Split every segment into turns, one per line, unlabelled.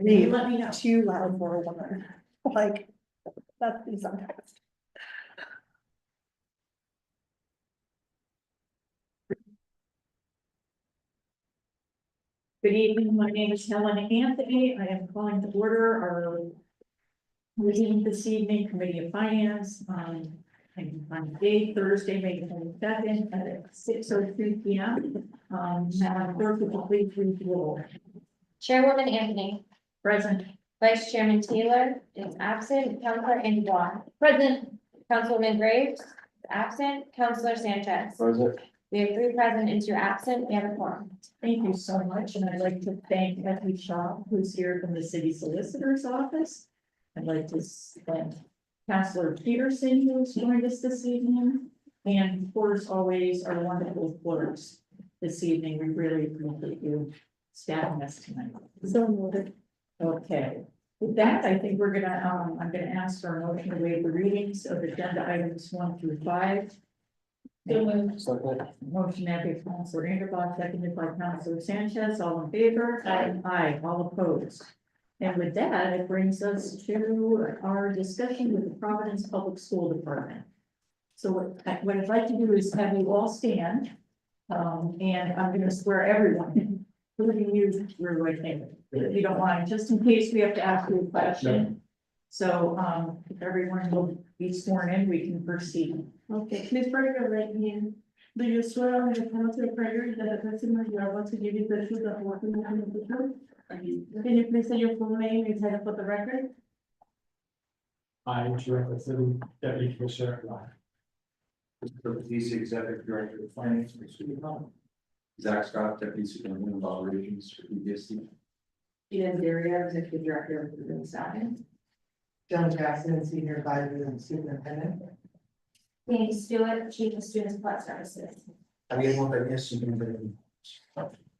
They let me know. Too loud for a woman, like, that's me sometimes.
Good evening, my name is Helen Anthony. I am calling to order our meeting this evening, Committee of Finance, on date Thursday, May 22nd at 6:02 p.m. Madam Clerk, would you please read the roll?
Chairwoman Anthony,
Present.
Vice Chairman Taylor is absent, Councilor Andujar,
Present.
Councilwoman Graves is absent, Councilor Sanchez.
Present.
We have 3 present and 2 absent, we have a quorum.
Thank you so much, and I'd like to thank Kathy Shaw, who's here from the City Solicitor's Office. I'd like to thank Councilor Peterson, who has joined us this evening, and of course, always our wonderful clerks this evening. We really appreciate you staffing us tonight.
So noted.
Okay, with that, I think we're gonna, I'm gonna ask for a motion to waive the readings of agenda items 1 through 5. Motion made by Councilor Ingerbach, seconded by Councilor Sanchez, all in favor?
Aye.
Aye, all opposed. And with that, it brings us to our discussion with the Providence Public School Department. So what I'd like to do is have you all stand, and I'm gonna swear everyone in, including you, through, I think, if you don't mind, just in case we have to ask you a question. So, if everyone will be sworn in, we can proceed.
Okay, please raise your right hand. Do you swear on the penalty of perjury that the testimony you are about to give is the truth, the whole thing, and the truth? Can you please say your full name and title for the record?
I, Director City Deputy Commissioner.
Mr. Police Executive Director of Finance for City Hall. Zach Scott, Deputy Superintendent of Operations for PBSC.
Ian Daria, Executive Director of the Staffing.
John Jackson, Senior Advisor and Superintendent.
Danny Stewart, Chief of Student Support Services.
Javier Montañez, Superintendent.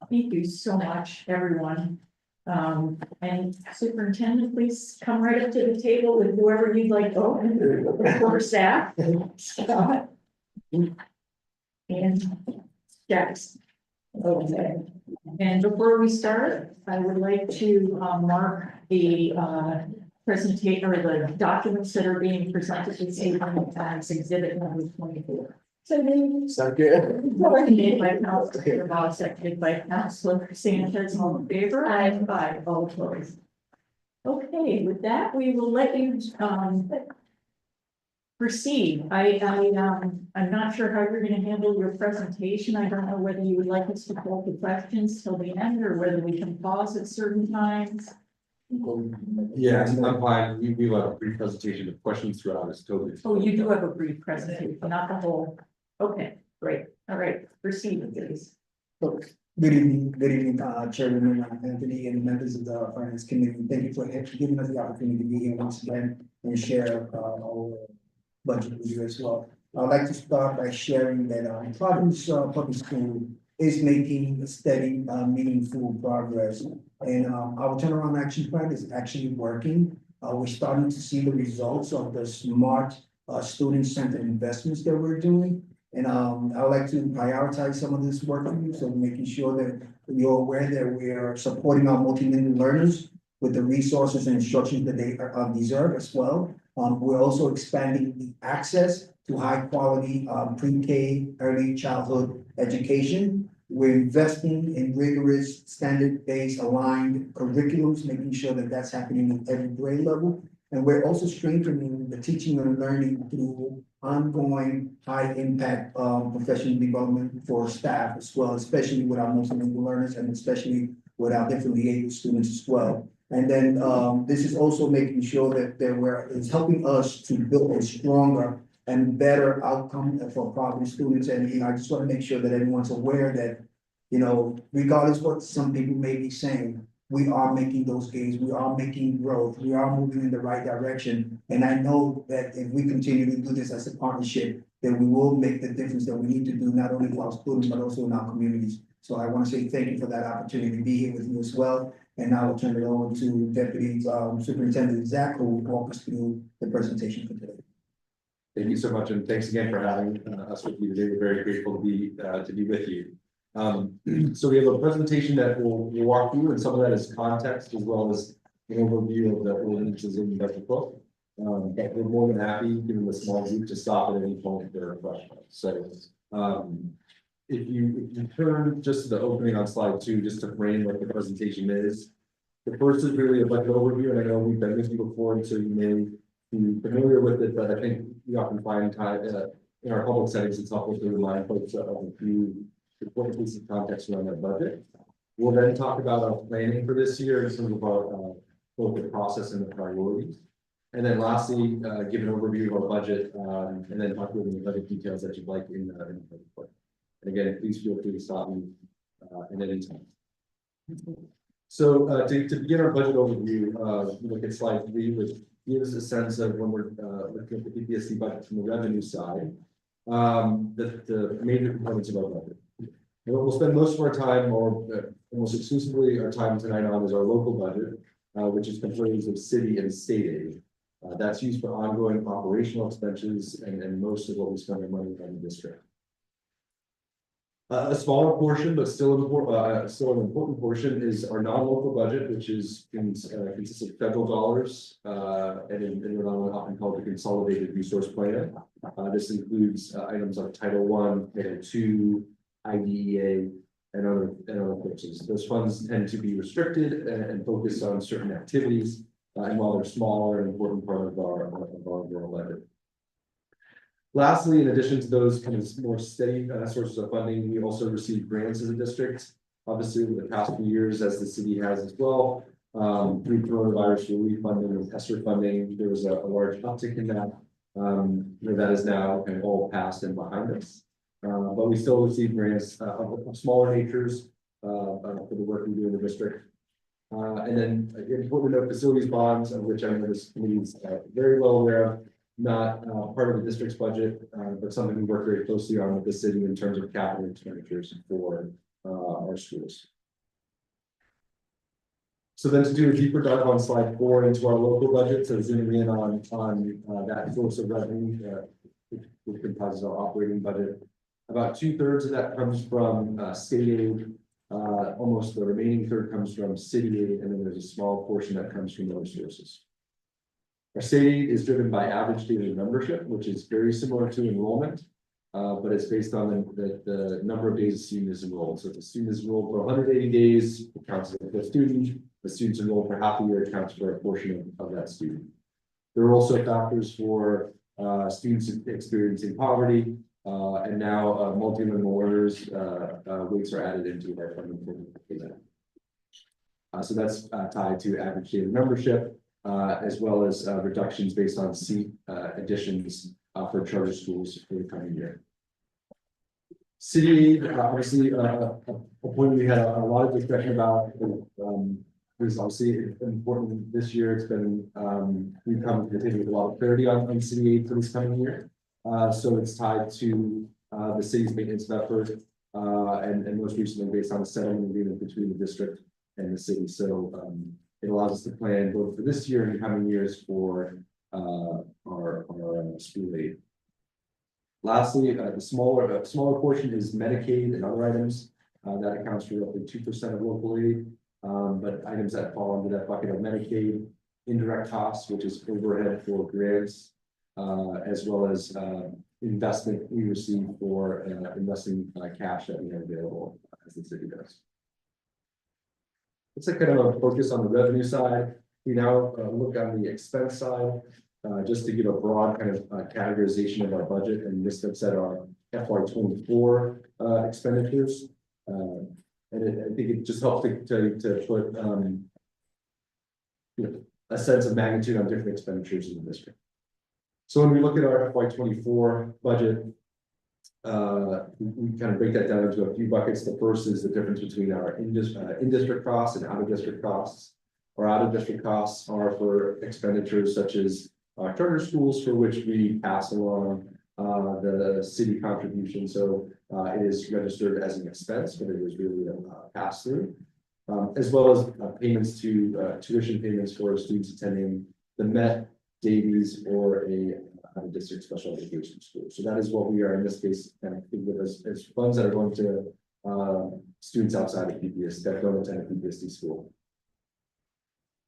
Thank you so much, everyone. And Superintendent, please come right up to the table with whoever you'd like, for staff. Scott. And Jackson. Okay, and before we start, I would like to mark the presentation or the documents that are being presented this evening as exhibit number 24.
Second.
Made by Councilor Bob, seconded by Councilor Sanchez, all in favor? Aye, all opposed. Okay, with that, we will let you proceed. I'm not sure how you're gonna handle your presentation. I don't know whether you would like us to hold the questions till the end or whether we can pause at certain times.
Yeah, I'm fine. We will have a brief presentation of questions throughout this totally.
Oh, you do have a brief presentation, not the whole. Okay, great. All right, proceed, please.
Good evening, Chairman Anthony and members of the Finance Committee. Thank you for giving us the opportunity to be here once again and share our budget with you as well. I'd like to start by sharing that Providence Public School is making steady, meaningful progress. And our turnaround action plan is actually working. We're starting to see the results of the smart student-centered investments that we're doing. And I would like to prioritize some of this work with you, so making sure that you're aware that we are supporting our multilingual learners with the resources and instructions that they deserve as well. We're also expanding the access to high quality pre-K early childhood education. We're investing in rigorous standard-based aligned curriculums, making sure that that's happening at every grade level. And we're also strengthening the teaching and learning through ongoing high impact professional development for staff as well, especially with our multilingual learners and especially with our differently able students as well. And then this is also making sure that it's helping us to build a stronger and better outcome for Providence students. And I just want to make sure that everyone's aware that, regardless what some people may be saying, we are making those gains, we are making growth, we are moving in the right direction. And I know that if we continue to do this as a partnership, then we will make the difference that we need to do, not only for our students, but also in our communities. So I want to say thank you for that opportunity to be here with you as well. And now I'll turn it over to Deputy Superintendent Zach, who will walk us through the presentation for today.
Thank you so much, and thanks again for having us with you today. We're very grateful to be with you. So we have a presentation that we'll walk through, and some of that is context as well as an overview of the ordinances in the budget book. But we're more than happy, given the small group, to stop at any point if there are questions. So, if you turn just to the opening on slide 2, just to frame what the presentation is. The first is really a budget overview, and I know we've been with you before, and so you may be familiar with it, but I think we often find time in our public settings, it's helpful to remind folks of a few important pieces of context around their budget. We'll then talk about our planning for this year in terms of our both the process and the priorities. And then lastly, give an overview of our budget, and then talk about any other details that you'd like in the budget book. And again, please feel free to stop me at any time. So to begin our budget overview, look at slide 3, which gives a sense of when we're looking at the PPSD budget from the revenue side, the major components of our budget. And what we'll spend most of our time, or almost exclusively our time tonight on, is our local budget, which is composed of city and state aid. That's used for ongoing operational expenses and most of what we spend our money on the district. A smaller portion, but still an important portion, is our non-local budget, which consists of federal dollars, and in what I often call the consolidated resource plan. This includes items like Title I, Title II, IDEA, and other purposes. Those funds tend to be restricted and focus on certain activities. And while they're smaller, an important part of our overall budget. Lastly, in addition to those kind of more steady sources of funding, we also receive grants as a district. Obviously, over the past few years, as the city has as well, through coronavirus relief funding and ESSER funding, there was a large uptick in that. That is now kind of all past and behind us. But we still receive grants of smaller natures for the work we do in the district. And then important to note, facilities bonds, of which I know this committee is very well aware of, not part of the district's budget, but something we work very closely on with the city in terms of capital expenditures for our schools. So then to do a deeper dive on slide 4 into our local budget, so zooming in on that source of revenue, which comprises our operating budget. About 2/3 of that comes from state aid. Almost the remaining third comes from city aid, and then there's a small portion that comes from other sources. Our state aid is driven by average daily membership, which is very similar to enrollment, but it's based on the number of days a student is enrolled. So if a student is enrolled for 180 days, it counts as a student. The student's enrolled for half a year, it counts for a portion of that student. There are also factors for students experiencing poverty, and now multilingual learners weights are added into our funding for that. So that's tied to average daily membership, as well as reductions based on seat additions for charter schools for the coming year. City, obviously, a point we had a lot of discussion about. Is obviously important this year. It's been we've come to the table with a lot of clarity on city aid for this coming year. So it's tied to the city's maintenance effort, and most recently based on a settlement agreement between the district and the city. So it allows us to plan both for this year and coming years for our school aid. Lastly, the smaller portion is Medicaid and other items that accounts for roughly 2% of local aid. But items that fall under that bucket of Medicaid, indirect costs, which is overhead for grants, as well as investment we receive for investing cash that we have available as the city does. It's a kind of a focus on the revenue side. We now look on the expense side, just to give a broad kind of categorization of our budget, and this looks at our FY24 expenditures. And I think it just helps to put a sense of magnitude on different expenditures in the district. So when we look at our FY24 budget, we kind of break that down into a few buckets. The first is the difference between our in-district costs and out-of-district costs. Our out-of-district costs are for expenditures such as charter schools, for which we pass along the city contribution. So it is registered as an expense, but it is really a pass-through, as well as payments to tuition payments for students attending the Met, Davies, or a district special education school. So that is what we are in this case kind of think of as funds that are going to students outside of PPS that don't attend a PPSD school.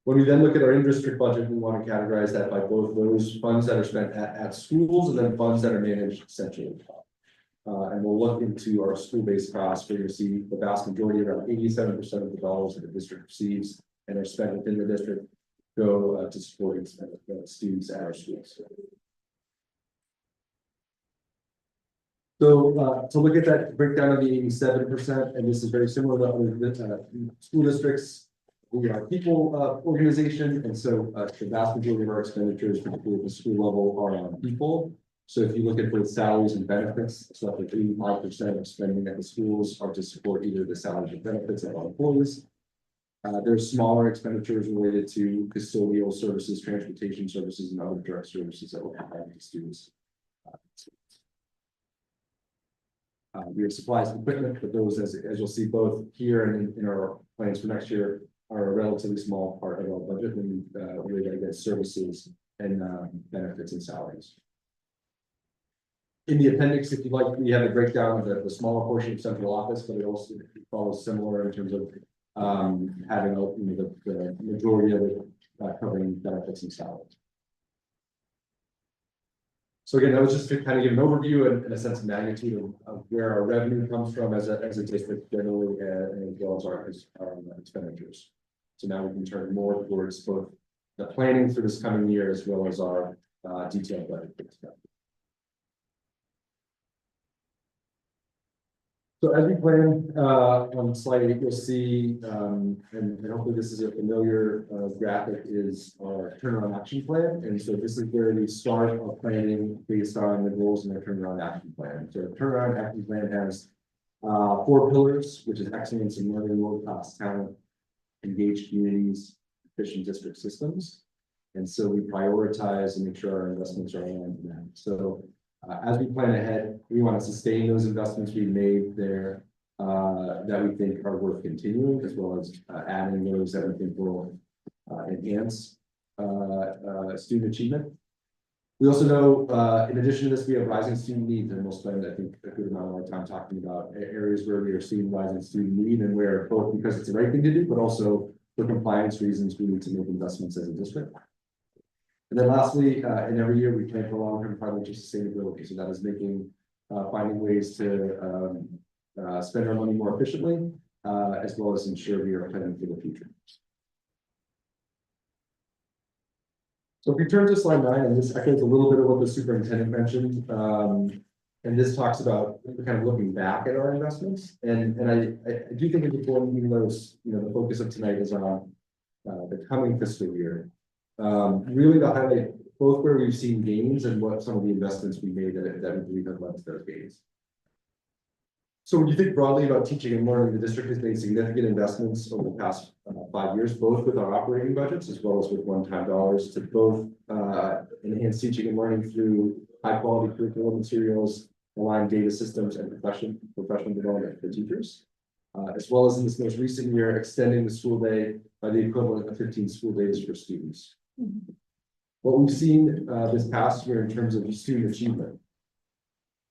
When we then look at our in-district budget, we want to categorize that by both those funds that are spent at schools and then funds that are managed centrally. And we'll look into our school-based costs, where you'll see the vast majority, around 87% of the dollars that the district receives and are spent within the district go to supporting students at our schools. So to look at that breakdown of the 87%, and this is very similar to other school districts. We are a people organization, and so the vast majority of our expenditures, particularly at the school level, are on people. So if you look at both salaries and benefits, it's roughly 85% of spending at the schools are to support either the salaries and benefits of our employees. There's smaller expenditures related to custodial services, transportation services, and other direct services that will provide to students. We have supplies and equipment, but those, as you'll see both here and in our plans for next year, are a relatively small part of our budget, and really against services and benefits and salaries. In the appendix, if you'd like, we have a breakdown of the smaller portion of central office, but it also follows similar in terms of having the majority of it covering benefits and salaries. So again, that was just to kind of give an overview and a sense of magnitude of where our revenue comes from as a district generally, and as well as our expenditures. So now we can turn more towards both the planning for this coming year as well as our detailed budget. So as we plan on slide 8, you'll see, and hopefully this is a familiar graphic, is our turnaround action plan. And so this is where we start our planning based on the goals in our turnaround action plan. So the turnaround action plan has 4 pillars, which is excellence in learning, world-class talent, engaged communities, efficient district systems. And so we prioritize and make sure our investments are aligned to that. So as we plan ahead, we want to sustain those investments we made there that we think are worth continuing, as well as adding those that we think will enhance student achievement. We also know, in addition to this, we have rising student needs, and we'll spend, I think, a good amount of our time talking about areas where we are seeing rising student need, and where both because it's the right thing to do, but also for compliance reasons, we need to make investments as a district. And then lastly, in every year, we plan for long-term financial sustainability. So that is making, finding ways to spend our money more efficiently, as well as ensure we are planning for the future. So if we turn to slide 9, and this echoes a little bit of what the superintendent mentioned, and this talks about kind of looking back at our investments. And I do think it's important, even though the focus of tonight is on the coming fiscal year. Really to highlight both where we've seen gains and what some of the investments we made that we believe have led to those gains. So when you think broadly about teaching and learning, the district has made significant investments over the past 5 years, both with our operating budgets as well as with one-time dollars, to both enhance teaching and learning through high-quality curriculum materials, align data systems, and professional development for teachers. As well as in this most recent year, extending the school day by the equivalent of 15 school days for students. What we've seen this past year in terms of student achievement,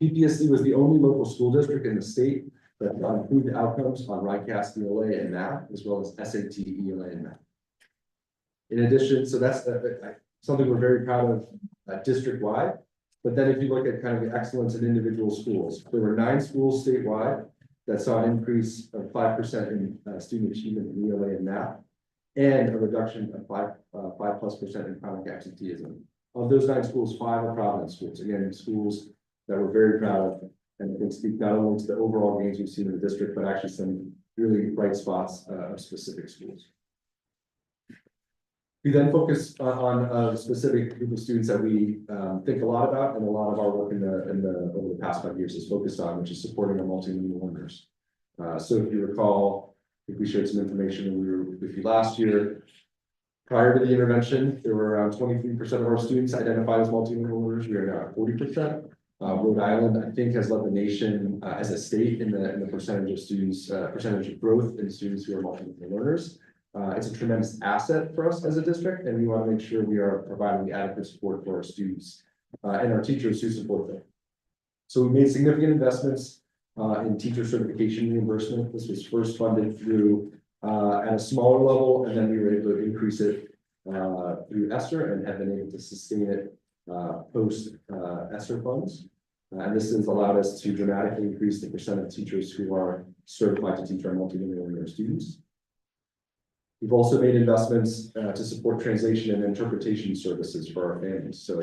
PPSC was the only local school district in the state that improved outcomes on RICAS, ELA, and math, as well as SAT, ELA, and math. In addition, so that's something we're very proud of district-wide. But then if you look at kind of the excellence in individual schools, there were 9 schools statewide that saw an increase of 5% in student achievement in ELA and math, and a reduction of 5+% in chronic absenteeism. Of those 9 schools, 5 are Providence schools. Again, schools that we're very proud of, and can speak not only to the overall gains we've seen in the district, but actually some really bright spots of specific schools. We then focus on a specific group of students that we think a lot about, and a lot of our work over the past 5 years is focused on, which is supporting our multilingual learners. So if you recall, I think we shared some information when we were with you last year. Prior to the intervention, there were around 23% of our students identified as multilingual learners. We are now at 40%. Rhode Island, I think, has led the nation as a state in the percentage of students, percentage of growth in students who are multilingual learners. It's a tremendous asset for us as a district, and we want to make sure we are providing the adequate support for our students and our teachers who support them. So we made significant investments in teacher certification reimbursement. This was first funded through at a smaller level, and then we were able to increase it through ESSER and have been able to sustain it post ESSER funds. And this has allowed us to dramatically increase the percent of teachers who are certified to teach our multilingual learner students. We've also made investments to support translation and interpretation services for our families. So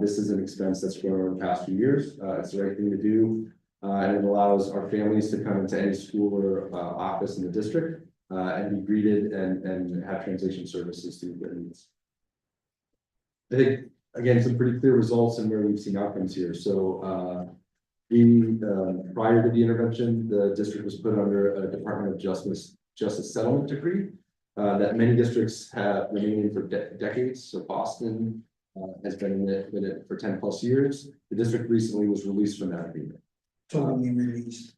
this is an expense that's grown over the past few years. It's the right thing to do. And it allows our families to come into any school or office in the district and be greeted and have translation services to their needs. I think, again, some pretty clear results and where we've seen outcomes here. So prior to the intervention, the district was put under a Department of Justice settlement decree that many districts have remained in for decades. So Boston has been in it for 10+ years. The district recently was released from that agreement.
Totally released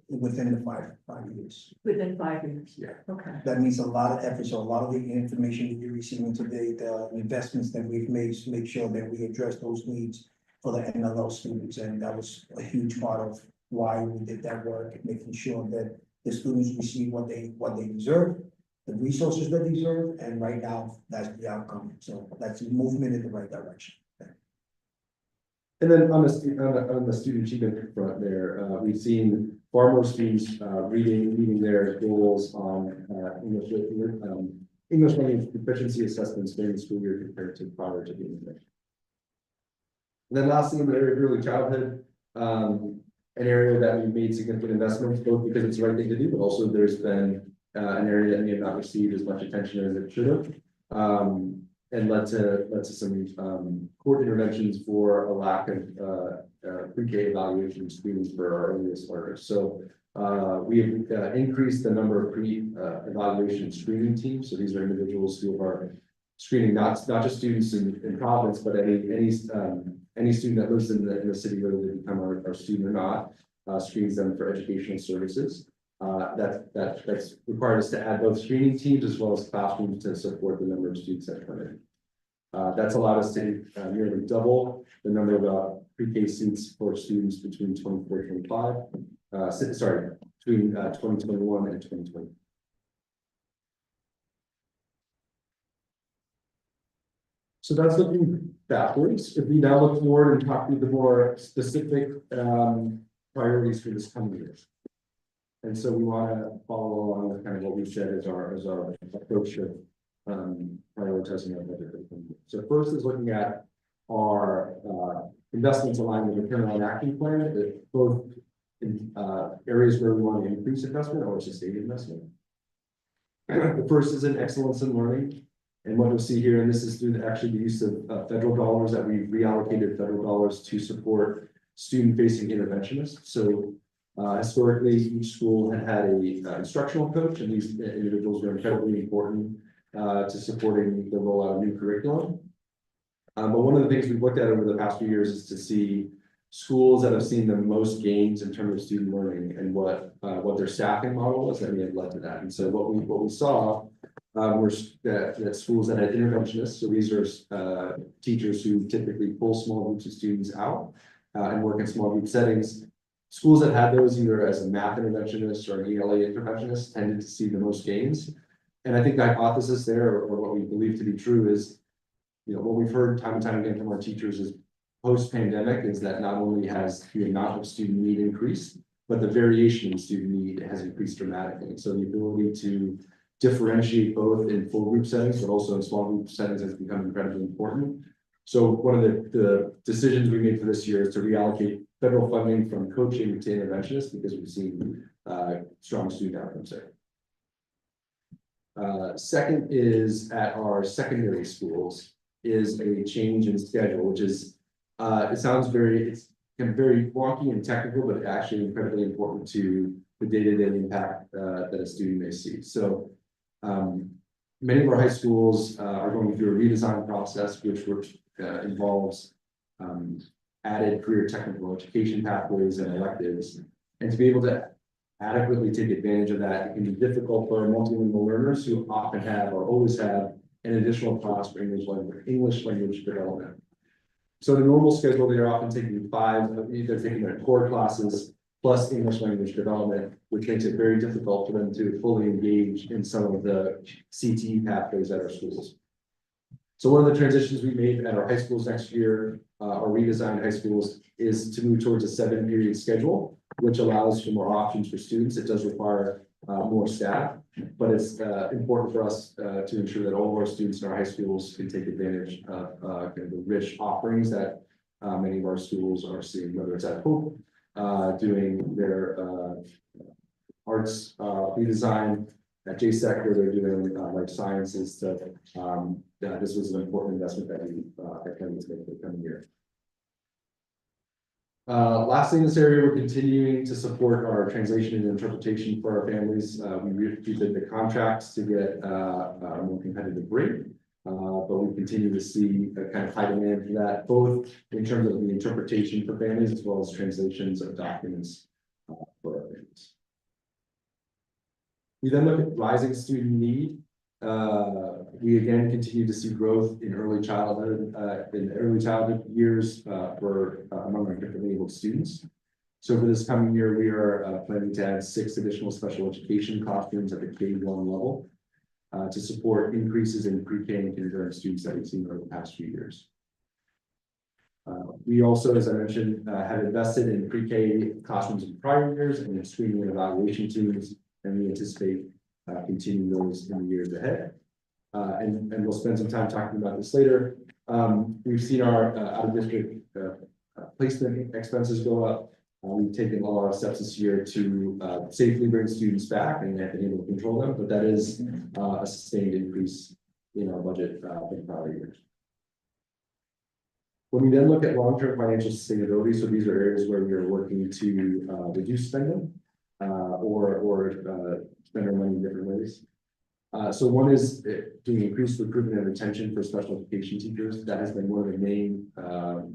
within the five years.
Within 5 years?
Yeah.
Okay.
That means a lot of effort, so a lot of the information that you're receiving today, the investments that we've made to make sure that we address those needs for the NLL students, and that was a huge part of why we did that work, making sure that the students receive what they deserve, the resources that they deserve, and right now, that's the outcome. So that's a movement in the right direction.
And then on the student achievement front there, we've seen far more students meeting their goals on English language proficiency assessments during the school year compared to prior to the intervention. And then lastly, in the area of early childhood, an area that we've made significant investments, both because it's the right thing to do, but also there's been an area that may have not received as much attention as it should have. And led to some court interventions for a lack of pre-K evaluation screenings for our earliest learners. So we have increased the number of pre-evaluation screening teams. So these are individuals who are screening not just students in Providence, but any student that lives in the city, whether they become our student or not, screens them for educational services. That's required us to add both screening teams as well as classrooms to support the number of students that come in. That's allowed us to nearly double the number of pre-K seats for students between 24 and 25. Between 2021 and 2020. So that's looking backwards. If we now look forward and talk through the more specific priorities for this coming year. And so we want to follow along with kind of what we said as our approach of prioritizing our budget. So first is looking at our investments aligned with the return on action plan, that both in areas where we want to increase investment or sustain investment. The first is in excellence in learning. And what you'll see here, and this is through actually the use of federal dollars, that we've reallocated federal dollars to support student-facing interventionists. So historically, each school had a instructional coach, and these individuals were incredibly important to supporting the rollout of new curriculum. But one of the things we've looked at over the past few years is to see schools that have seen the most gains in terms of student learning and what their staffing model is that may have led to that. And so what we saw were that schools that had interventionists, so these are teachers who typically pull small groups of students out and work in small group settings. Schools that had those either as a math interventionist or an ELA interventionist tended to see the most gains. And I think the hypothesis there, or what we believe to be true, is, what we've heard time and time again from our teachers is post-pandemic is that not only has the amount of student need increased, but the variation in student need has increased dramatically. So the ability to differentiate both in full group settings, but also in small group settings has become incredibly important. So one of the decisions we made for this year is to reallocate federal funding from coaching to interventionists because we've seen strong student outcomes there. Second is at our secondary schools is a change in schedule, which is, it sounds very wonky and technical, but actually incredibly important to the day-to-day impact that a student may see. So many of our high schools are going through a redesign process, which involves added career technical education pathways and electives. And to be able to adequately take advantage of that, it can be difficult for multilingual learners who often have or always have an additional class for English language development. So the normal schedule, they are often taking either taking their core classes plus English language development, which makes it very difficult for them to fully engage in some of the CTE pathways at our schools. So one of the transitions we made at our high schools next year, our redesigned high schools, is to move towards a 7-period schedule, which allows for more options for students. It does require more staff, but it's important for us to ensure that all of our students in our high schools can take advantage of kind of the rich offerings that many of our schools are seeing, whether it's at Hope, doing their arts redesign, at JSEC, where they're doing life sciences. So this was an important investment that we are planning to make for the coming year. Lastly, in this area, we're continuing to support our translation and interpretation for our families. We redid the contracts to get a more competitive rate, but we continue to see a kind of high demand for that, both in terms of the interpretation for families as well as translations of documents for our families. We then look at rising student need. We again continue to see growth in early childhood years for among our differently abled students. So for this coming year, we are planning to add 6 additional special education classrooms at the K-1 level to support increases in pre-K and kindergarten students that we've seen over the past few years. We also, as I mentioned, have invested in pre-K classrooms in prior years and in screening and evaluation teams, and we anticipate continuing those in the years ahead. And we'll spend some time talking about this later. We've seen our out-of-district placement expenses go up. We've taken a lot of steps this year to safely bring students back and have been able to control them, but that is a sustained increase in our budget for the prior years. When we then look at long-term financial sustainability, so these are areas where we are working to reduce spending or spend our money in different ways. So one is doing increased recruitment and retention for special education teachers. That has been one of the main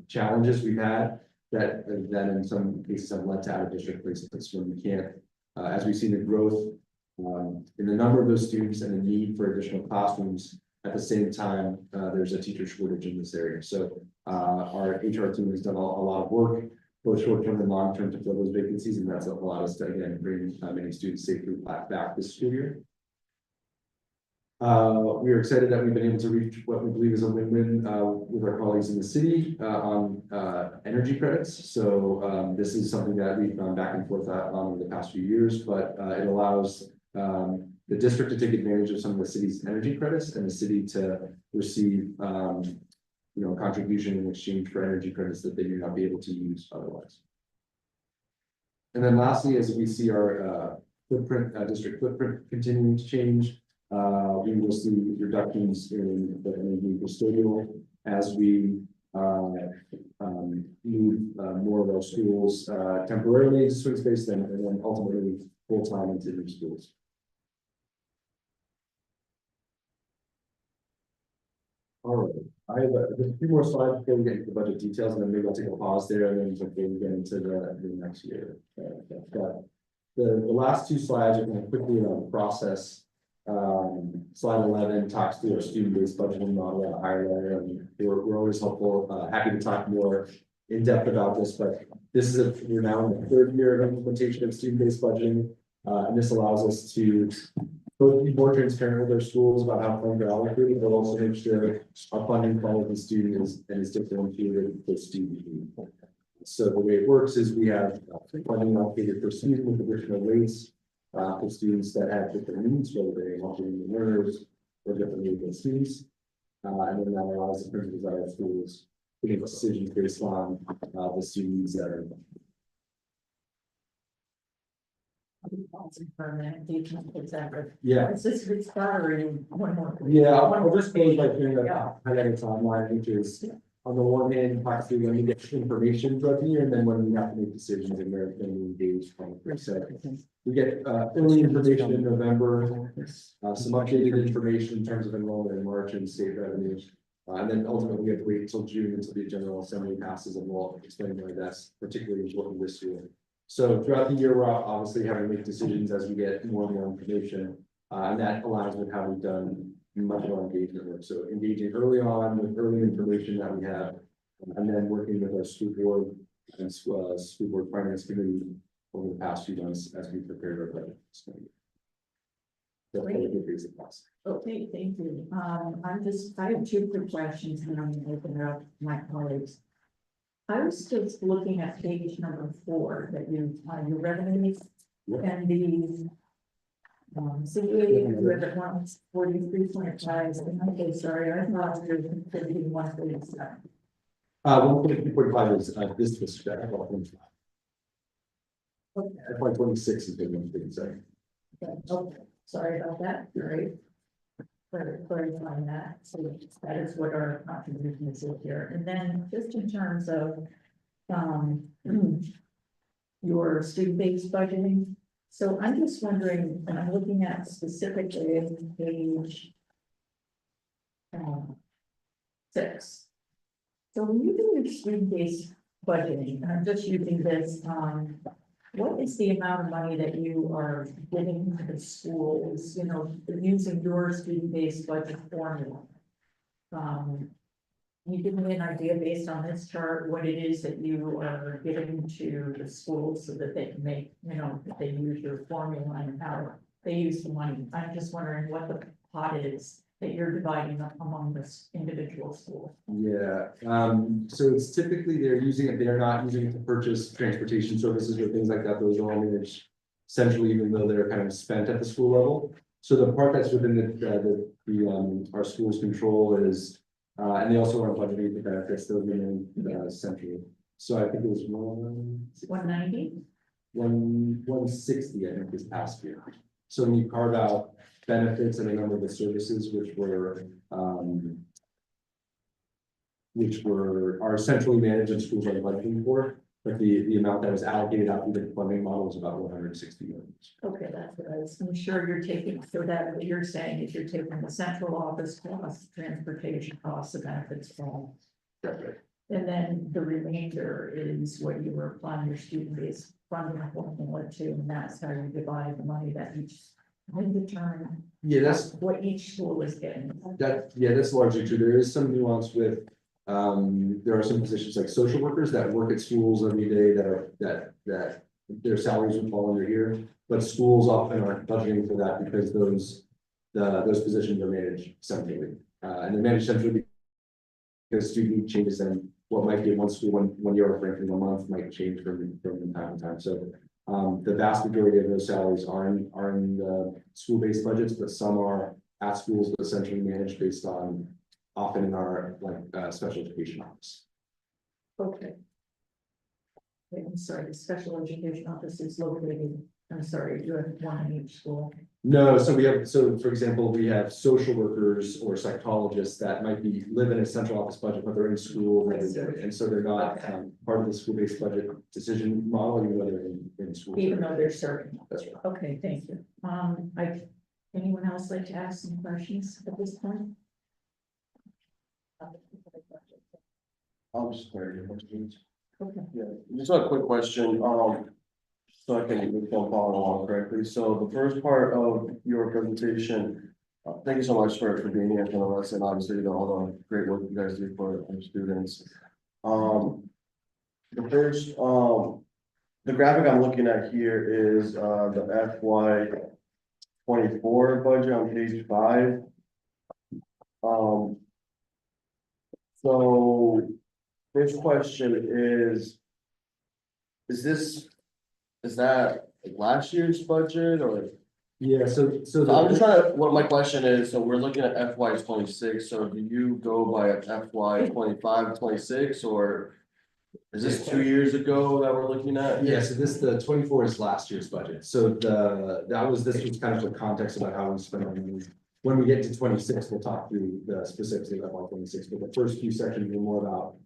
challenges we've had that in some cases have led to out-of-district placements when we can't, as we've seen the growth in the number of those students and the need for additional classrooms. At the same time, there's a teacher shortage in this area. So our HR team has done a lot of work, both short-term and long-term, to fill those vacancies, and that's allowed us to again bring many students safely back this school year. We are excited that we've been able to reach what we believe is a win-win with our colleagues in the city on energy credits. So this is something that we've gone back and forth on over the past few years, but it allows the district to take advantage of some of the city's energy credits and the city to receive contribution in exchange for energy credits that they may not be able to use otherwise. And then lastly, as we see our district footprint continuing to change, we will see reductions in the energy custodial as we move more of our schools temporarily into swing space and then ultimately full-time into new schools. All right, I have a few more slides before we get into the budget details, and then maybe I'll take a pause there and then before we get into the next year. The last 2 slides are going to quickly on the process. Slide 11 talks through our student-based budgeting model at a higher level, and we're always helpful, happy to talk more in depth about this, but this is we're now in the 3rd year of implementation of student-based budgeting, and this allows us to both be more transparent with our schools about how funds are allocated, but also make sure our funding follows the student is differentiated for student need. So the way it works is we have funding allocated per student with additional rates for students that have different needs, whether they're multi-learning learners or different needs students. And then that allows the principals at our schools to make decisions based on the students that are. Yeah.
It's just expiring one more.
Yeah, I'll just close by doing the highlighting timeline, which is on the one hand, possibly when we get information throughout the year, and then when we have to make decisions and we're going to engage. So we get early information in November, some updated information in terms of enrollment in March and state revenues. And then ultimately we have to wait until June until the General Assembly passes, and we'll explain why that's particularly important this year. So throughout the year, we're obviously having to make decisions as we get more and more information, and that aligns with how we've done much of our engagement work. So engaging early on with early information that we have, and then working with our school board and school board finance committee over the past few months as we prepared our budget. That's what we did the cost.
Okay, thank you. I have two quick questions and I'm gonna open it up to my colleagues. I was just looking at page number 4 that your revenues
Yeah.
and the CEA, you have at 143.5, okay, sorry, I thought we were contributing 137.
1.45 is, this was, FY
Okay.
26 is the one thing, so.
Okay, sorry about that, great. For clarifying that, so that is what our contribution is here, and then just in terms of, your student-based budgeting. So I'm just wondering, and I'm looking at specifically page 6. So when you do your student-based budgeting, and I'm just using this, what is the amount of money that you are giving to the schools, using your student-based budget formula? Can you give me an idea based on this chart, what it is that you are giving to the schools so that they can make, that they use your formula and how they use the money? I'm just wondering what the pot is that you're dividing up among this individual schools.
Yeah, so it's typically they're not using it to purchase transportation services or things like that, those are all managed centrally, even though they're kind of spent at the school level. So the part that's within our school's control is, and they also are budgeting the benefits, those remain centrally. So I think it was
190?
160, I think, this past year. So when you carve out benefits and a number of the services are centrally managed and schools are budgeting for, but the amount that was allocated out through the funding model was about 160 million.
Okay, that's what I'm sure you're taking, so that what you're saying is you're taking the central office costs, transportation costs, the benefits costs. And then the remainder is what you were applying your student-based funding formula to, and that's how you divide the money that each, determine
Yeah, that's
what each school is getting.
that's largely true. There is some nuance with, there are some positions like social workers that work at schools every day that their salaries would fall under here. But schools often aren't budgeting for that because those positions are managed centrally. And they're managed centrally because student changes, and what might be at one school one year or frankly 1 month might change from time to time. So the vast majority of those salaries are in the school-based budgets, but some are at schools but essentially managed based on often in our special education office.
Okay. Wait, I'm sorry, the special education office is located, I'm sorry, you have one in each school.
No, so for example, we have social workers or psychologists that might live in a central office budget, but they're in school every day, and so they're not part of the school-based budget decision model, even though they're in school.
Even though they're serving.
That's right.
Okay, thank you. Anyone else like to ask some questions at this point?
I'll just clarify your questions.
Okay.
Yeah, just a quick question, so I can make them follow along correctly. So the first part of your presentation, thank you so much for being here for us, and obviously all the great work you guys do for our students. The first, the graphic I'm looking at here is the FY 24 budget on page 5. So this question is that last year's budget or?
Yeah, so
I'm just trying to, what my question is, so we're looking at FY 26, so do you go by a FY 25, 26, or? Is this 2 years ago that we're looking at?
yeah, so the 24 is last year's budget. So this was kind of the context about how we spent our money. When we get to 26, we'll talk through the specifics of FY 26, but the first few sections were more about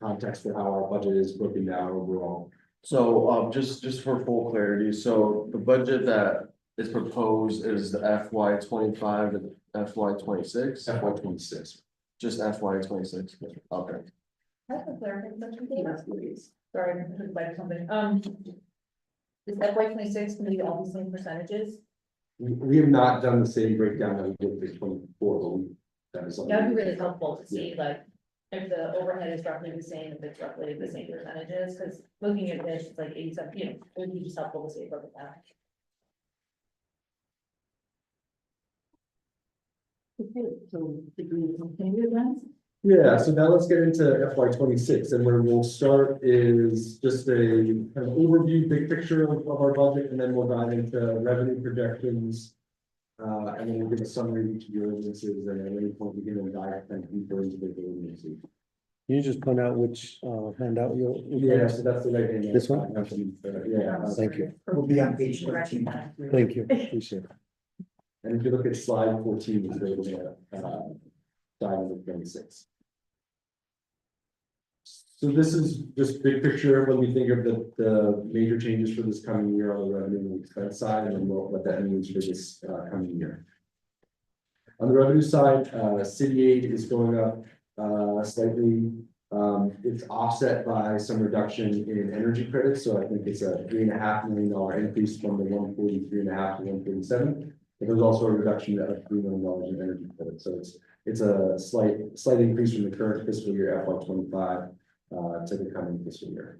context for how our budget is broken down overall.
So, just for full clarity, so the budget that is proposed is the FY 25 and FY 26?
FY 26.
Just FY 26, okay.
That's a clarification. Yes, please. Sorry, by something, is FY 26 gonna be all the same percentages?
We have not done the same breakdown that we did for 24, but that is.
That'd be really helpful to see, like, if the overhead is roughly the same, if it's roughly the same percentages, because looking at this, it's like 87, it would be just helpful to see it broken down.
Okay, so did we continue then?
Yeah, so now let's get into FY 26, and where we'll start is just a kind of overview, big picture of our budget, and then we'll dive into revenue projections. And then we'll give a summary of each of your ordinances, and at any point we can dive kind of deeper into the ordinances.
Can you just point out which handout you're?
Yeah, so that's the right hand.
This one?
Yeah.
Thank you.
We'll be on page 13.
Thank you, appreciate it.
And if you look at slide 14, is where we're gonna dive into 26. So this is just big picture when we think of the major changes for this coming year on the revenue and expense side, and then what that means for this coming year. On the revenue side, city aid is going up slightly. It's offset by some reduction in energy credits, so I think it's a $3.5 million increase from the 143.5 to 147. But there's also a reduction of $3 million in energy credits, so it's a slight increase from the current fiscal year FY 25 to the coming fiscal year.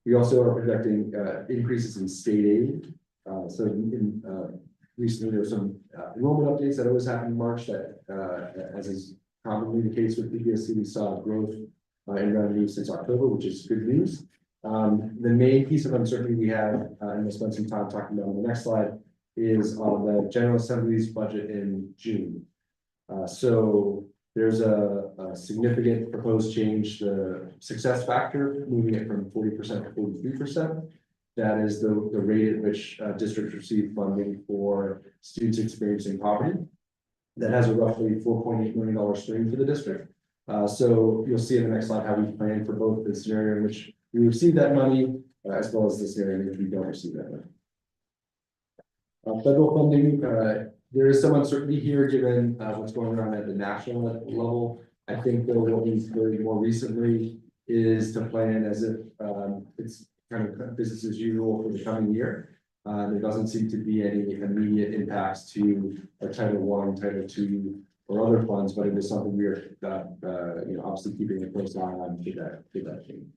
We also are projecting increases in state aid. So recently there were some enrollment updates that always happen in March that, as is commonly the case with PPSC, we saw growth in revenue since October, which is good news. The main piece of uncertainty we have, and we'll spend some time talking about on the next slide, is on the General Assembly's budget in June. So there's a significant proposed change, the success factor, moving it from 40% to 43%. That is the rate at which districts receive funding for students experiencing poverty. That has a roughly $4.8 million swing for the district. So you'll see in the next slide how we plan for both the scenario in which we receive that money, as well as the scenario in which we don't receive that money. Federal funding, there is some uncertainty here given what's going on at the national level. I think that what we've heard more recently is to plan as if it's kind of business as usual for the coming year. There doesn't seem to be any immediate impacts to our Title I, Title II, or other funds, but it is something we are, obviously keeping a close eye on to that change.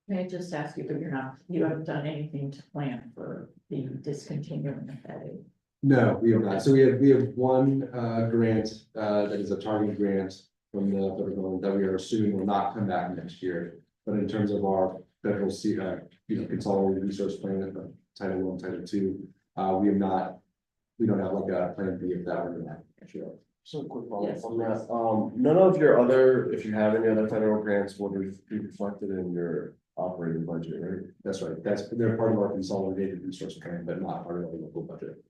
May I just ask you, but you haven't done anything to plan for the discontinuing of that aid?
No, we have not. So we have one grant that is a target grant from the federal government that we are assuming will not come back next year. But in terms of our federal consolidated resource plan, Title I, Title II, we don't have like a plan B if that were to happen. Sure.
So quick follow-up
Yes.
on that. None of your other, if you have any other federal grants, will be reflected in your operating budget, right?
That's right. They're part of our consolidated resource plan, but not part of the local budget.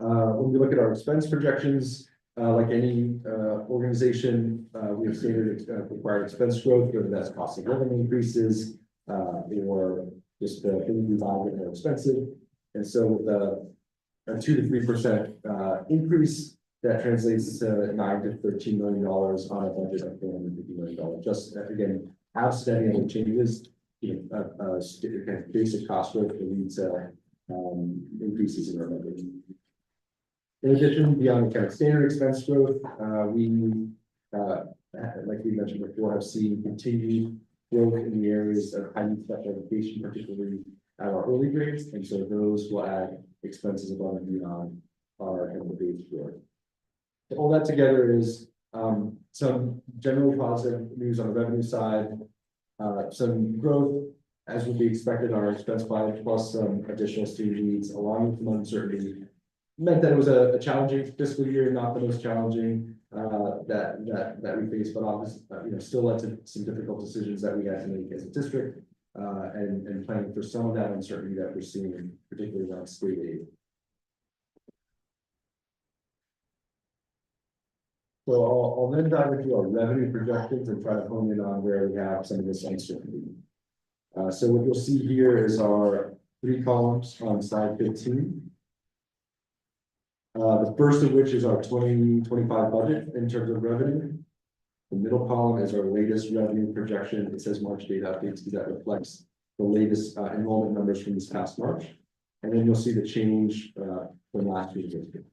When we look at our expense projections, like any organization, we have stated required expense growth, whether that's cost of living increases, or just the things we buy that are more expensive. And so with a 2 to 3% increase, that translates to $9 to $13 million on a budget of $450 million. Just again, absent any other changes, kind of basic cost growth that leads to increases in our budget. In addition, beyond the kind of standard expense growth, we, like we mentioned before, have seen continued growth in the areas of high need special education, particularly at our early grades, and so those will add expenses above and beyond our kind of base growth. All that together is some generally positive news on the revenue side, some growth as would be expected on our expense side, plus some additional student needs, along with some uncertainty. Meant that it was a challenging fiscal year, not the most challenging that we faced, but obviously, still led to some difficult decisions that we had to make as a district, and planning for some of that uncertainty that we're seeing, particularly around state aid. So I'll then dive into our revenue projections and try to hone in on where we have some of this uncertainty. So what you'll see here is our 3 columns on slide 15. The first of which is our 2025 budget in terms of revenue. The middle column is our latest revenue projection. It says March data updates because that reflects the latest enrollment numbers from this past March. And then you'll see the change for from last year. to this year.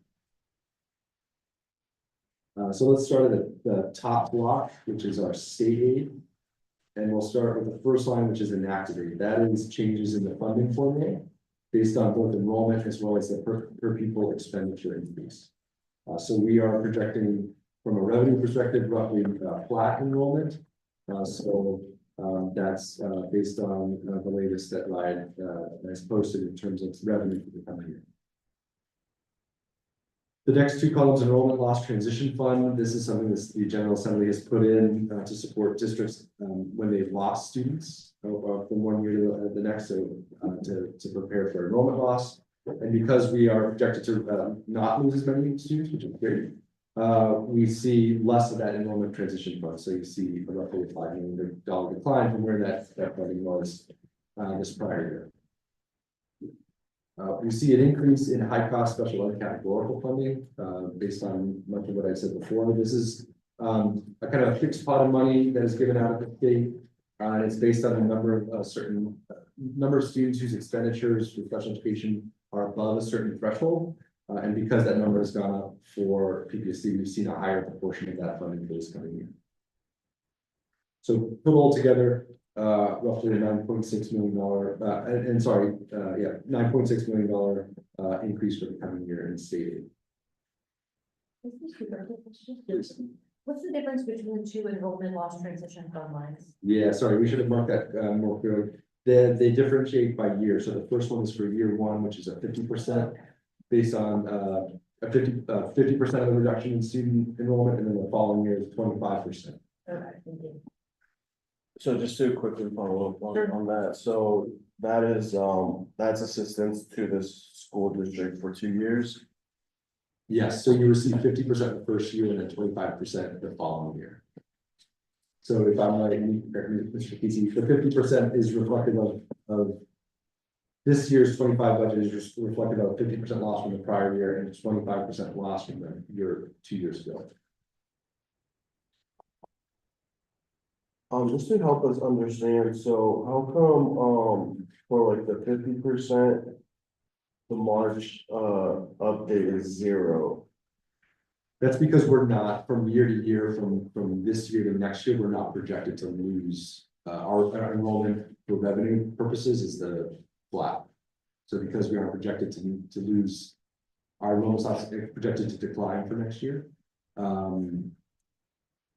So let's start at the top block, which is our state aid. And we'll start with the first line, which is inactivated. That is changes in the funding formula based on both enrollment as well as the per pupil expenditure increase. So we are projecting from a revenue perspective, roughly flat enrollment. That's based on the latest that RIDE has posted in terms of revenue for the coming year. The next two columns, enrollment loss transition fund. This is something that the General Assembly has put in to support districts when they've lost students from one year to the next, so to prepare for enrollment loss. And because we are projected to not lose as many students, which is great, we see less of that enrollment transition fund. So you see a roughly $5 million decline from where that funding was this prior year. We see an increase in high-cost special ed categorical funding based on much of what I said before. This is a kind of a fixed pot of money that is given out of the state. And it's based on a number of certain number of students whose expenditures for special education are above a certain threshold. And because that number has gone up for PPSC, we've seen a higher proportion of that funding for this coming year. So put all together, roughly a $9.6 million, $9.6 million increase for the coming year in state aid.
What's the difference between the two enrollment loss transition fund lines?
Yeah, sorry, we should have marked that more clearly. They differentiate by year. So the first one is for year one, which is a 50% based on a 50% of the reduction in student enrollment, and then the following year is 25%.
Okay, thank you.
So just to quickly follow up on that, so that is, that's assistance to this school district for 2 years.
Yes, so you receive 50% the first year and then 25% the following year. So if I'm right, Mr. Casey, the 50% is reflective of this year's 25 budget is just reflective of 50% loss from the prior year and 25% loss from the year 2 years ago.
Just to help us understand, so how come, for like the 50%, the March, update is 0?
That's because we're not, from year to year, from this year to next year, we're not projected to lose, our enrollment for revenue purposes is the flat. So because we aren't projected to lose, our enrollment is projected to decline for next year.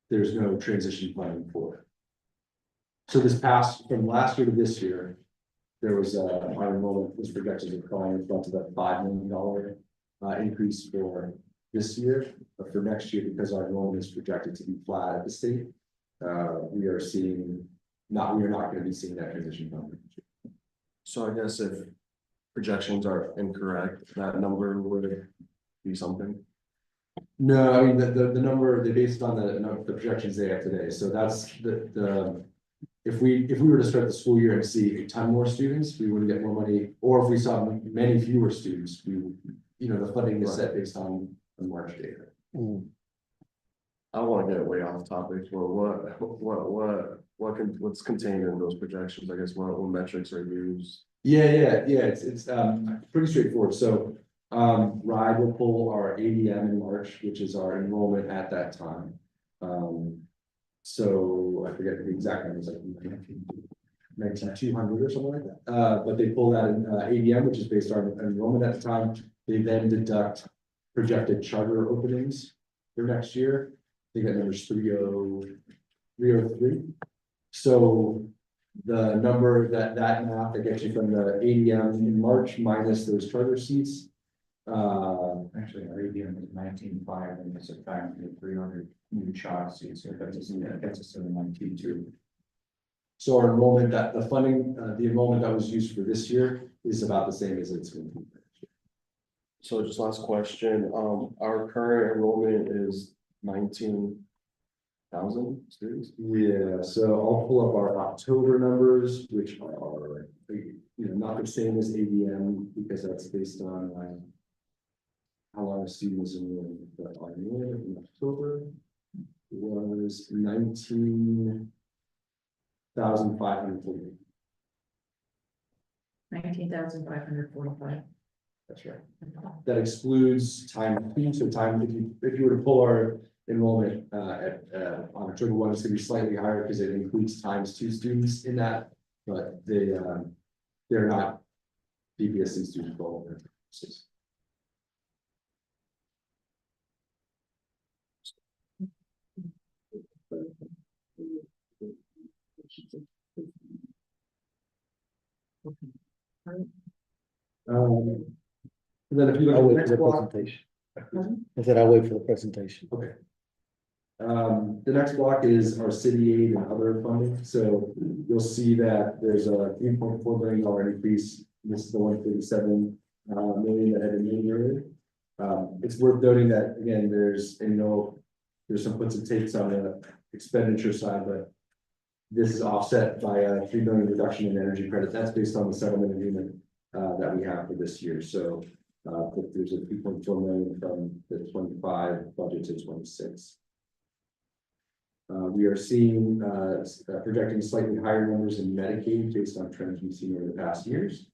There's no transition planning for it. So from last year to this year, there was our enrollment was projected to decline, reflected a $5 million increase for this year, but for next year, because our enrollment is projected to be flat at the state, we are not going to be seeing that transition funding.
So I guess if projections are incorrect, that number would be something.
No, I mean, the number, they based on the projections they have today. So that's if we were to start the school year and see a ton more students, we wouldn't get more money. Or if we saw many fewer students, the funding is set based on the March data.
I want to get way off topic. What's contained in those projections? I guess what metrics are used?
Yeah. It's pretty straightforward. So RIDE will pull our ADM in March, which is our enrollment at that time. So I forget the exact numbers, like 19,200 or something like that. But they pull that in ADM, which is based on enrollment at the time. They then deduct projected charter openings for next year. I think that number's 303. So the number that math that gets you from the ADM in March minus those charter seats.
Actually, our ADM is 19.5 and it's a factor of 300 new child seats, so that gets us to the 19.2.
So our enrollment, the funding, the enrollment that was used for this year is about the same as it's going to be.
So just last question, our current enrollment is 19,000 students.
Yeah, so I'll pull up our October numbers, which are, not the same as ADM because that's based on how long a student was enrolled. But our enrollment in October was 19,540.
19,545.
That's right. That excludes time, so time, if you were to pull our enrollment, on October 1, it's gonna be slightly higher because it includes times 2 students in that, but they're not BPSC students for all their purposes. And then if you look
I'll
at the
wait for
next
the
block,
presentation. I said I'll wait for the presentation.
okay. The next block is our city aid and other funding, so you'll see that there's a $3.4 billion increase. This is the 137 million that had been made earlier. It's worth noting that, again, there's some puts and takes on the expenditure side, but this is offset by a $3 million reduction in energy credit. That's based on the settlement agreement that we have for this year. So there's a 3.4 million from the 25 budget to 26. We are seeing projecting slightly higher numbers in Medicaid based on trends we've seen over the past years,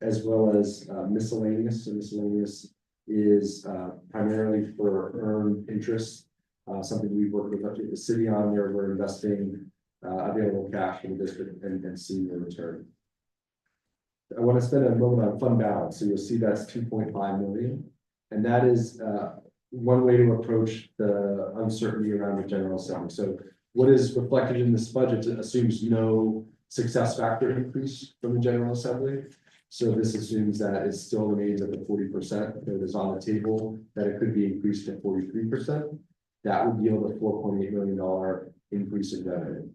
as well as miscellaneous. So miscellaneous is primarily for earned interest, something we've worked with the city on, where we're investing available cash in the district and seeing the return. I want to spend a moment on fund balance. So you'll see that's 2.5 million, and that is one way to approach the uncertainty around the General Assembly. So what is reflected in this budget assumes no success factor increase from the General Assembly. So this assumes that it still remains at the 40% that is on the table, that it could be increased to 43%. That would yield a $4.8 million increase in revenue.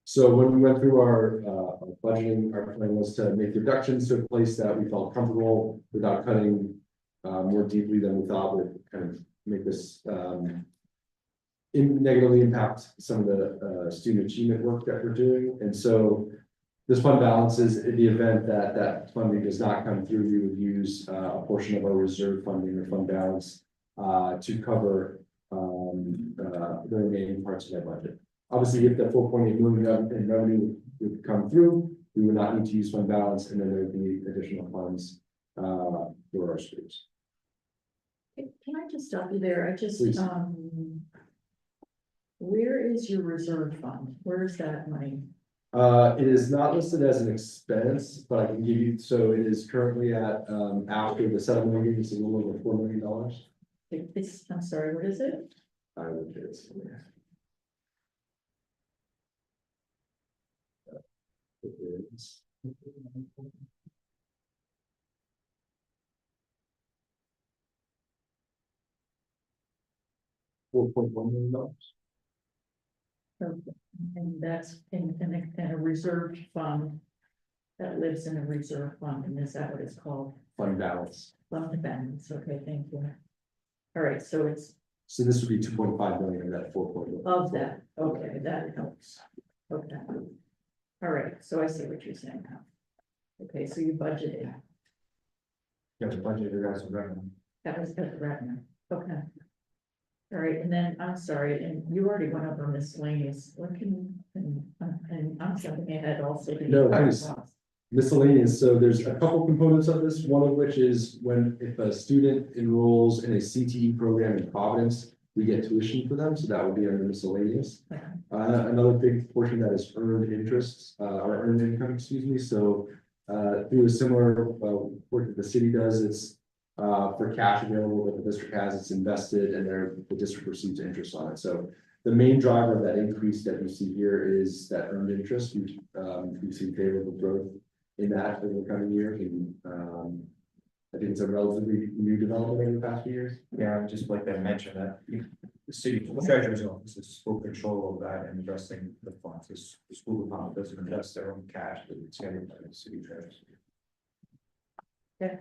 So when we went through our budgeting, our plan was to make reductions to a place that we felt comfortable without cutting more deeply than we thought would kind of make this negatively impact some of the student achievement work that we're doing. And so this fund balance is in the event that that funding does not come through, we would use a portion of our reserve funding or fund balance to cover the remaining parts of our budget. Obviously, if the 4.8 million in revenue would come through, we would not need to use fund balance, and then there would be additional funds for our schools.
Can I just stop you there? I just,
Please.
where is your reserve fund? Where is that money?
It is not listed as an expense, but I can give you, so it is currently at, after the settlement agreement, it's a little over $4 million.
It's, I'm sorry, what is it?
I would say it's. It is. $4.1 million.
And that's in a reserved fund that lives in a reserve fund, and is that what it's called?
Fund balance.
Fund balance, okay, thank you. All right, so it's
So this would be 2.5 million of that 4.1.
of that, okay, that helps. Okay. All right, so I see what you're saying now. Okay, so you budgeted,
Yeah, the budget, you guys are running.
that was the revenue, okay. All right, and then, I'm sorry, and you already went over miscellaneous, what can, and I'm jumping ahead also.
No, please. Miscellaneous, so there's a couple components of this, one of which is if a student enrolls in a CTE program in Providence, we get tuition for them, so that would be under miscellaneous.
Okay.
Another big portion that is earned interest, or earned income, excuse me, so through a similar work that the city does, it's for cash available that the district has, it's invested, and the district receives interest on it. So the main driver of that increase that you see here is that earned interest. We've seen favorable growth in that over the coming years, and I think it's a relatively new development over the past few years.
Yeah, I would just like to mention that the city treasurer's office has full control of that and investing the funds. The school department doesn't invest their own cash, but it's handled by the city treasurer.
Yeah.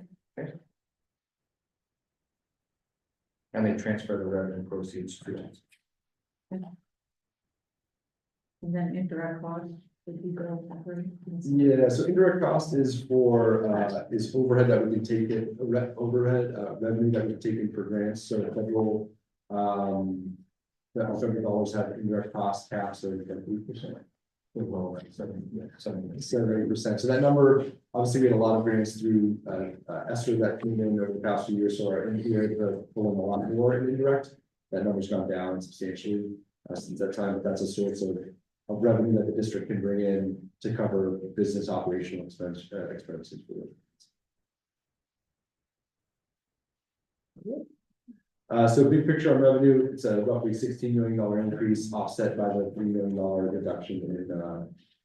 And they transfer the revenue proceeds to us.
And then indirect costs, did you go over?
Yeah, so indirect cost is for is overhead that we can take it, overhead revenue that we can take in for grants. So federal federal dollars have indirect cost caps of 3%.
Well, like 7%.
7%. So that number, obviously, we had a lot of grants through Esther that came in over the past few years, so our in here, the pulling a lot more in indirect. That number's gone down substantially since that time, but that's a source of revenue that the district can bring in to cover business operational expenses. So big picture on revenue, it's a roughly $16 million increase, offset by the $3 million reduction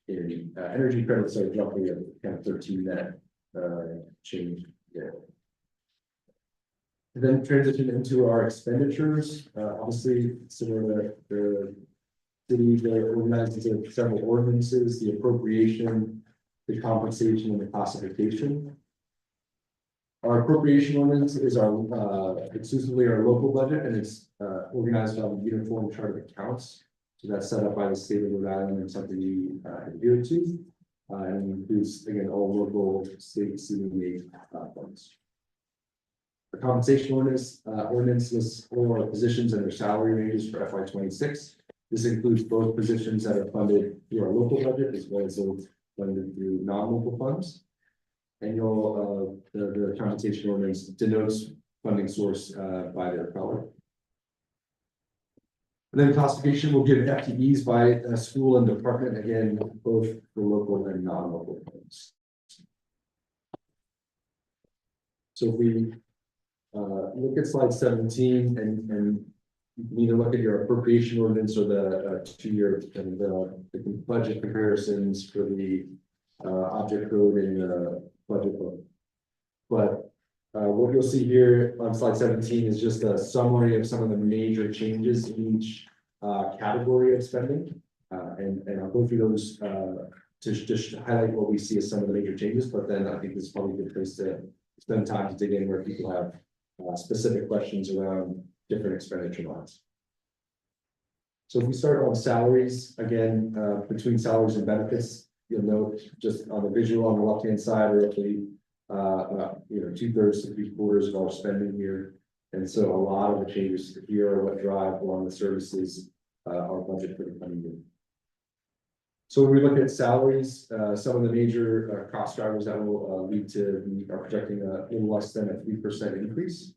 in energy credits, so roughly a kind of 13 net change there. And then transition into our expenditures, obviously, similar to the city, they're organized into several ordinances, the appropriation, the compensation, and the classification. Our appropriation ordinance is our exclusively our local budget, and it's organized on the uniform chart of accounts. So that's set up by the state of Rhode Island and something we adhere to, and includes again all local, state, CDA funds. The compensation ordinance lists all positions and their salary ranges for FY26. This includes both positions that are funded through our local budget as well as those funded through non-local funds. And the compensation ordinance denotes funding source by their color. And then classification will give FTEs by school and department, again, both for local and non-local funds. So if we look at slide 17 and you can either look at your appropriation ordinance or the 2-year and the budget comparisons for the object code and budget book. But what you'll see here on slide 17 is just a summary of some of the major changes in each category of spending. And I'll go through those to just highlight what we see as some of the major changes, but then I think this is probably a good place to spend time to dig in where people have specific questions around different expenditure lines. So if we start on salaries, again, between salaries and benefits, you'll note just on the visual on the left-hand side, roughly, 2/3 to 3/4 of our spending here. And so a lot of the changes here are what drive along the services, our budget for the coming year. So when we look at salaries, some of the major cost drivers that will lead to, we are projecting a little less than a 3% increase.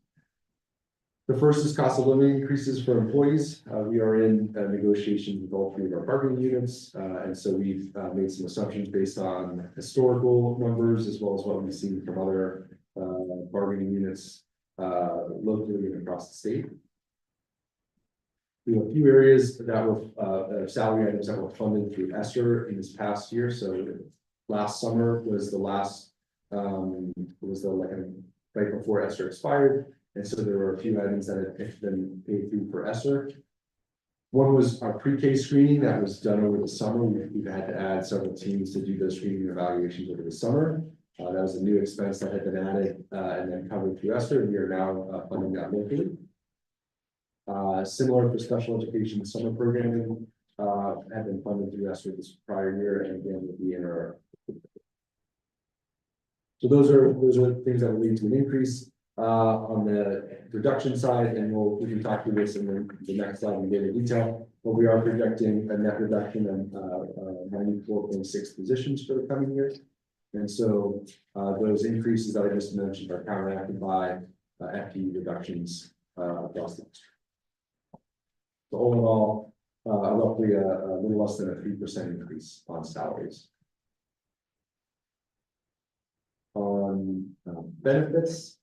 The first is cost of living increases for employees. We are in negotiations with all 3 of our bargaining units. And so we've made some assumptions based on historical numbers as well as what we've seen from other bargaining units locally and across the state. We have a few areas that were salary items that were funded through ESSER in this past year. So last summer was the last, right before ESSER expired. And so there were a few items that had been paid through for ESSER. One was our pre-K screening that was done over the summer. We've had to add several teams to do those screening evaluations over the summer. That was a new expense that had been added and then covered through ESSER. And we are now funding that locally. Similar for special education summer programming had been funded through ESSER this prior year, and again will be in our. So those are things that will lead to an increase on the reduction side, and we can talk through this in the next slide in greater detail. But we are projecting a net reduction of 94.6 positions for the coming year, and so those increases that I just mentioned are counteracted by FTE reductions across the district. So all in all, roughly a little less than a 3% increase on salaries. On benefits,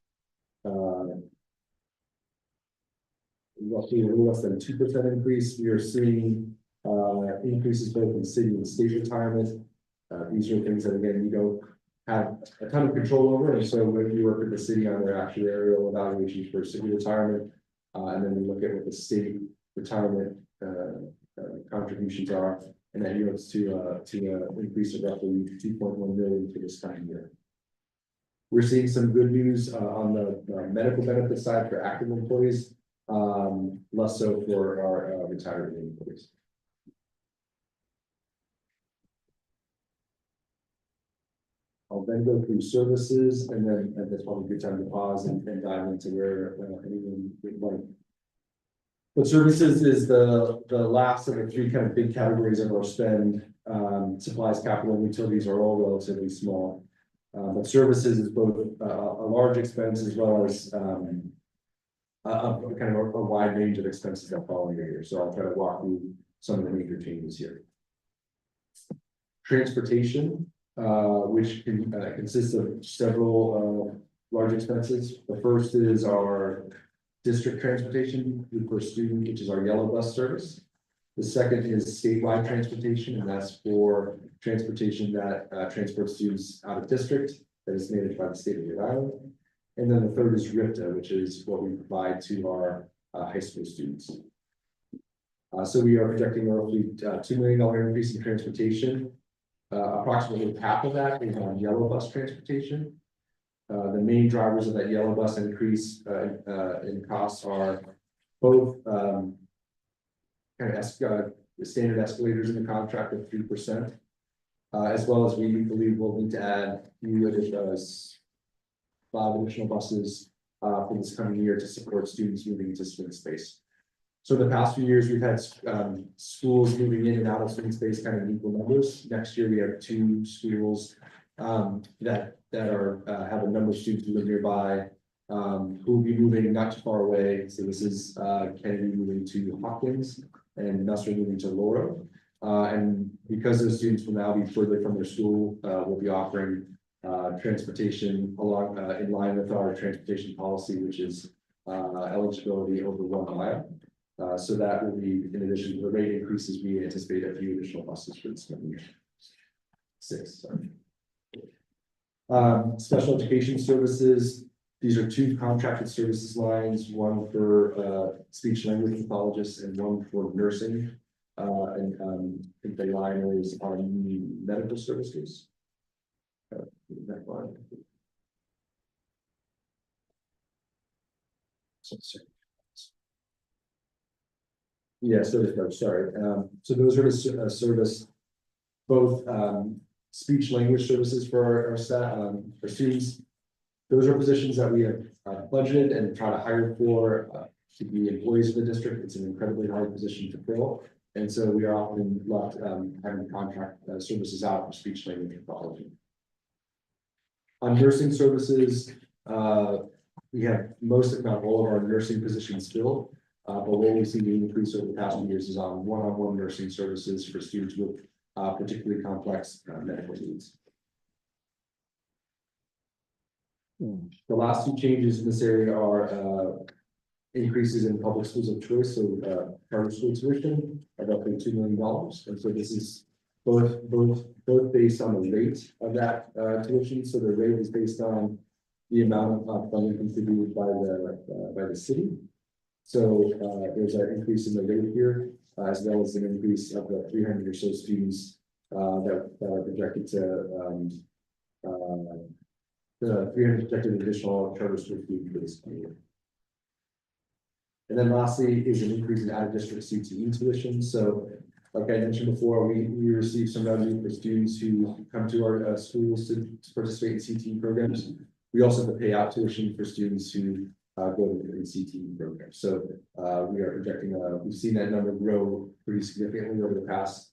roughly a little less than 2% increase. We are seeing increases both in city and state retirement. These are things that again we don't have a ton of control over, and so when we work with the city on their actuarial evaluations for city retirement, and then we look at what the state retirement contributions are, and that yields to increase of roughly 2.1 million for this coming year. We're seeing some good news on the medical benefit side for active employees, less so for our retired employees. I'll then go through services, and then that's probably a good time to pause and dive into where anyone would like. But services is the last of the three kind of big categories of our spend. Supplies, capital, and utilities are all relatively small. But services is both a large expense as well as a kind of a wide range of expenses that fall under here. So I'll try to walk through some of the major changes here. Transportation, which consists of several large expenses. The first is our district transportation per student, which is our yellow bus service. The second is statewide transportation, and that's for transportation that transports students out of district that is managed by the state of Rhode Island. And then the third is RIPTA, which is what we provide to our high school students. So we are projecting a roughly $2 million increase in transportation. Approximately half of that is on yellow bus transportation. The main drivers of that yellow bus increase in costs are both kind of standard escalators in the contract of 3%, as well as we believe we'll need to add five additional buses for this coming year to support students moving into student space. So the past few years, we've had schools moving in and out of student space kind of in equal numbers. Next year, we have 2 schools that have a number of students who live nearby, who will be moving not too far away. So this is Kennedy moving to Hopkins and Nussler moving to Laurel. And because those students will now be further from their school, we'll be offering transportation along in line with our transportation policy, which is eligibility over 1 mile. So that will be in addition to the rate increases. We anticipate a few additional buses for this coming year. 6, sorry. Special education services. These are 2 contracted services lines, one for speech language pathologists and one for nursing. And I think the line is on medical services. That line. Yeah, service code, sorry. So those are to service both speech language services for our staff, for students. Those are positions that we have budgeted and try to hire for to be employees of the district. It's an incredibly hard position to fill. And so we are often left having contract services out for speech language pathology. On nursing services, we have most, if not all, of our nursing positions filled. But what we've seen the increase over the past few years is on one-on-one nursing services for students with particularly complex medical needs. The last 2 changes in this area are increases in public schools of choice. So charter school tuition are roughly $2 million. And so this is both based on the rate of that tuition. So the rate is based on the amount of funding contributed by the city. So there's an increase in the rate here, as well as an increase of the 300 or so students that are projected to the 300 projected additional charter school fee for this year. And then lastly is an increase in out-of-district CTE tuition. So like I mentioned before, we receive some revenue for students who come to our schools to participate in CTE programs. We also have to pay out tuition for students who go to the CTE program. So we are projecting, we've seen that number grow pretty significantly over the past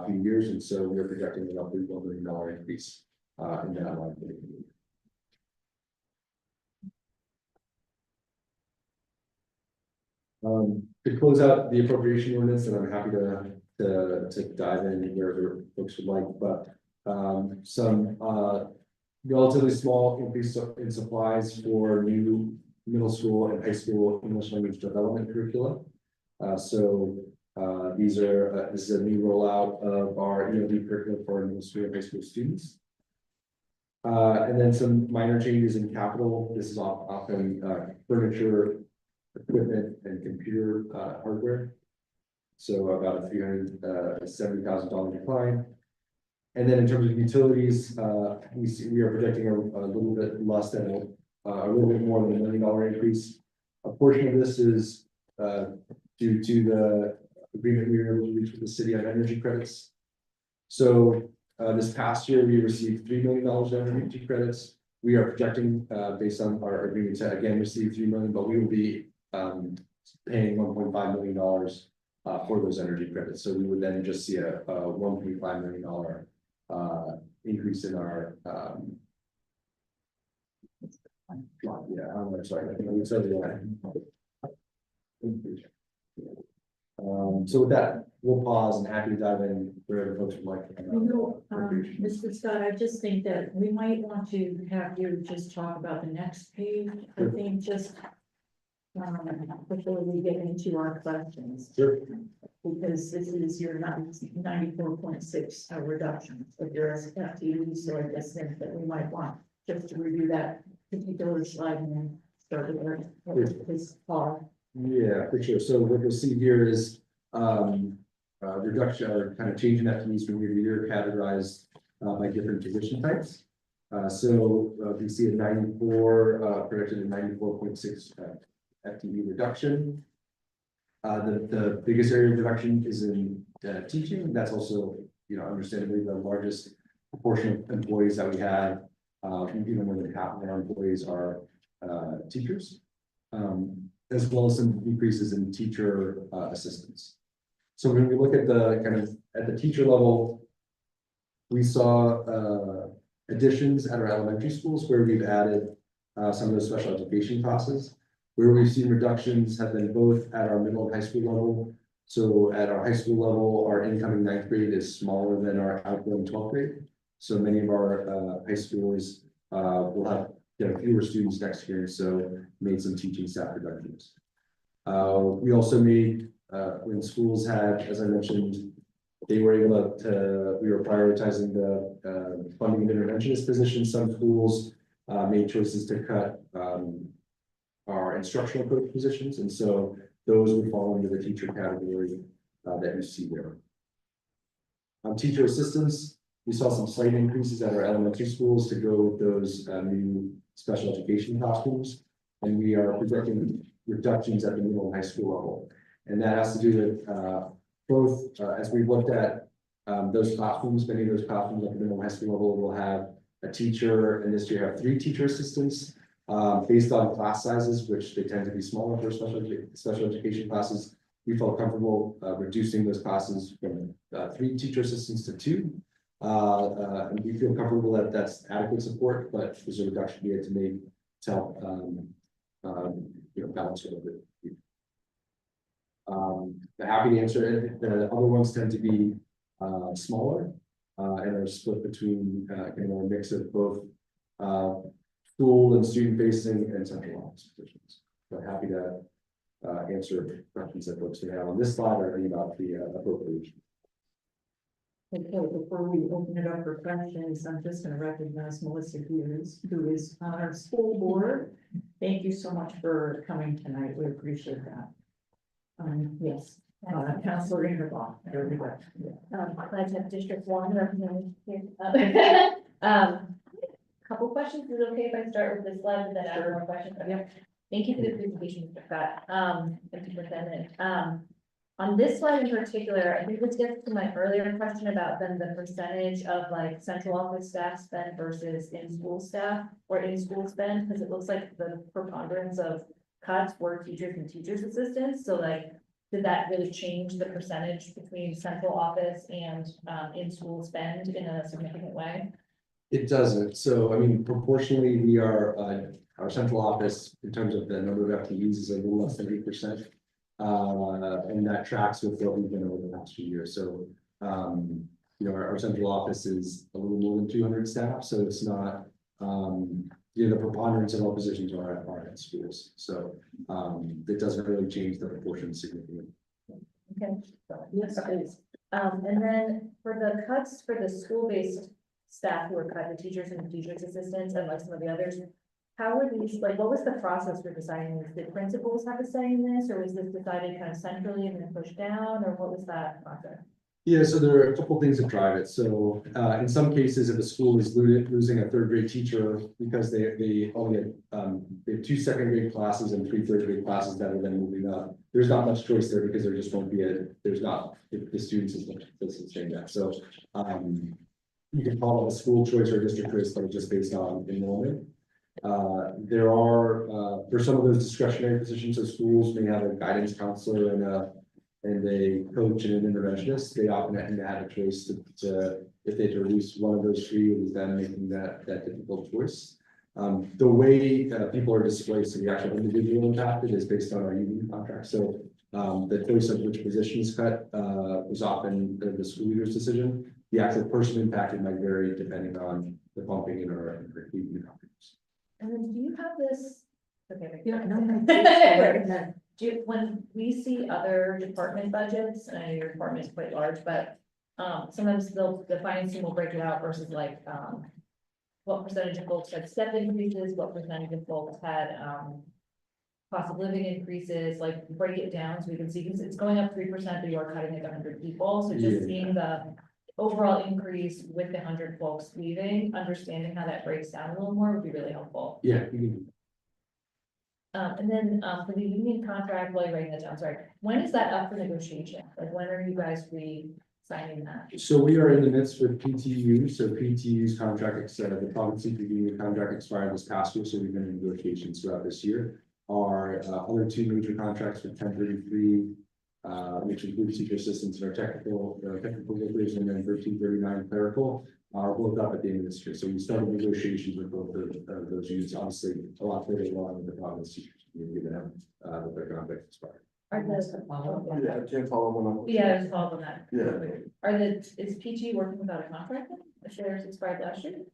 few years. And so we are projecting a roughly $1 million increase in that line. To close out the appropriation ordinance, and I'm happy to dive in wherever folks would like, but some relatively small increase in supplies for new middle school and high school English language development curricula. This is a new rollout of our ELD curriculum for our middle school and high school students. And then some minor changes in capital. This is often furniture, equipment, and computer hardware. So about a $370,000 decline. And then in terms of utilities, we are projecting a little bit less than a little bit more than $1 million increase. A portion of this is due to the agreement we were able to reach with the city on energy credits. So this past year, we received $3 million in energy credits. We are projecting, based on our agreement, to again receive $3 million, but we will be paying $1.5 million for those energy credits. So we would then just see a $1.5 million increase in our yeah, I'm sorry, I think we said that. So with that, we'll pause and happy to dive in wherever folks would like.
Mr. Scott, I just think that we might want to have you just talk about the next page, I think, just before we get into our questions.
Sure.
Because this is your 94.6 reduction of your FTE, so I just think that we might want just to review that particular slide and then start with this call.
Yeah, for sure. So what you'll see here is reduction or kind of changing FTEs from year to year categorized by different position types. So you see a 94 projected at 94.6 FTE reduction. The biggest area of reduction is in teaching. That's also, understandably the largest proportion of employees that we have. Even more than half of our employees are teachers, as well as some decreases in teacher assistants. So when we look at the at the teacher level, we saw additions at our elementary schools where we've added some of those special education classes. Where we've seen reductions have been both at our middle and high school level. So at our high school level, our incoming 9th grade is smaller than our outgoing 12th grade. So many of our high schools will have fewer students next year, so made some teaching staff reductions. We also made, when schools had, as I mentioned, they were able to we were prioritizing the funding and interventionist positions. Some schools made choices to cut our instructional coach positions, and so those would fall into the teacher category that you see there. Teacher assistants, we saw some slight increases at our elementary schools to go with those new special education costumes, and we are projecting reductions at the middle and high school level. And that has to do with both, as we've looked at those costumes, many of those costumes at the middle and high school level will have a teacher, and this year have 3 teacher assistants based on class sizes, which they tend to be smaller for special education classes. We felt comfortable reducing those classes from 3 teacher assistants to 2. And we feel comfortable that that's adequate support, but there's a reduction we had to make to help balance it a bit. Happy to answer it. The other ones tend to be smaller and are split between a mix of both school and student facing and central office positions. But happy to answer questions that folks may have on this slide or any about the appropriation.
Okay, before we open it up for questions, I'm just going to recognize Melissa Hughes, who is on our school board. Thank you so much for coming tonight. We appreciate that. Yes, Councilor Ingerbach. There we go.
Glad to have District 1 represented here. Couple questions. Is it okay if I start with this slide and then add more questions?
Yep.
Thank you for the presentation, Mr. Scott. Thank you for sending it. On this slide in particular, I think this gets to my earlier question about then the percentage of like central office staff spend versus in-school staff or in-school spend, because it looks like the preponderance of cuts were teachers and teachers assistants. So like, did that really change the percentage between central office and in-school spend in a significant way?
It doesn't. So, I mean, proportionally, we are, our central office, in terms of the number of FTEs, is a little less than 8%. And that tracks with what we've been over the past few years. So, our central office is a little more than 200 staff. So it's not, the preponderance of our positions are at schools. So, it doesn't really change the proportion significantly.
Okay.
Yes, please.
And then for the cuts for the school-based staff who are cut, the teachers and teachers assistants and like some of the others, how were these, like, what was the process for deciding this? Did principals have a say in this, or was this decided kind of centrally and then pushed down, or what was that process?
Yeah, so there are a couple things that drive it. So in some cases, if a school is losing a 3rd grade teacher because they only have 2 2nd grade classes and 3 3rd grade classes that are then moving up, there's not much choice there because there just won't be there's not, if the students is saying that. So you can call it a school choice or a district choice, but it's just based on enrollment. There are, for some of those discretionary positions, so schools may have a guidance counselor and a coach and an interventionist. They often have a choice to, if they produce one of those three, it is them making that difficult choice. The way people are displaced and the actual individual impacted is based on our union contract. So the choice of which position is cut was often the school leader's decision. The actual person impacted might vary depending on the bumping in our union contracts.
And then do you have this? Okay.
Yeah, no.
When we see other department budgets, and I know your department is quite large, but sometimes the finance team will break it out versus like, what percentage of folks had step increases, what percentage of folks had, cost of living increases, like break it down so we can see, because it's going up 3%, but you're cutting like 100 people, so just
Yeah.
seeing the overall increase with the 100 folks leaving, understanding how that breaks down a little more would be really helpful.
Yeah, you can.
And then, for the union contract, while you're writing that down, sorry, when is that up for negotiation? Like, when are you guys re-signing that?
So we are in the midst with PTU, so PTU's contract, the Providence union contract expired this past year, so we've been in negotiations throughout this year. Our other two major contracts with 1033, which includes teacher assistants and our technical workers, and then 1339 clerical, are both up at the end of this year. So we started negotiations with both of those units, obviously a lot further along in the Providence teachers, given them that their contract expired.
Are the,
Yeah, I can't follow one up.
yeah, just follow on that.
Yeah.
Is PG working without a contract then? If theirs expired last year?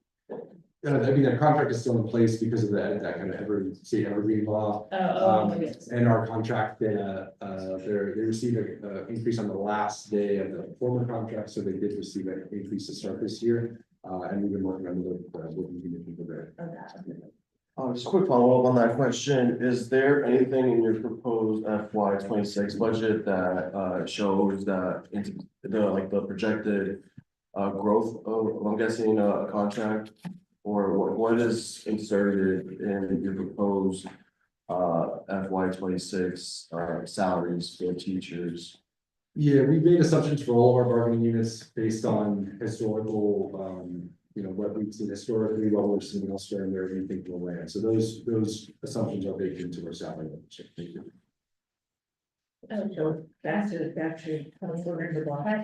I mean, their contract is still in place because of that kind of evergreen law.
Yes.
And our contract, they received an increase on the last day of the former contract, so they did receive an increase to start this year. And we've been working on the union for that.
Just a quick follow-up on that question. Is there anything in your proposed FY 26 budget that shows that into the projected growth of, I'm guessing, a contract? Or what is inserted in your proposed FY 26 salaries for teachers?
Yeah, we made assumptions for all of our bargaining units based on historical, what we've seen historically, what we're seeing elsewhere, and where we think we'll land. So those assumptions are baked into our salary.
So that's it, actually.
I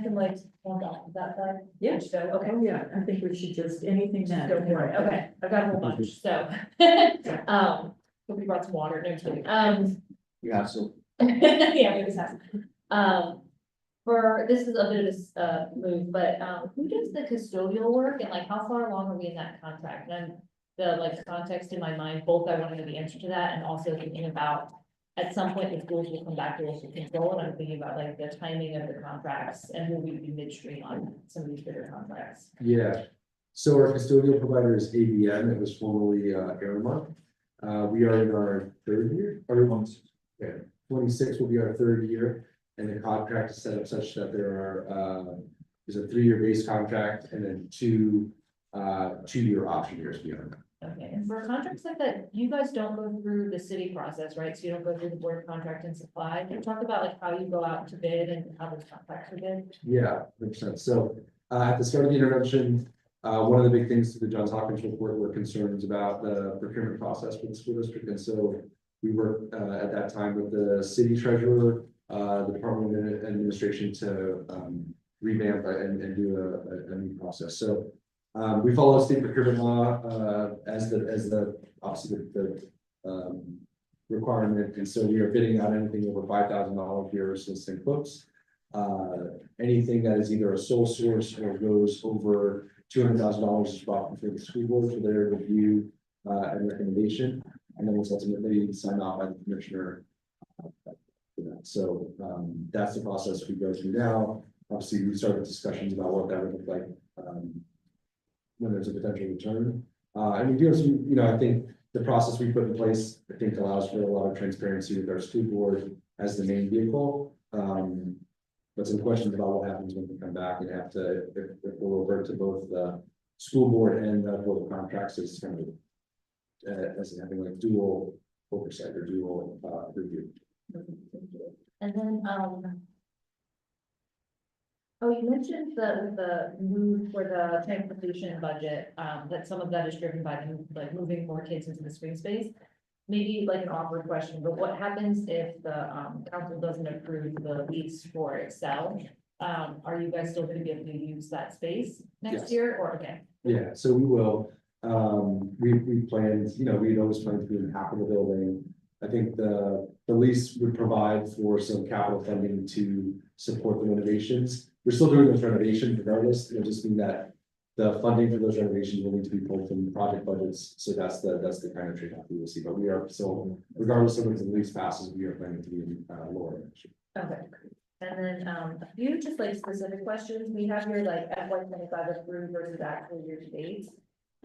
can like, hold on, that side?
Yeah.
So, okay.
Oh, yeah, I think we should just, anything that.
Go for it. Okay, I've got a whole bunch, so. Hope you brought some water, no kidding.
You have some.
Yeah, maybe some. This is a bit of a move, but who does the custodial work and like how far along are we in that contract? And the context in my mind, both I want to know the answer to that and also thinking about at some point the schools will come back to us with control, and I'm thinking about like the timing of the contracts and will we be midstream on some of these bigger contracts?
Yeah, so our custodial provider is ABM, it was formerly Airmark. We are in our third year, or 26 will be our third year, and the contract is set up such that there's a 3-year base contract and then two 2-year option years beyond that.
Okay, and for contracts like that, you guys don't go through the city process, right? So you don't go through the board of contract and supply. Can you talk about like how you go out to bid and how those contracts are bid?
Yeah, 100%. So at the start of the intervention, one of the big things to the Johns Hopkins report were concerns about the procurement process for the school district. And so we worked at that time with the city treasurer, the Department of Administration to revamp and do a new process. So we follow state procurement law as the obviously the requirement, and so we are bidding out anything over $5,000 here, assistant quotes. Anything that is either a sole source or goes over $200,000 is brought before the school board for their review and recommendation, and then it's ultimately signed off by the commissioner. For that. So that's the process we go through now. Obviously, we started discussions about what that would look like when there's a potential return. And we do have some, I think the process we put in place, I think allows for a lot of transparency with our school board as the main vehicle. But some questions about what happens when we come back and have to, if we'll revert to both the school board and the board of contracts as kind of as having like dual oversight or dual review.
And then, Oh, you mentioned the move for the transportation budget, that some of that is driven by like moving more kids into the swing space. Maybe like an awkward question, but what happens if the, council doesn't approve the lease for Excel? Are you guys still gonna be able to use that space next
Yes.
year, or, okay?
Yeah, so we will, we planned, we'd always planned to be in half of the building. I think the lease would provide for some capital funding to support the renovations. We're still doing those renovations regardless, it'll just mean that the funding for those renovations will need to be pulled from project budgets, so that's the kind of trade-off we will see, but we are still, regardless of if the lease passes, we are planning to be in, lower.
Okay. And then, a few just like specific questions, we have here like FY 25 approved versus actual year to date.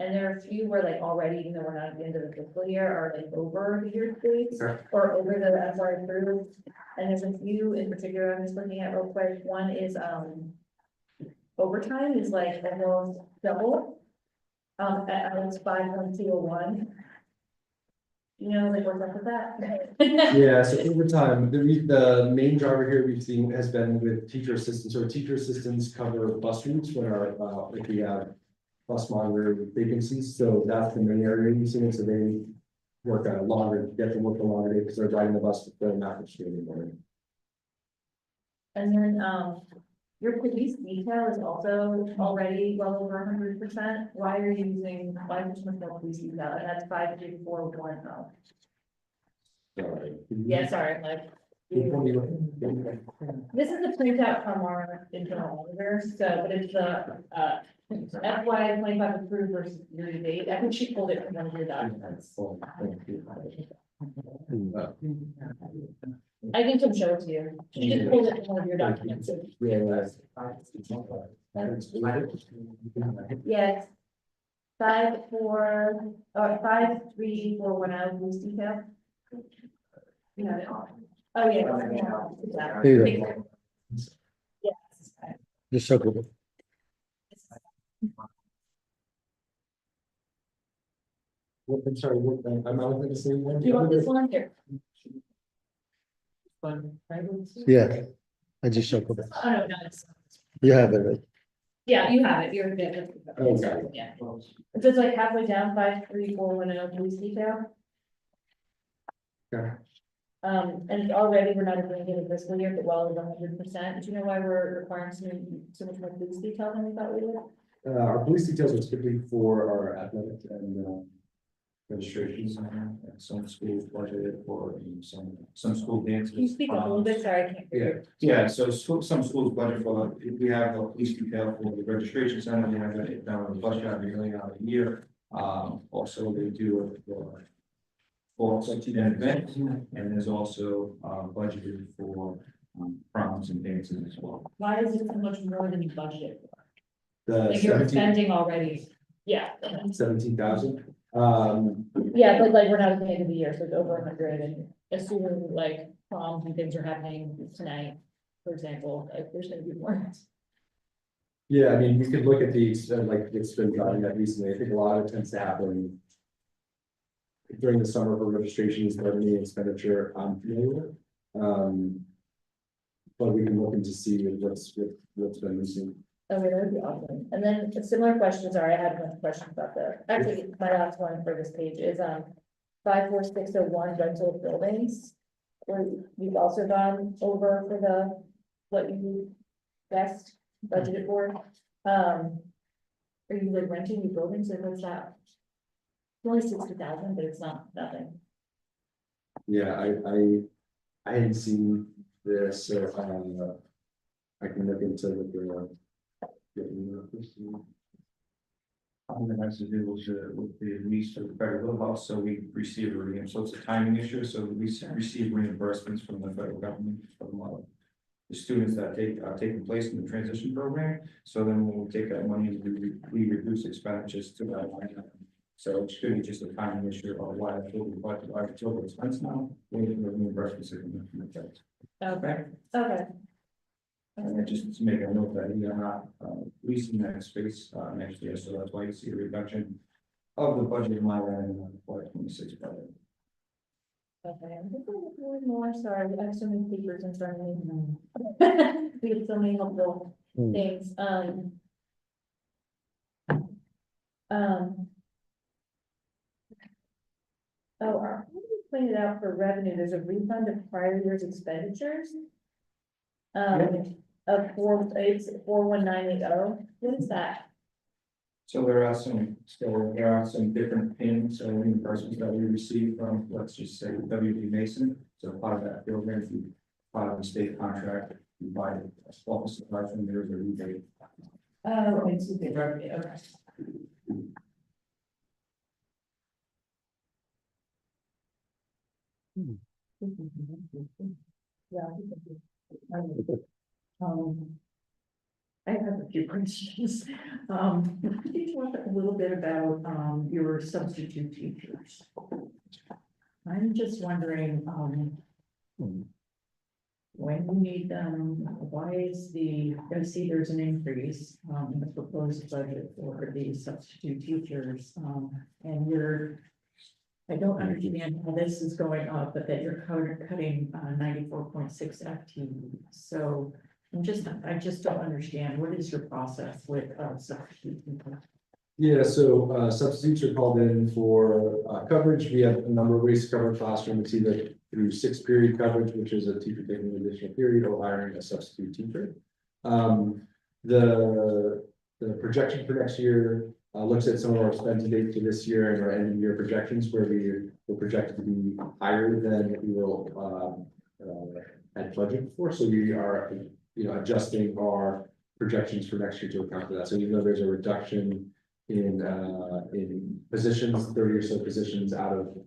And there are a few where like already, even though we're not at the end of the fiscal year, are like over the year to date or over the FY approved. And there's a few in particular I'm just looking at real quick. One is, overtime is like almost double. At almost 5.201. Like what's up with that?
Yeah, so over time, the main driver here we've seen has been with teacher assistants, or teacher assistants cover bus routes when if we have bus monitor vacancies, so that's the main area you've seen it, so they work a longer, get to work a longer day because they're driving the bus, but they're not in the morning.
And then, your police detail is also already well over 100%. Why are you using 5% more police detail? And that's 53410.
Sorry.
Yeah, sorry, I'm like. This is a printout from our internal auditor, so, but it's the, FY 25 approved versus year to date. I think she pulled it from one of your documents. I can come show it to you. She just pulled it from one of your documents. Yes. 53410 police detail. You have it on. Oh, yeah.
Here you go.
Yes.
Just circle it.
I'm sorry, I'm not looking at the same one.
Do you want this one here?
Yeah, I just circled it.
Oh, no, no, it's.
You have it, right?
Yeah, you have it, you're good.
Okay.
Yeah. It's just like halfway down, 53410 police detail.
Okay.
And already we're not even in the fiscal year, but well over 100%. Do you know why we're requiring so much more police detail than we thought we would?
Our police details are typically for our athletic and,
Registrations, and some schools budgeted for some school dances.
Can you speak up a little bit? Sorry, I can't hear you.
Yeah, so some schools budget for, we have a police detail for the registration center, we have it down on the bus drive $1 million a year. Also they do it for an event, and there's also budgeted for proms and dances as well.
Why is it so much more than you budgeted for?
the
Like you're
17
spending already. Yeah.
17,000.
Yeah, but like we're not at the end of the year, so it's over 100 and assuming like proms and things are happening tonight, for example, like there's gonna be more.
Yeah, I mean, we could look at these, like, it's been driving that recently, I think a lot of it tends to happen during the summer for registrations, revenue expenditure, I'm familiar with. But we can look into see what's been missing.
Okay, that would be awesome. And then a similar question, sorry, I had a bunch of questions about actually, my last one for this page is, 54601 rental buildings. Where we've also gone over for what you best budgeted for. Are you like renting new buildings or what's that? It's only 60,000, but it's not nothing.
Yeah, I hadn't seen this, so, I can look into the.
That has to do with the lease for the federal house, so we receive a reimbursement, so it's a timing issue, so we receive reimbursements from the federal government from the students that are taking place in the transition program, so then when we take that money, we reduce expenditures to that line item. So it's really just a timing issue of why the total budget, our total expense now, we have the reimbursements that we can affect.
Okay, okay.
And then just to make a note that we are not leasing that space next year, so that's why you see a reduction of the budget in my line for 26 budget.
Okay, I'm just one more, sorry, I have so many papers in front of me. We have so many helpful
Hmm.
things, oh, how do you pointed out for revenue, there's a refund of prior year's expenditures? Of it's 41980, what is that?
So there are some different payments or reimbursements that we receive from, let's just say, WB Mason. So part of that program, if you file a state contract, you buy a small supply from there, there's a rebate.
Oh, it's the revenue, okay.
Yeah.
Um, I have a few questions. Could you talk a little bit about, your substitute teachers? I'm just wondering, when you need them, why is I see there's an increase, in the proposed budget for the substitute teachers, and I don't understand how this is going up, but that you're cutting 94.6 FTE. So I just don't understand. What is your process with substitute people?
Yeah, so substitutes are called in for coverage. We have a number of ways to cover a classroom. It's either through 6-period coverage, which is a teacher taking an additional period, or hiring a substitute teacher. The projection for next year looks at some of our spend to date for this year and our end of year projections, where we're projected to be higher than what we will had budgeted for. So we are, adjusting our projections for next year to account for that. So even though there's a reduction in positions, 30 or so positions out of,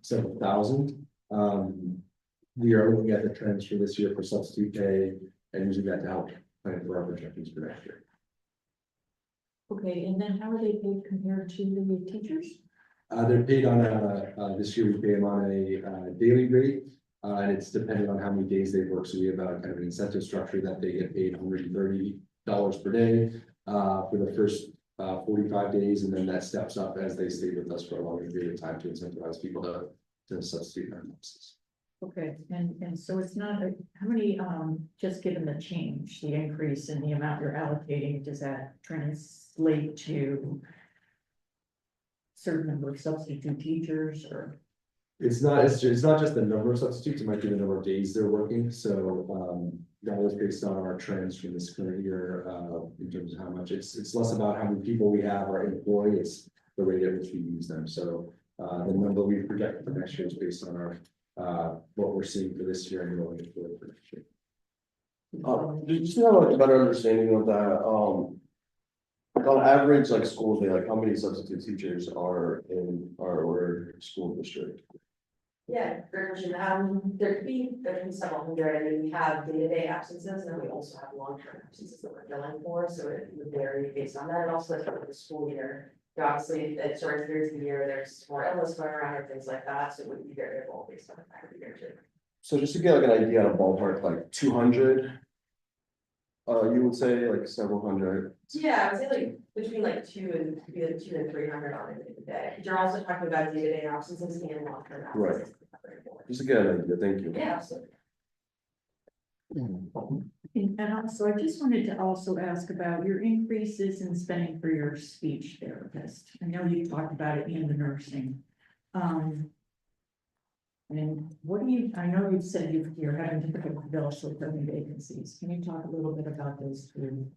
several thousand. We are looking at the trends for this year for substitute pay and using that to help plan for our projections for next year.
Okay, and then how are they paid compared to the teachers?
They're paid on this year we pay them on a daily rate, and it's dependent on how many days they work. So we have a kind of an incentive structure that they get paid $130 per day for the first 45 days, and then that steps up as they stay with us for a longer period of time to incentivize people to substitute their classes.
Okay, and so it's not, how many, just given the change, the increase in the amount you're allocating, does that translate to certain number of substitute teachers or?
It's not just the number of substitutes, it might be the number of days they're working. So that was based on our trends from this current year in terms of how much it's less about how many people we have or employ, it's the rate at which we use them. So the number we project for next year is based on our what we're seeing for this year and going forward for next year.
Just to have a better understanding of that, on average, like school day, like how many substitute teachers are in our school district?
Yeah, great question. There could be several hundred. I mean, we have day-to-day absences, and then we also have long-term absences that we're billing for, so it would vary based on that. And also that's the school year. Obviously, at certain periods of the year, there's more illness going around or things like that, so it would be variable based on the time of the year too.
So just to get like an idea on a ballpark, like 200. You would say like several hundred.
Yeah, I would say like between like 200 and 300 on a day. But you're also talking about day-to-day absences and long-term absences.
Just to get an idea, thank you.
Yeah, absolutely.
And also, I just wanted to also ask about your increases in spending for your speech therapist. I know you talked about it in the nursing. And what do you, I know you've said you're having difficulty filling vacancies. Can you talk a little bit about those two?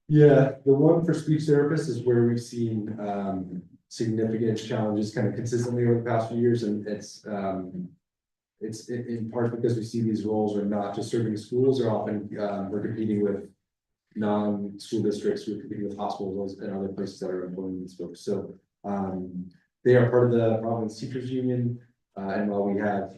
Yeah, the one for speech therapists is where we've seen significant challenges kind of consistently over the past few years, and it's in part because we see these roles are not just serving schools, or often we're competing with non-school districts, we're competing with hospitals and other places that are employing these folks. So they are part of the Providence Teachers Union, and while we have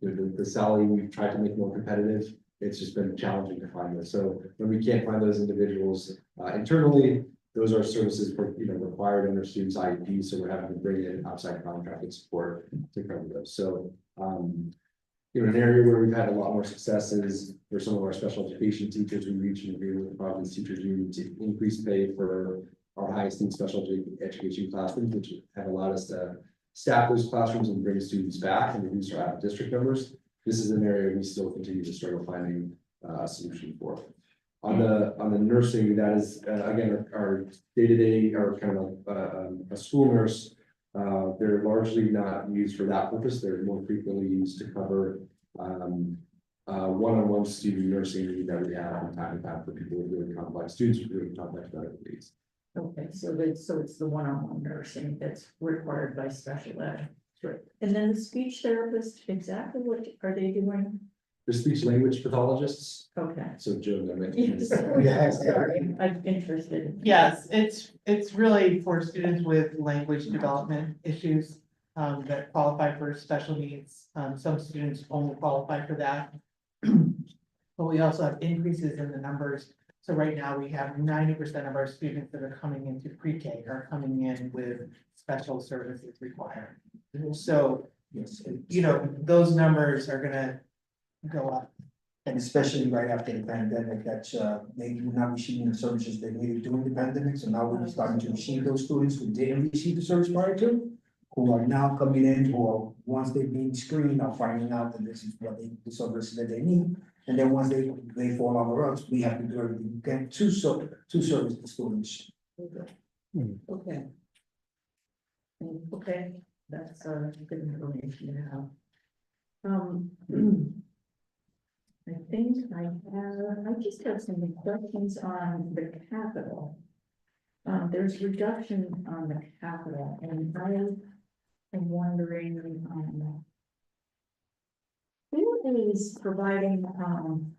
the salary we've tried to make more competitive, it's just been challenging to find those. So when we can't find those individuals internally, those are services required under students' IEP, so we're having to bring in outside contracted support to cover those. So an area where we've had a lot more success is for some of our special education teachers. We reached an agreement with the Providence Teachers Union to increase pay for our highest need special education classrooms, which have allowed us to staff those classrooms and bring students back and reduce our out-of-district numbers. This is an area we still continue to struggle finding a solution for. On the nursing, that is, again, our day-to-day, or kind of a school nurse. They're largely not used for that purpose. They're more frequently used to cover one-on-one student nursing need that we have from time to time for people with really complex students with really complex medical needs.
Okay, so it's the one-on-one nursing that's required by special ed. Sure. And then the speech therapist, exactly what are they doing?
The speech language pathologists,
Okay.
so Joe, that makes.
Yes,
Yes.
sorry, I'm interested.
Yes, it's really for students with language development issues that qualify for special needs. Some students only qualify for that. But we also have increases in the numbers. So right now we have 90% of our students that are coming into pre-K are coming in with special services required. So,
Yes.
you know, those numbers are gonna go up.
And especially right after the pandemic, that they were not receiving the services they needed during the pandemic, so now we're starting to receive those students who didn't receive the service prior to. Who are now coming in, who are, once they've been screened, are finding out that this is what the services that they need. And then once they fall on the roads, we have to do everything we can to service the students.
Okay. Okay, that's good information to have. I think I just have some questions on the capital. There's reduction on the capital, and I am wondering, who is providing,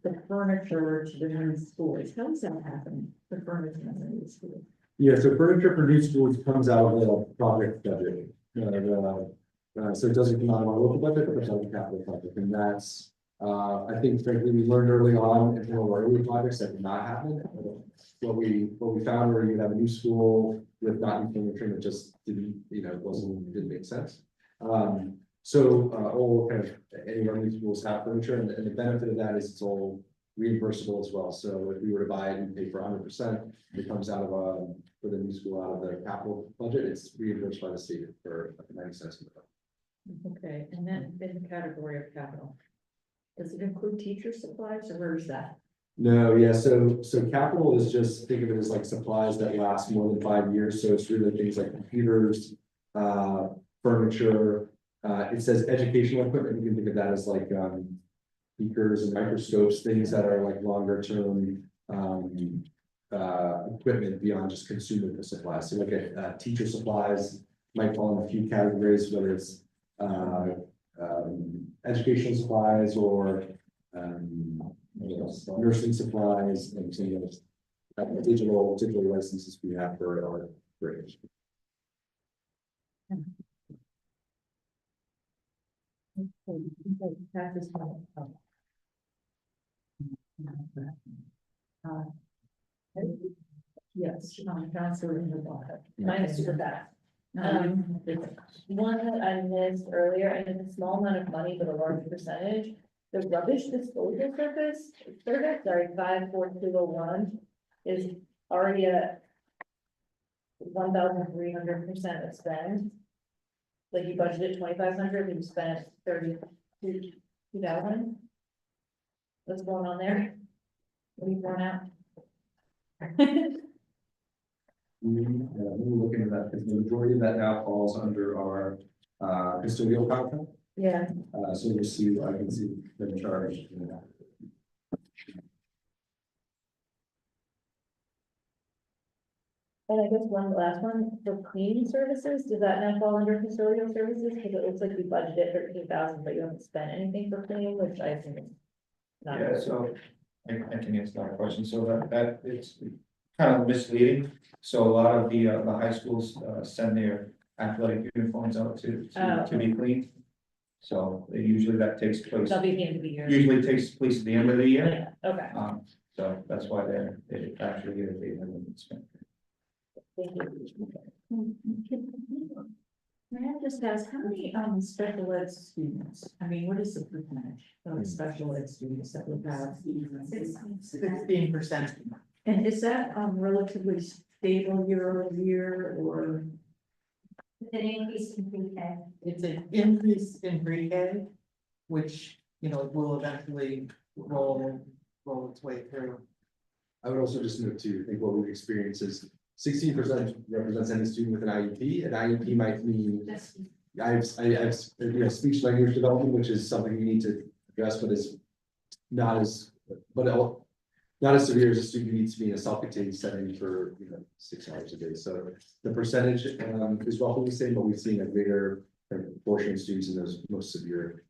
the furniture to the new schools? How is that happening, the furniture in the new schools?
Yeah, so furniture for new schools comes out of the project budget. So it doesn't come out of our local budget, but it's out of the capital project, and that's, I think frankly, we learned early on in one of our early projects that did not happen. What we found where you have a new school with not new furniture, it just didn't, didn't make sense. So all kind of, any of our new schools have furniture, and the benefit of that is it's all reimbursable as well. So if we were to buy it and pay for 100%, it comes out of, for the new school out of the capital budget, it's reimbursed by the state for 90 cents.
Okay, and then in the category of capital, does it include teacher supplies, or where is that?
No, yeah, so capital is just, think of it as like supplies that last more than 5 years, so it's really things like computers, furniture, it says educational equipment, you can think of that as like, beakers and microscopes, things that are like longer term, equipment beyond just consumable supplies, so like teacher supplies might fall in a few categories, whether it's, educational supplies or, nursing supplies and some of the digital licenses we have for our grades.
Yes, counselor in the water.
Mine is super fast. One that I missed earlier, and it's a small amount of money, but a large percentage. The rubbish disposal service, 54201 is already at 1,300% of spend. Like you budgeted 2,500, and you spent 32,000. What's going on there? What are you throwing out?
We'll look into that, because the majority of that now falls under our custodial contract.
Yeah.
So we'll see, I can see the charge.
And I guess one last one, for cleaning services, does that now fall under custodial services? Because it looks like you budgeted 13,000, but you haven't spent anything for cleaning, which I think is not.
Yeah, so I can answer that question. So that it's kind of misleading. So a lot of the high schools send their athletic uniforms out to be cleaned. So usually that takes place,
That'll be the end of the year.
usually takes place at the end of the year.
Yeah, okay,
So that's why it actually is they haven't spent.
thank you.
May I just ask, how many special ed students, I mean, what is the percentage of special ed students that we have?
16%.
And is that relatively stable year over year, or?
An increase in pre-K.
It's an increase in pre-K, which, will eventually roll its way through.
I would also just note too, I think what we've experienced is 16% represents any student with an IEP. An IEP might mean I have, you know, speech language development, which is something we need to address, but is not as, not as severe as a student who needs to be in a self-contained setting for, you know, 6 hours a day. So the percentage is roughly the same, but we've seen a greater proportion of students in those most severe.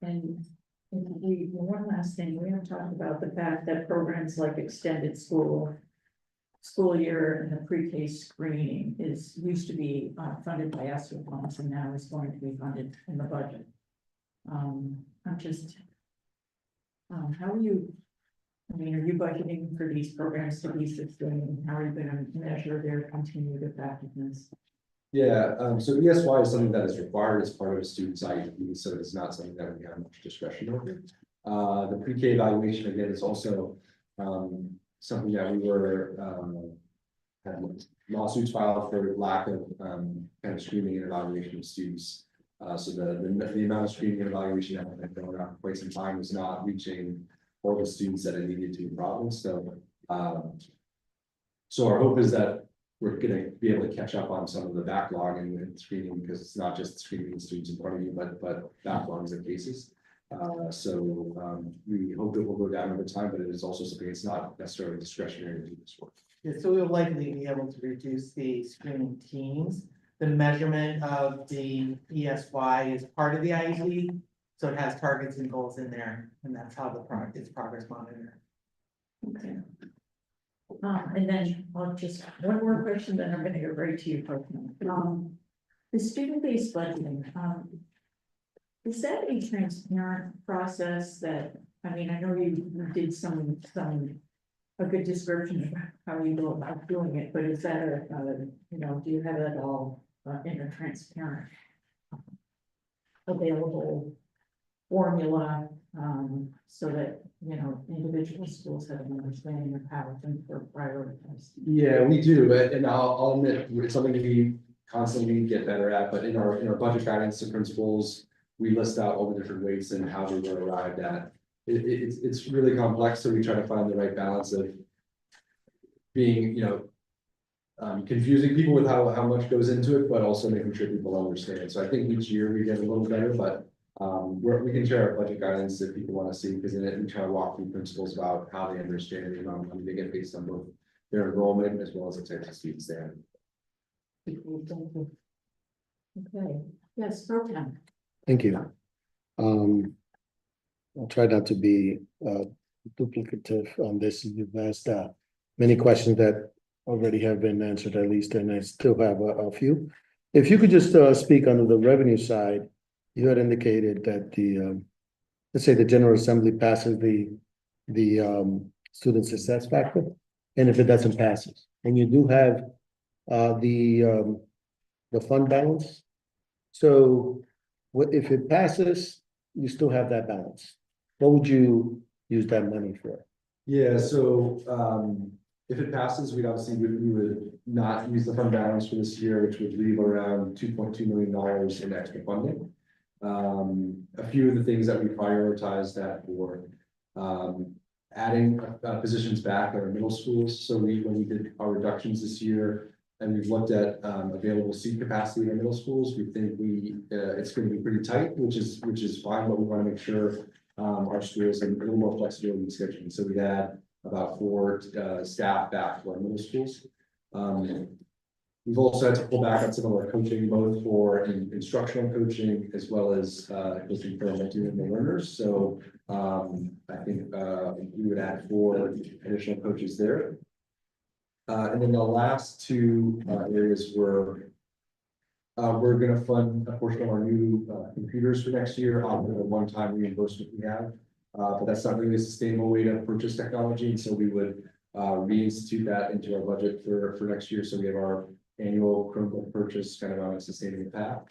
And one last thing, we haven't talked about the fact that programs like extended school year and the pre-K screening used to be funded by ESSER funds and now is going to be funded in the budget. I'm just, how are you, I mean, are you budgeting for these programs to be sustained? How are you gonna measure their continued effectiveness?
Yeah, so ESY is something that is required as part of a student's IEP, so it's not something that we have much discretion over. The pre-K evaluation, again, is also something that we were had lawsuits filed for lack of kind of screening and evaluation of students. So the amount of screening and evaluation that had been going on for quite some time was not reaching all the students that it needed to in Providence. So so our hope is that we're gonna be able to catch up on some of the backlog and screening, because it's not just screening the students in front of you, but backlogs of cases. We hope it will go down over time, but it is also something that's not necessarily discretionary to do this work.
Yeah, so we'll likely be able to reduce the screening teams. The measurement of the ESY is part of the IEP, so it has targets and goals in there, and that's how it's progress monitored.
Okay. And then I'll just, one more question, then I'm gonna go right to you, Courtney. The student-based budgeting, is that a transparent process that, I mean, I know you did a good description of how you go about doing it, but is that you know, do you have it all in a transparent, available formula, so that, you know, individual schools have an understanding of how things are prioritized?
Yeah, we do, and I'll admit, it's something we constantly get better at, but in our budget guidance and principles, we list out all the different ways and how they were arrived at. It's really complex, so we try to find the right balance of being, you know, confusing people with how much goes into it, but also making sure people understand. So I think each year we get a little better, but we can share our budget guidance if people want to see, because in it we try to walk through principles about how they understand the amount of money they get based on both their enrollment as well as the types of students they have.
Okay, yes, Program.
Thank you. I'll try not to be duplicative on this. You've asked many questions that already have been answered at least, and I still have a few. If you could just speak on the revenue side, you had indicated that the let's say the General Assembly passes the student success factor, and if it doesn't pass it, and you do have the fund balance. So what if it passes, you still have that balance? What would you use that money for?
Yeah, so if it passes, we would not use the fund balance for this year, which would leave around $2.2 million in extra funding. A few of the things that we prioritize that for, adding positions back at our middle schools. So when we did our reductions this year, and we've looked at available seat capacity in our middle schools, we think it's going to be pretty tight, which is fine, but we want to make sure our schools have a little more flexibility in scheduling. So we add about 4 staff back to our middle schools. We've also had to pull back on some of our coaching, both for instructional coaching as well as coaching for multi-learning learners. So I think we would add 4 additional coaches there. And then the last 2 areas we're going to fund a portion of our new computers for next year on the one-time reimbursement we have. But that's not really a sustainable way to purchase technology, and so we would reinstitute that into our budget for next year. So we have our annual Chromebook purchase kind of on a sustainable path.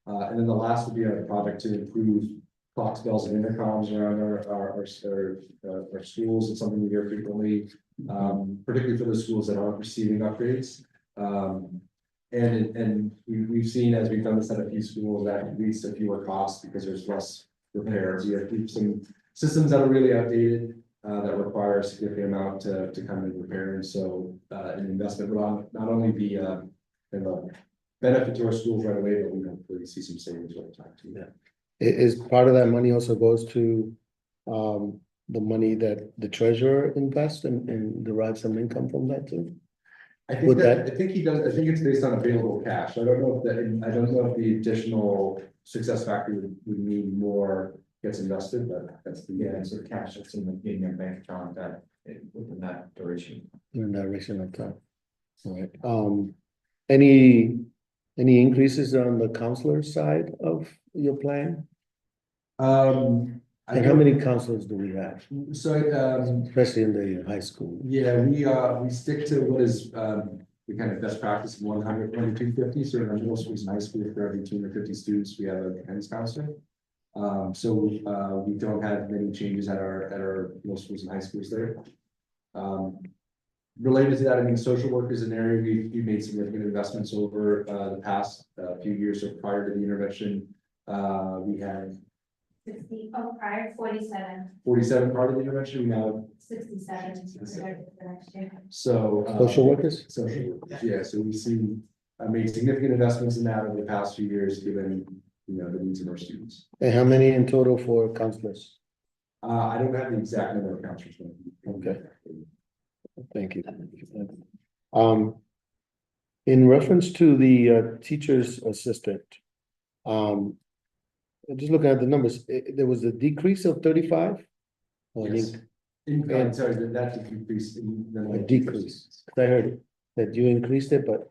And then the last would be a project to improve clocks, bells, and intercoms around our schools. It's something we hear frequently, particularly for the schools that aren't receiving upgrades. And we've seen, as we've done this at a few schools, that leads to fewer costs because there's less repair. We have some systems that are really outdated, that require a significant amount to come in repair. And so, an investment would not only be, kind of a benefit to our schools right away, but we hopefully see some savings over time too.
Yeah. Is part of that money also goes to, the money that the treasurer invests and derives some income from that too?
I think
Would
that, I think he does, I think it's based on available cash. I don't know if that, I don't know if the additional success factor would mean more gets invested, but that's the.
Yeah, so cash that's in your bank account that within that duration.
In that direction of time. All right, any increases on the counselor side of your plan?
I
And how
don't-
many counselors do we have,
So,
especially in the high school?
yeah, we stick to what is, the kind of best practice of 100, 250. So in our middle schools and high school, for every 250 students, we have a guidance counselor. So, we don't have many changes at our middle schools and high schools there. Related to that, I mean, social work is an area we've made significant investments over, the past, few years. So prior to the intervention, we had
60, prior 47,
47 part of the intervention, we now have
67 projected for next year.
so.
Social workers?
Social workers, yeah, so we've seen, made significant investments in that over the past few years, given, the needs of our students.
And how many in total for counselors?
I don't have the exact number of counselors.
Okay. Thank you. In reference to the teacher's assistant. Just looking at the numbers, there was a decrease of 35? Or an
Yes.
And-
Sorry, that's a decrease in.
A decrease. I heard that you increased it, but.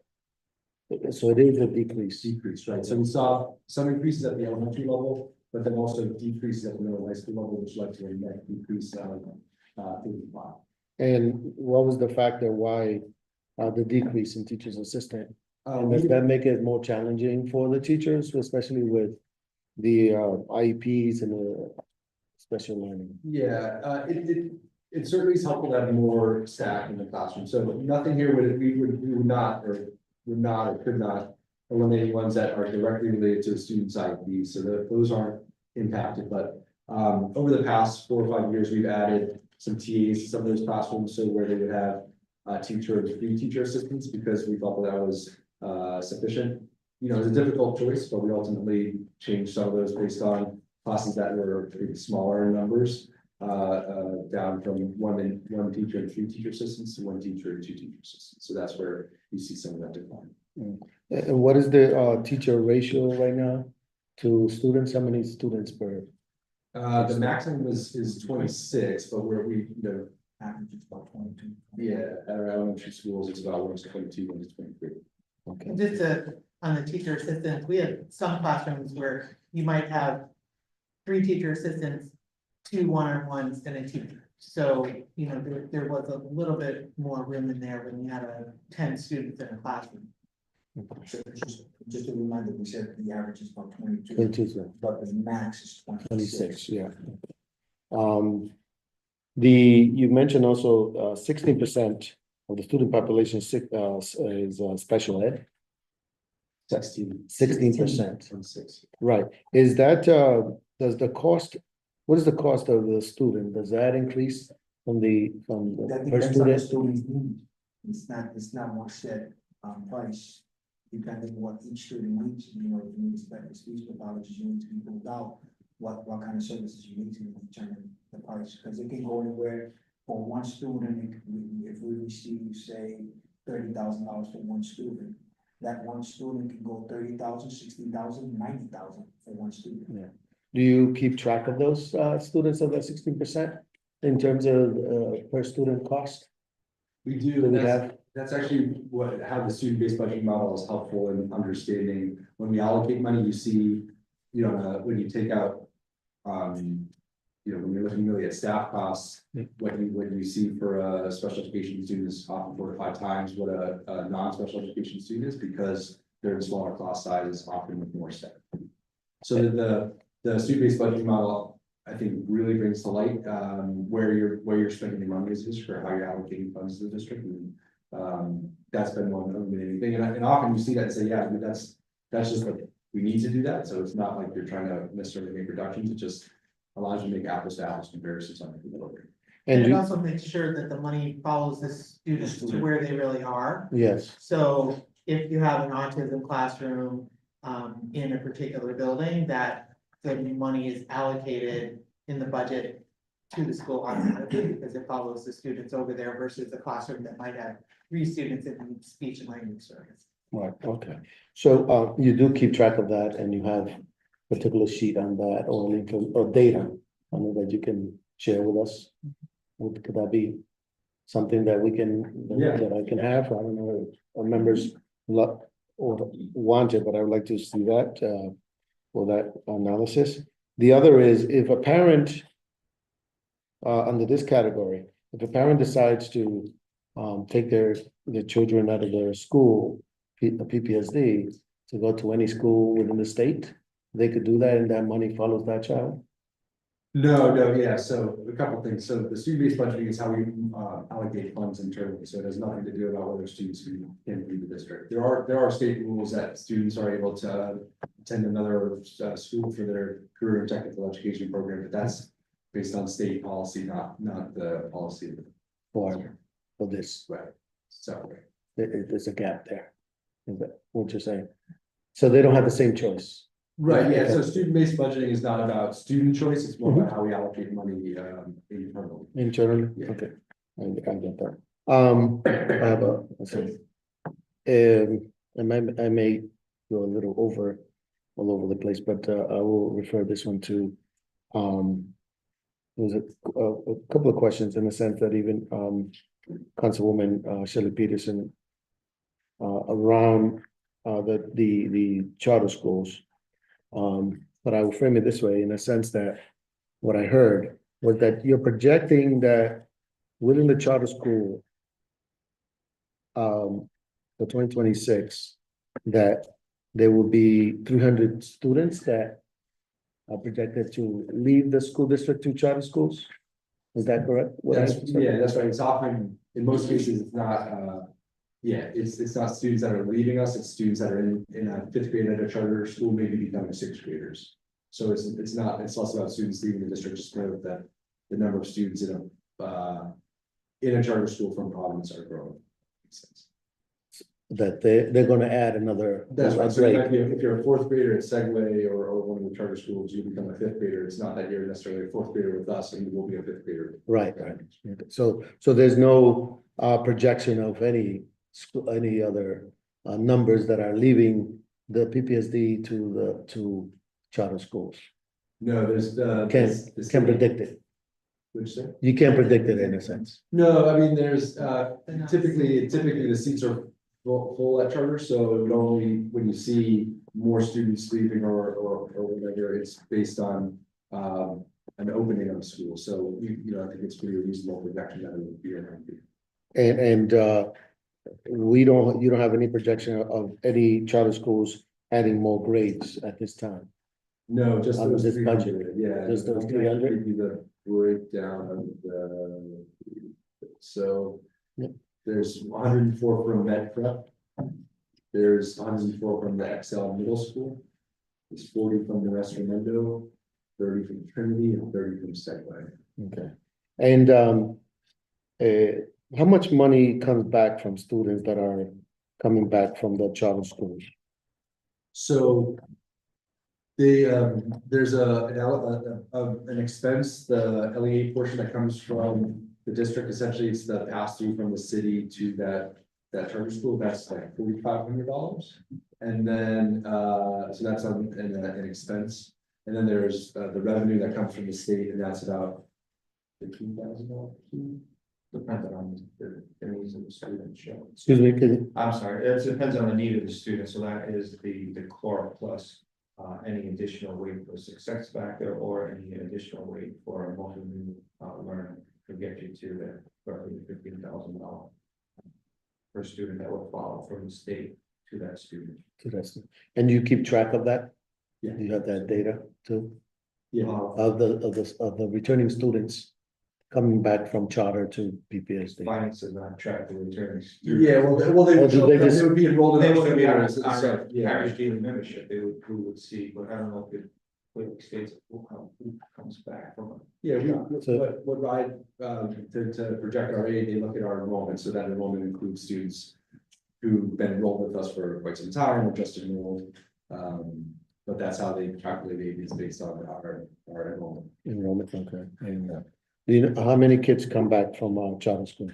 So it is a decrease.
Decrease, right, so we saw some increases at the elementary level, but then also decreases at the middle and high school level, which led to a net decrease of, 35.
And what was the factor why the decrease in teacher's assistant? And does
We-
that make it more challenging for the teachers, especially with the IEPs and the special learning?
Yeah, it certainly is helpful to have more staff in the classroom, so nothing here we would not, or could not eliminate ones that are directly related to a student's IEP, so those aren't impacted, but over the past 4 or 5 years, we've added some TAs to some of those classrooms, so where they would have a teacher and 3 teacher assistants, because we felt that was sufficient. It's a difficult choice, but we ultimately changed some of those based on classes that were pretty smaller in numbers. Down from one teacher and 3 teacher assistants to 1 teacher and 2 teacher assistants. So that's where you see some of that decline.
And what is the teacher ratio right now to students? How many students per?
The maximum is 26, but
Average is about 22.
yeah, at our elementary schools, it's about 1 to 22, 1 to 23.
Okay.
And just on the teacher assistants, we have some classrooms where you might have 3 teacher assistants, 2 one-on-ones and a teacher. So, there was a little bit more room in there when you had 10 students in a classroom.
So just a reminder, we said the average is about 22,
22,
but the max is
26, yeah. You mentioned also 16% of the student population is special ed. 16%,
26.
right? Is that does the cost? What is the cost of the student? Does that increase from the
That
per
depends on the
student?
student's need. It's not one set price, depending on what each student needs, if you need special speech pathologist, you need to be pulled out. What kind of services you need to determine the price, because it can go anywhere for one student, if we receive, say, $30,000 for one student. That one student can go 30,000, 60,000, 90,000 for one student.
Do you keep track of those students of that 16% in terms of per student cost?
We do,
Do
and
we have?
that's actually how the student-based budgeting model is helpful in understanding when we allocate money, you see, when you take out. When you're looking really at staff costs, what you see for a special education student is often 4 to 5 times what a non-special education student is, because they're in smaller class sizes, often with more staff. So the student-based budgeting model, I think, really brings to light where you're spending your money as a district, or how you're allocating funds to the district, and that's been one illuminating thing. And often you see that and say, yeah, that's just like, we need to do that. So it's not like you're trying to necessarily make reductions. It's just allows you to make apples to apples comparisons on the delivery.
And
And
it
you,
also makes sure that the money follows the students to where they really are.
yes,
So if you have an autism classroom in a particular building, that the money is allocated in the budget to the school automatically because it follows the students over there versus a classroom that might have 3 students in speech and language service.
right, okay. So you do keep track of that and you have particular sheet on that or link or data on it that you can share with us? Could that be something that we can,
Yeah.
that I can have? I don't know, if our members or want it, but I would like to see that for that analysis. The other is if a parent under this category, if a parent decides to take their children out of their school, PPSD, to go to any school within the state, they could do that and that money follows that child?
No, yeah, so a couple of things. So the student-based budgeting is how we allocate funds internally, so it has nothing to do about whether students can leave the district. There are state rules that students are able to attend another school for their career and technical education program, but that's based on state policy, not the policy of the
For this,
right. So,
there's a gap there. Is that what you're saying? So they don't have the same choice.
right, yeah, so
Okay.
student-based budgeting is not about student choice, it's more about how we allocate money internally.
Internally,
Yeah.
okay, I get that. I have a, I may go a little all over the place, but I will refer this one to, there's a couple of questions in the sense that even, Councilwoman, Shelley Peterson, around, the charter schools. But I will frame it this way, in a sense that what I heard was that you're projecting that within the charter school, for 2026, that there will be 300 students that are projected to leave the school district to charter schools. Is that correct? What I
That's, yeah, that's right. It's often, in most cases, it's not, it's not students that are leaving us, it's students that are in a 5th grade at a charter school, maybe becoming 6th graders. So it's less about students leaving the district, just know that the number of students in a charter school from Providence are growing. Makes sense.
That they're gonna add another.
That's right.
a
So you
grade.
might be, if you're a 4th grader at Segway or one of the charter schools, you become a 5th grader. It's not that you're necessarily a 4th grader with us and you will be a 5th grader.
Right. So there's no projection of any school, any other numbers that are leaving the PPSD to charter schools.
No, there's
Can predict it.
Which say?
You can't predict it in a sense.
No, I mean, there's typically the seats are full at charter, so it would only, when you see more students leaving or whatever, it's based on an opening of a school. So you know, I think it's pretty reasonable projection that it would be around.
And you don't have any projection of any charter schools adding more grades at this time.
No, just
Under
those
this
300,
budget.
yeah.
Just those
I'm gonna
300?
give you the breakdown of the, so.
Yep.
There's 104 from Med Prep. There's 104 from the Excel Middle School. There's 40 from the Restromendo, 30 from Trinity, and 30 from Segway.
Okay. And how much money comes back from students that are coming back from the charter schools?
So there's an expense, the LEA portion that comes from the district. Essentially, it's the pass through from the city to that charter school. That's like $4,500. And then, so that's an expense. And then there's the revenue that comes from the state, and that's about $15,000. Depends on the needs of the student.
Excuse me, can you?
I'm sorry, it depends on the need of the student, so that is the core plus. Any additional weight for success factor or any additional weight for a multi-new learner to get you to the roughly $15,000 per student that will follow from the state to that student.
And you keep track of that?
Yeah.
You have that data too,
Yeah.
of the returning students coming back from charter to PPSD?
Finance does not track the returning.
Yeah, well, they
Or do they just-
would be enrolled in.
They
our
would be
student
our
areas, so, yeah.
average daily membership, they would see, but I don't know if it clearly states who comes back from it.
Yeah,
So-
what I, to project our aid, they look at our enrollment, so that enrollment includes students who've been enrolled with us for quite some time, or just enrolled. But that's how they calculate aid, is based on our enrollment.
Enrollment, okay, and, do you know, how many kids come back from, charter school?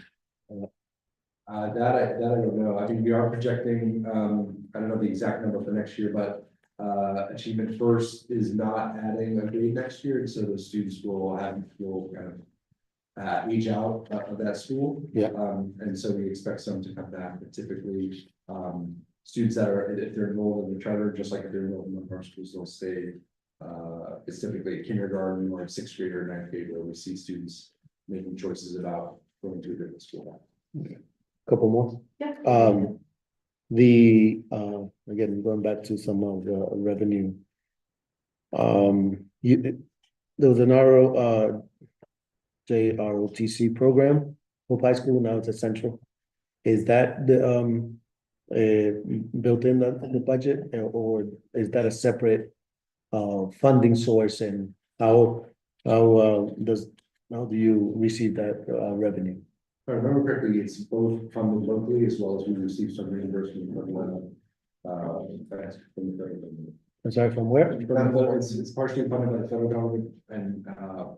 That I don't know. I mean, we are projecting, I don't know the exact number for next year, but Achievement First is not adding a grade next year, and so those students will kind of age out of that school.
Yeah.
And so we expect some to come back, but typically, students that are, if they're enrolled in the charter, just like if they're enrolled in one of our schools, they'll stay. It's typically kindergarten or sixth grade or ninth grade where we see students making choices about going to a different school.
Couple more?
Yeah.
Again, going back to some of the revenue. There was an JROTC program, Hope High School, now it's Essential. Is that built in the budget, or is that a separate funding source, and how do you receive that revenue?
If I remember correctly, it's both funded locally as well as we receive some reimbursement from the federal government.
I'm sorry, from where?
It's partially funded by the federal government, and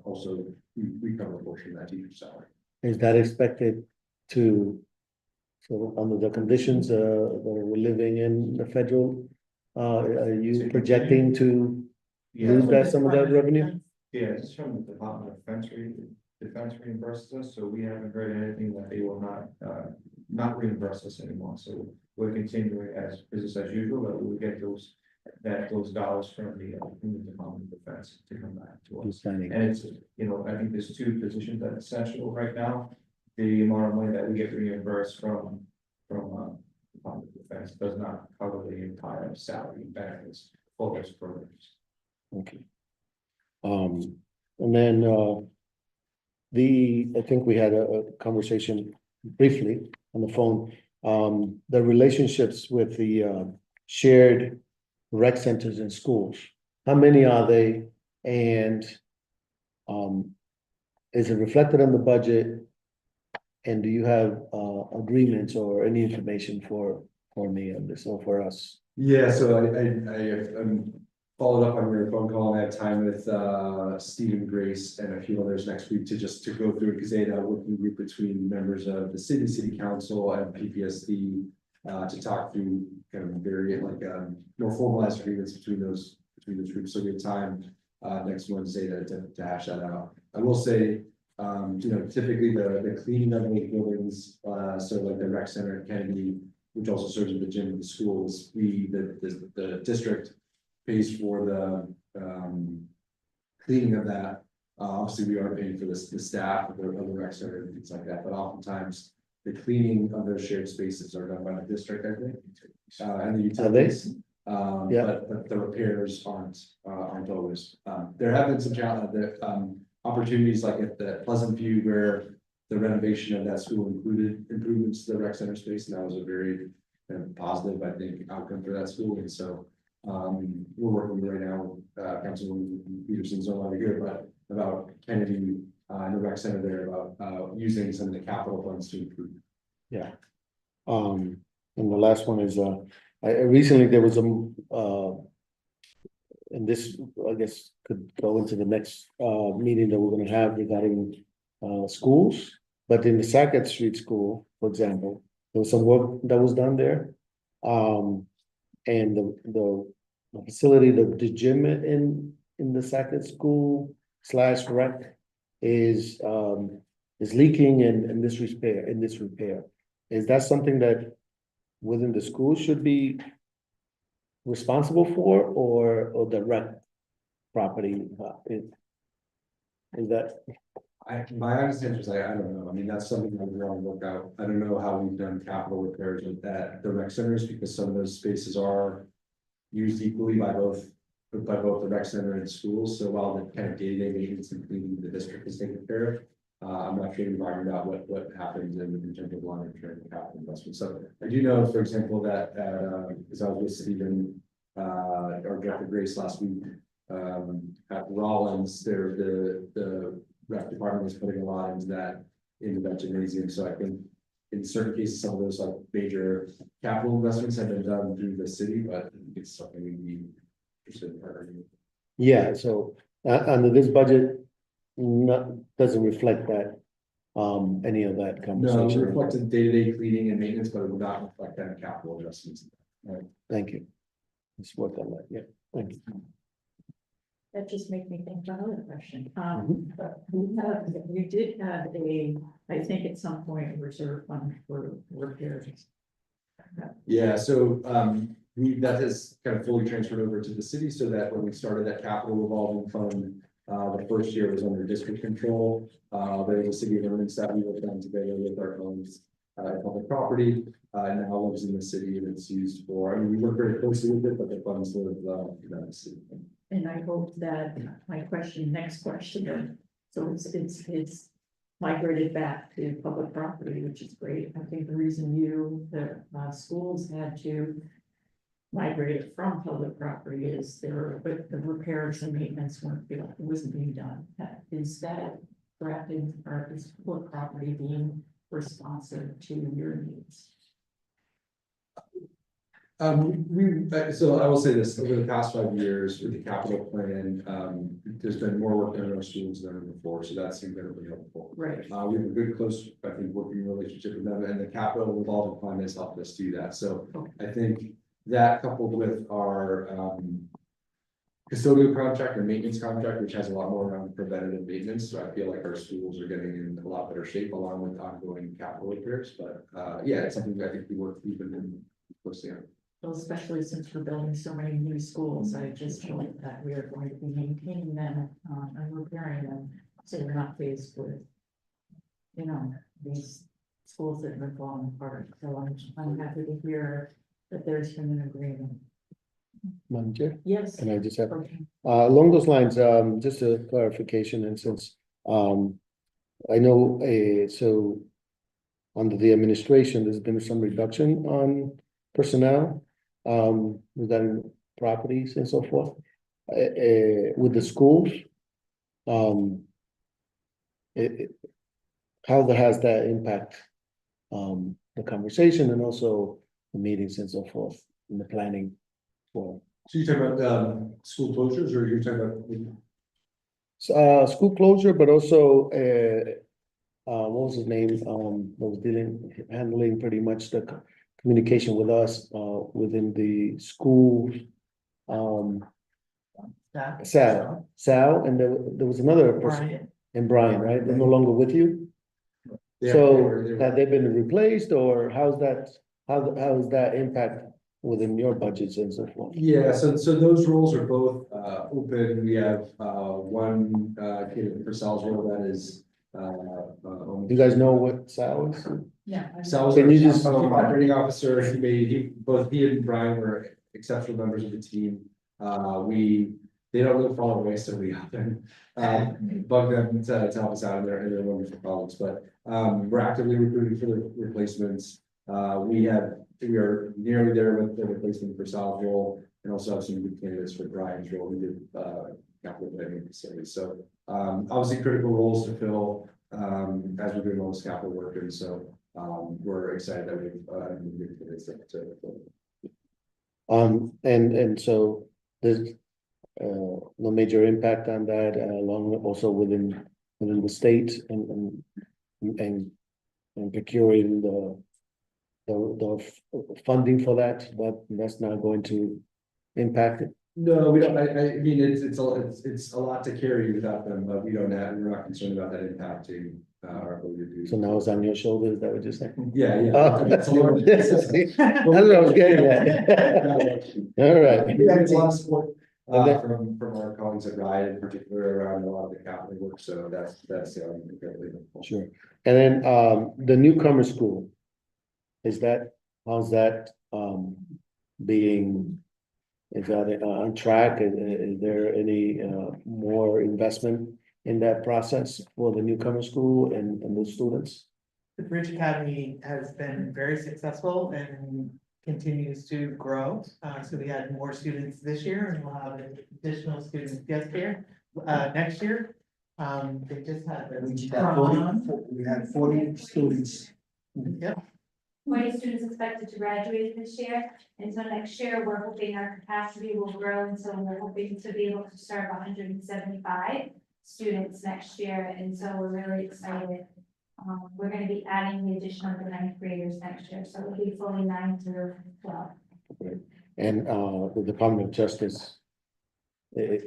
also we cover a portion of that teacher salary.
Is that expected to, so under the conditions that we're living in the federal, are you projecting to lose that, some of that revenue?
Yeah, it's from the Department of Defense reimburses us, so we haven't heard anything that they will not reimburse us anymore, so we're continuing as business as usual, but we will get those dollars from the Department of Defense to come back to us.
Understanding.
And it's, I think there's two positions that are essential right now. The amount of money that we get reimbursed from Department of Defense does not cover the entire salary and benefits for those programs.
Okay. And then, I think we had a conversation briefly on the phone, the relationships with the, shared rec centers in schools. How many are they? And, is it reflected on the budget? And do you have, agreements or any information for me on this, or for us?
Yeah, so I'm followed up on your phone call, and I have time with Stephen Grace and a few others next week to go through it, because they had a working group between members of the city council and PPSD to talk through kind of various more formalized agreements between those groups. So we have time next Wednesday to hash that out. I will say, typically the cleaning of those buildings, so like the rec center at Kennedy, which also serves as the gym of the schools, the district pays for the cleaning of that. Obviously, we are paying for the staff of the rec center and things like that, but oftentimes the cleaning of those shared spaces are done by the district, I think, and the utilities.
Yeah.
But the repairs aren't always. There have been some opportunities like at the Pleasant View, where the renovation of that school included improvements to the rec center space, and that was a very positive, I think, outcome for that school. And so we're working right now, Councilwoman Peterson's no longer here, but about Kennedy and the rec center there, about using some of the capital funds to improve.
Yeah. And the last one is, recently there was and this, I guess, could go into the next meeting that we're gonna have regarding schools. But in the Sackett Street School, for example, there was some work that was done there. And the facility, the gym in the Sackett School / rec is leaking and in this repair. Is that something that within the school should be responsible for, or the rec property? Is that?
My understanding is I don't know. I mean, that's something that we're on the lookout. I don't know how we've done capital repairs at the rec centers, because some of those spaces are used equally by both the rec center and schools. So while the kind of day-to-day maintenance and cleaning the district is taken care of, I'm not sure we've ironed out what happens in terms of longer-term capital investment. So I do know, for example, that as I was with Stephen, our Director Grace last week, At Rollins, the rec department is putting a lot into that gymnasium, so I think. In certain cases, some of those like major capital investments have been done through the city, but it's something we'd be interested in partnering with.
Yeah, so under this budget, doesn't reflect that, any of that
No, it
conversation.
reflected day-to-day cleaning and maintenance, but it would not reflect that capital investments.
Thank you. Let's work on that, yeah, thank you.
That just makes me think about another question.
Mhm.
You did have I think at some point, reserve fund for repairs.
Yeah, so that has kind of fully transferred over to the city, so that when we started that capital revolving fund. The first year was under district control, there was a city ordinance that we worked on together with our owners. Public property, now lives in the city and it's used for, I mean, we work very closely with it, but the funds live, in the city.
And I hope that my next question, so it's migrated back to public property, which is great. I think the reason the schools had to migrate it from public property is but the repairs and maintenance wasn't being done. Is that correct, or is public property being responsive to your needs?
So I will say this, over the past 5 years with the capital plan, there's been more work done in our schools than ever before, so that's incredibly helpful.
Right.
We have a good, close, I think, working relationship with them, and the capital revolving fund has helped us do that, so I think that coupled with our, custodial contract or maintenance contract, which has a lot more around preventative maintenance, so I feel like our schools are getting in a lot better shape along with ongoing capital repairs, but, yeah, it's something that I think we've been closely on.
Well, especially since we're building so many new schools, I just feel like that we are going to be maintaining them, and repairing them, so we're not faced with, these schools that have been falling apart. So I'm happy to hear that there's been an agreement.
Madam Chair,
Yes.
can I just have,
Okay.
along those lines, just a clarification, and since, I know, so under the administration, there's been some reduction on personnel, regarding properties and so forth. With the schools, how has that impact, the conversation and also the meetings and so forth, in the planning for?
So you're talking about, school closures, or you're talking about?
School closure, but also, what was his name, that was handling pretty much the communication with us, within the school. Sal, and there was another person,
Brian.
and Brian, right, they're no longer with you?
Yeah,
So have they been replaced, or how is that impact within your budgets and so forth?
Yeah, so those roles are both open. We have one candidate for Sal's role that is.
Do you guys know what Sal is?
Yeah.
Sal was
Can
our
you just-
chief operating officer. Both he and Brian were exceptional members of the team. They don't live far away, so we often bug them to help us out in their wonderful colleagues, but we're actively recruiting for the replacements. We are nearly there with the replacement for Sal's role, and also have some good candidates for Brian's role. We did capital planning facilities, so obviously critical roles to fill as we're doing all this capital work, and so we're excited that we've good candidates to fill.
And so there's no major impact on that, along also within the state and procuring the funding for that, but that's not going to impact it.
No, we don't, I mean, it's a lot to carry without them, but we're not concerned about that impacting our ability to do.
So now it's on your shoulders, is that what you're saying?
Yeah, yeah.
Oh,
It's a lot-
that's what I was getting at. All right.
We have a lot of support
And then-
from our colleagues at Riot, in particular around a lot of the capital work, so that's incredibly helpful.
Sure. And then, the newcomer school, how's that, is that on track? Is there any, more investment in that process for the newcomer school and those students?
The Bridge Academy has been very successful, and continues to grow. So we had more students this year and we'll have additional students next year. They just had their
We just had 40
prom.
we had 40 students.
Yep,
40 students expected to graduate this year, and so next year, we're hoping our capacity will grow, and so we're hoping to be able to serve 175 students next year, and so we're really excited. We're gonna be adding the addition of the ninth graders next year, so it'll be fully 9 through 12.
And the Department of Justice.
They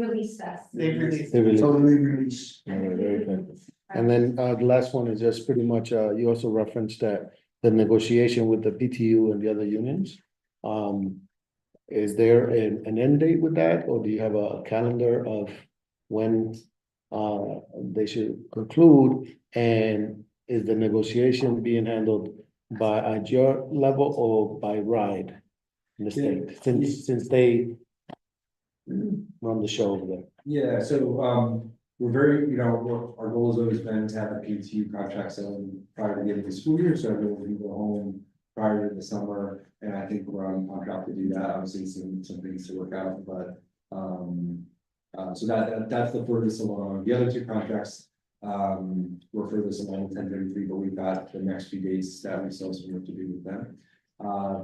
released us.
they released.
They really-
Totally released.
Very good. And then the last one is just pretty much, you also referenced that the negotiation with the PTU and the other unions. Is there an end date with that, or do you have a calendar of when they should conclude? And is the negotiation being handled by at your level or by RIDE in the state, since they run the show over there?
Yeah, so, we're very, our goal has always been to have a PTU contract signed prior to the end of the school year, so everyone can go home prior to the summer. And I think we're on track to do that, obviously some things to work out, but, so that's the furthest along. The other two contracts, we're furthest along with 1033, but we've got the next few days that we still have some work to do with them.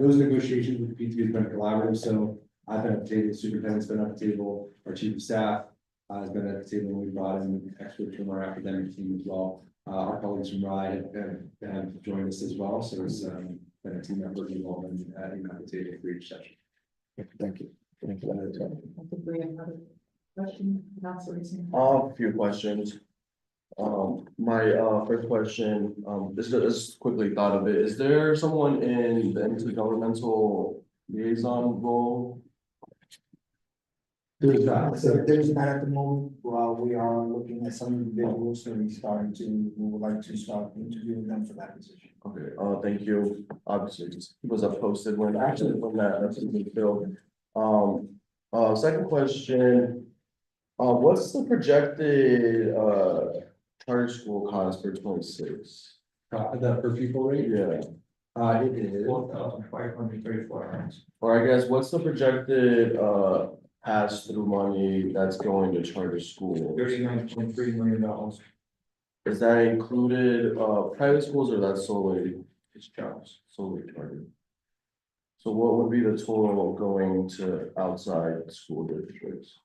Those negotiations with PTU have been collaborative, so I've been at the table, the superintendent's been at the table, our chief of staff has been at the table, and we brought in experts from our academic team as well. Our colleagues from RIDE have joined us as well, so it's been a team effort involved in at the table for each session.
Thank you. Thank you.
I think we have another question, not so recent.
A few questions. My first question, just quickly thought of it, is there someone in the intergovernmental liaison role?
There's that,
So there's not at the moment, while we are looking at some individuals, so we would like to start interviewing them for that position.
Okay, thank you. Obviously, just was up posted when that's been filled. Second question. What's the projected charter school cost for 26?
the per pupil rate.
Yeah,
It is.
4,534 hours.
or I guess, what's the projected pass-through money that's going to charter schools?
$39.3 million.
Is that included private schools, or that's solely
It's jobs.
solely charter? So what would be the total going to outside school districts?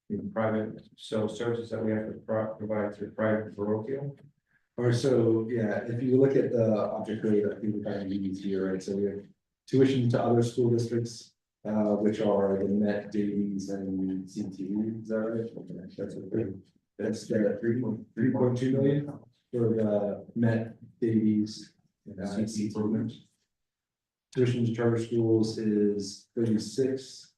In private, so services that we have to provide to private parochial.
Or so, yeah, if you look at the object rate, I think we're kind of unique here, right? So we have tuition to other school districts, which are the Met, Davies, and CTE, is that right? Okay, that's okay. That's the 3.2 million for the Met, Davies, and CTE programs. Tuition to charter schools is 36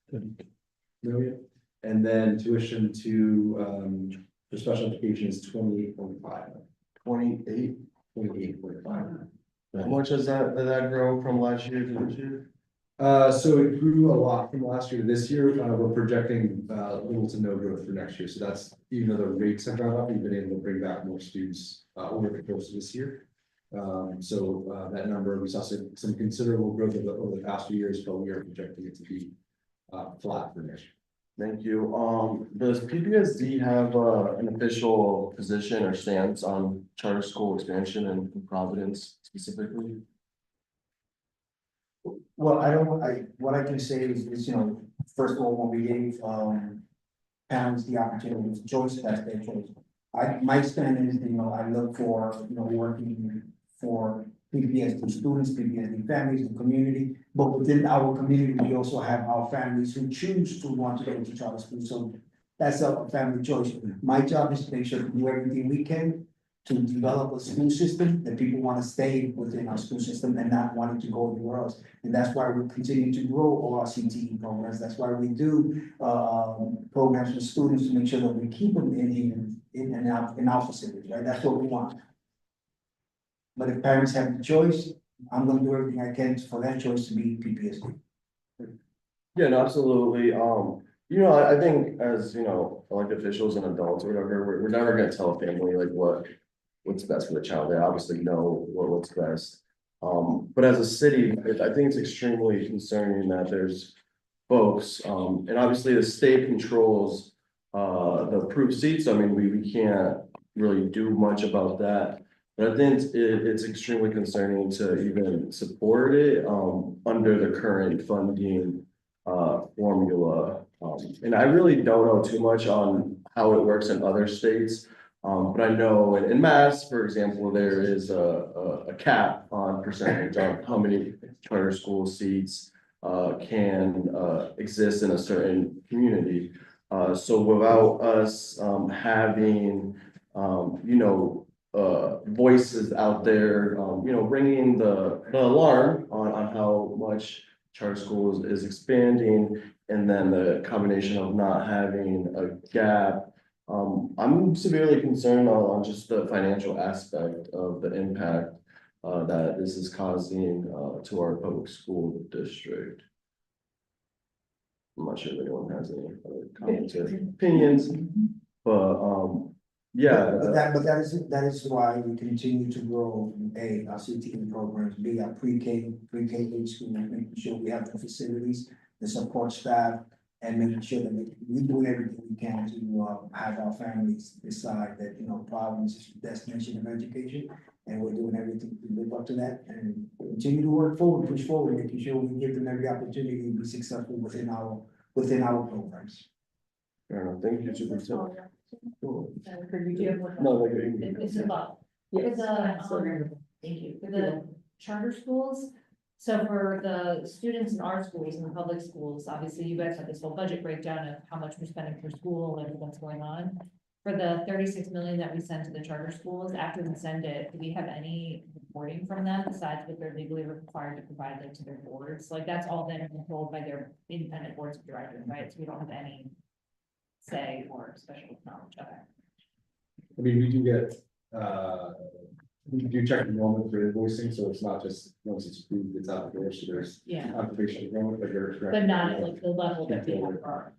million, and then tuition to for special education is 28.5.
28.
28.5.
How much did that grow from last year to this year?
So it grew a lot from last year to this year. We're projecting little to no growth for next year. So that's, even though the rates have gone up, we've been able to bring back more students over the course of this year. So that number, we saw some considerable growth over the past few years, but we are projecting it to be flat for next year.
Thank you. Does PPSD have an official position or stance on charter school expansion in Providence specifically?
Well, what I can say is, first of all, when we gave, parents the opportunity to choice, that's their choice. My stand is, I look for, working for PPSD students, PPSD families, and community. But within our community, we also have our families who choose to want to go to charter school, so that's a family choice. My job is to make sure we do everything we can to develop a school system that people want to stay within our school system and not wanting to go anywhere else. And that's why we continue to grow all our CTE programs. That's why we do programs for students to make sure that we keep them in our facilities, right? That's what we want. But if parents have the choice, I'm gonna do everything I can for that choice to be PPSD.
Yeah, no, absolutely. I think as, elected officials and adults or whatever, we're never gonna tell a family like what's best for the child. They obviously know what's best. But as a city, I think it's extremely concerning that there's folks, and obviously the state controls the approved seats. I mean, we can't really do much about that. But I think it's extremely concerning to even support it, under the current funding formula. And I really don't know too much on how it works in other states. But I know in Mass, for example, there is a cap on percentage on how many charter school seats can exist in a certain community. So without us having, voices out there, ringing the alarm on how much charter schools is expanding, and then the combination of not having a gap. I'm severely concerned on just the financial aspect of the impact that this is causing to our public school district. I'm not sure if anyone has any other comments or opinions, but yeah.
But that is why we continue to grow, A, our CTE programs, B, our pre-K age school, making sure we have the facilities, the support staff, and making sure that we do everything we can to have our families decide that, Providence is the destination of education. And we're doing everything to live up to that and continue to work forward, push forward, making sure we give them every opportunity to be successful within our programs.
Fair enough. Thank you, Superintendent. Cool.
Yeah.
No, like, you can-
It's about, thank you, for the charter schools. So for the students in our schools and the public schools, obviously you guys have this whole budget breakdown of how much we're spending per school and what's going on. For the 36 million that we send to the charter schools, after we send it, do we have any reporting from them besides what they're legally required to provide them to their boards? Like that's all then controlled by their independent boards of directors, right? So we don't have any say or special knowledge of it.
I mean, we do get, we do check enrollment for invoicing, so it's not just, once it's approved, it's out there, so there's
Yeah,
confirmation of enrollment, but you're correct.
but not at like the level that they are.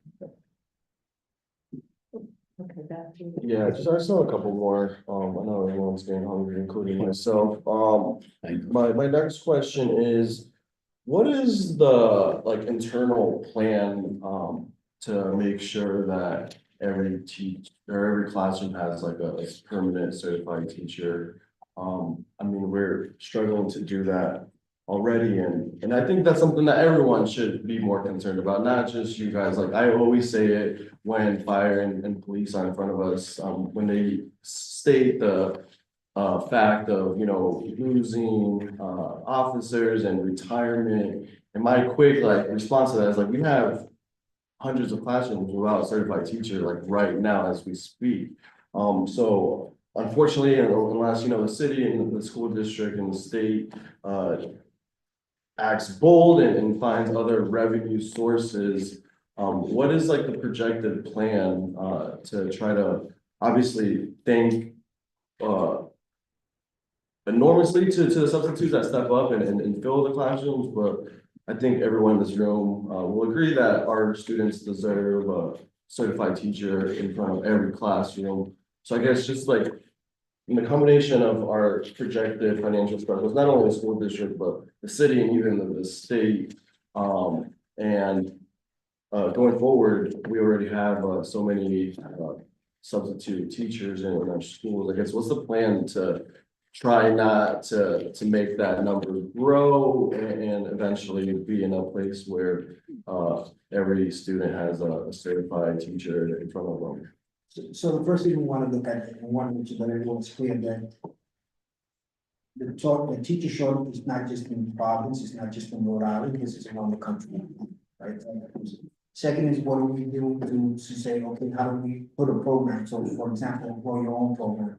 Okay, back to.
Yeah, I saw a couple more. I know everyone's getting hungry, including myself. My next question is, what is the internal plan to make sure that every classroom has a permanent certified teacher? I mean, we're struggling to do that already, and I think that's something that everyone should be more concerned about, not just you guys. Like I always say it when fire and police are in front of us, when they state the fact of losing officers and retirement, and my quick response to that is we have hundreds of classrooms without a certified teacher right now as we speak. So unfortunately, unless the city and the school district and the state acts bold and finds other revenue sources, what is the projected plan to try to obviously thank enormously to the substitutes that step up and fill the classrooms, but I think everyone in this room will agree that our students deserve a certified teacher in front of every classroom. So I guess just in the combination of our projected financial struggles, not only the school district, but the city and even the state. And going forward, we already have so many substitute teachers in our schools. I guess what's the plan to try not to make that number grow and eventually be in a place where every student has a certified teacher in front of them?
So the first thing we want to look at, and want to make sure that everyone's clear that the teacher shortage is not just in Providence, it's not just in Rhode Island, this is around the country, right? Second is what do we do to say, okay, how do we put a program? So for example, grow your own program.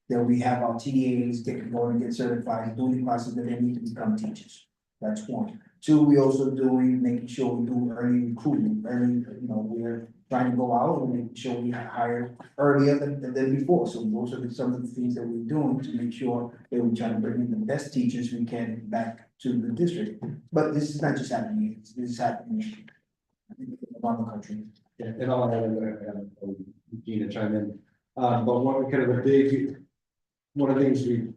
Then we have our TAs going to get certified, doing the classes that they need to become teachers. That's one. Two, we also making sure we do early recruitment, we're trying to go out and make sure we hire earlier than before. So those are some of the things that we're doing to make sure that we're trying to bring in the best teachers we can back to the district. But this is not just happening, this is happening around the country.
Yeah, and I'll have Gina chime in. But one kind of a big one of the things we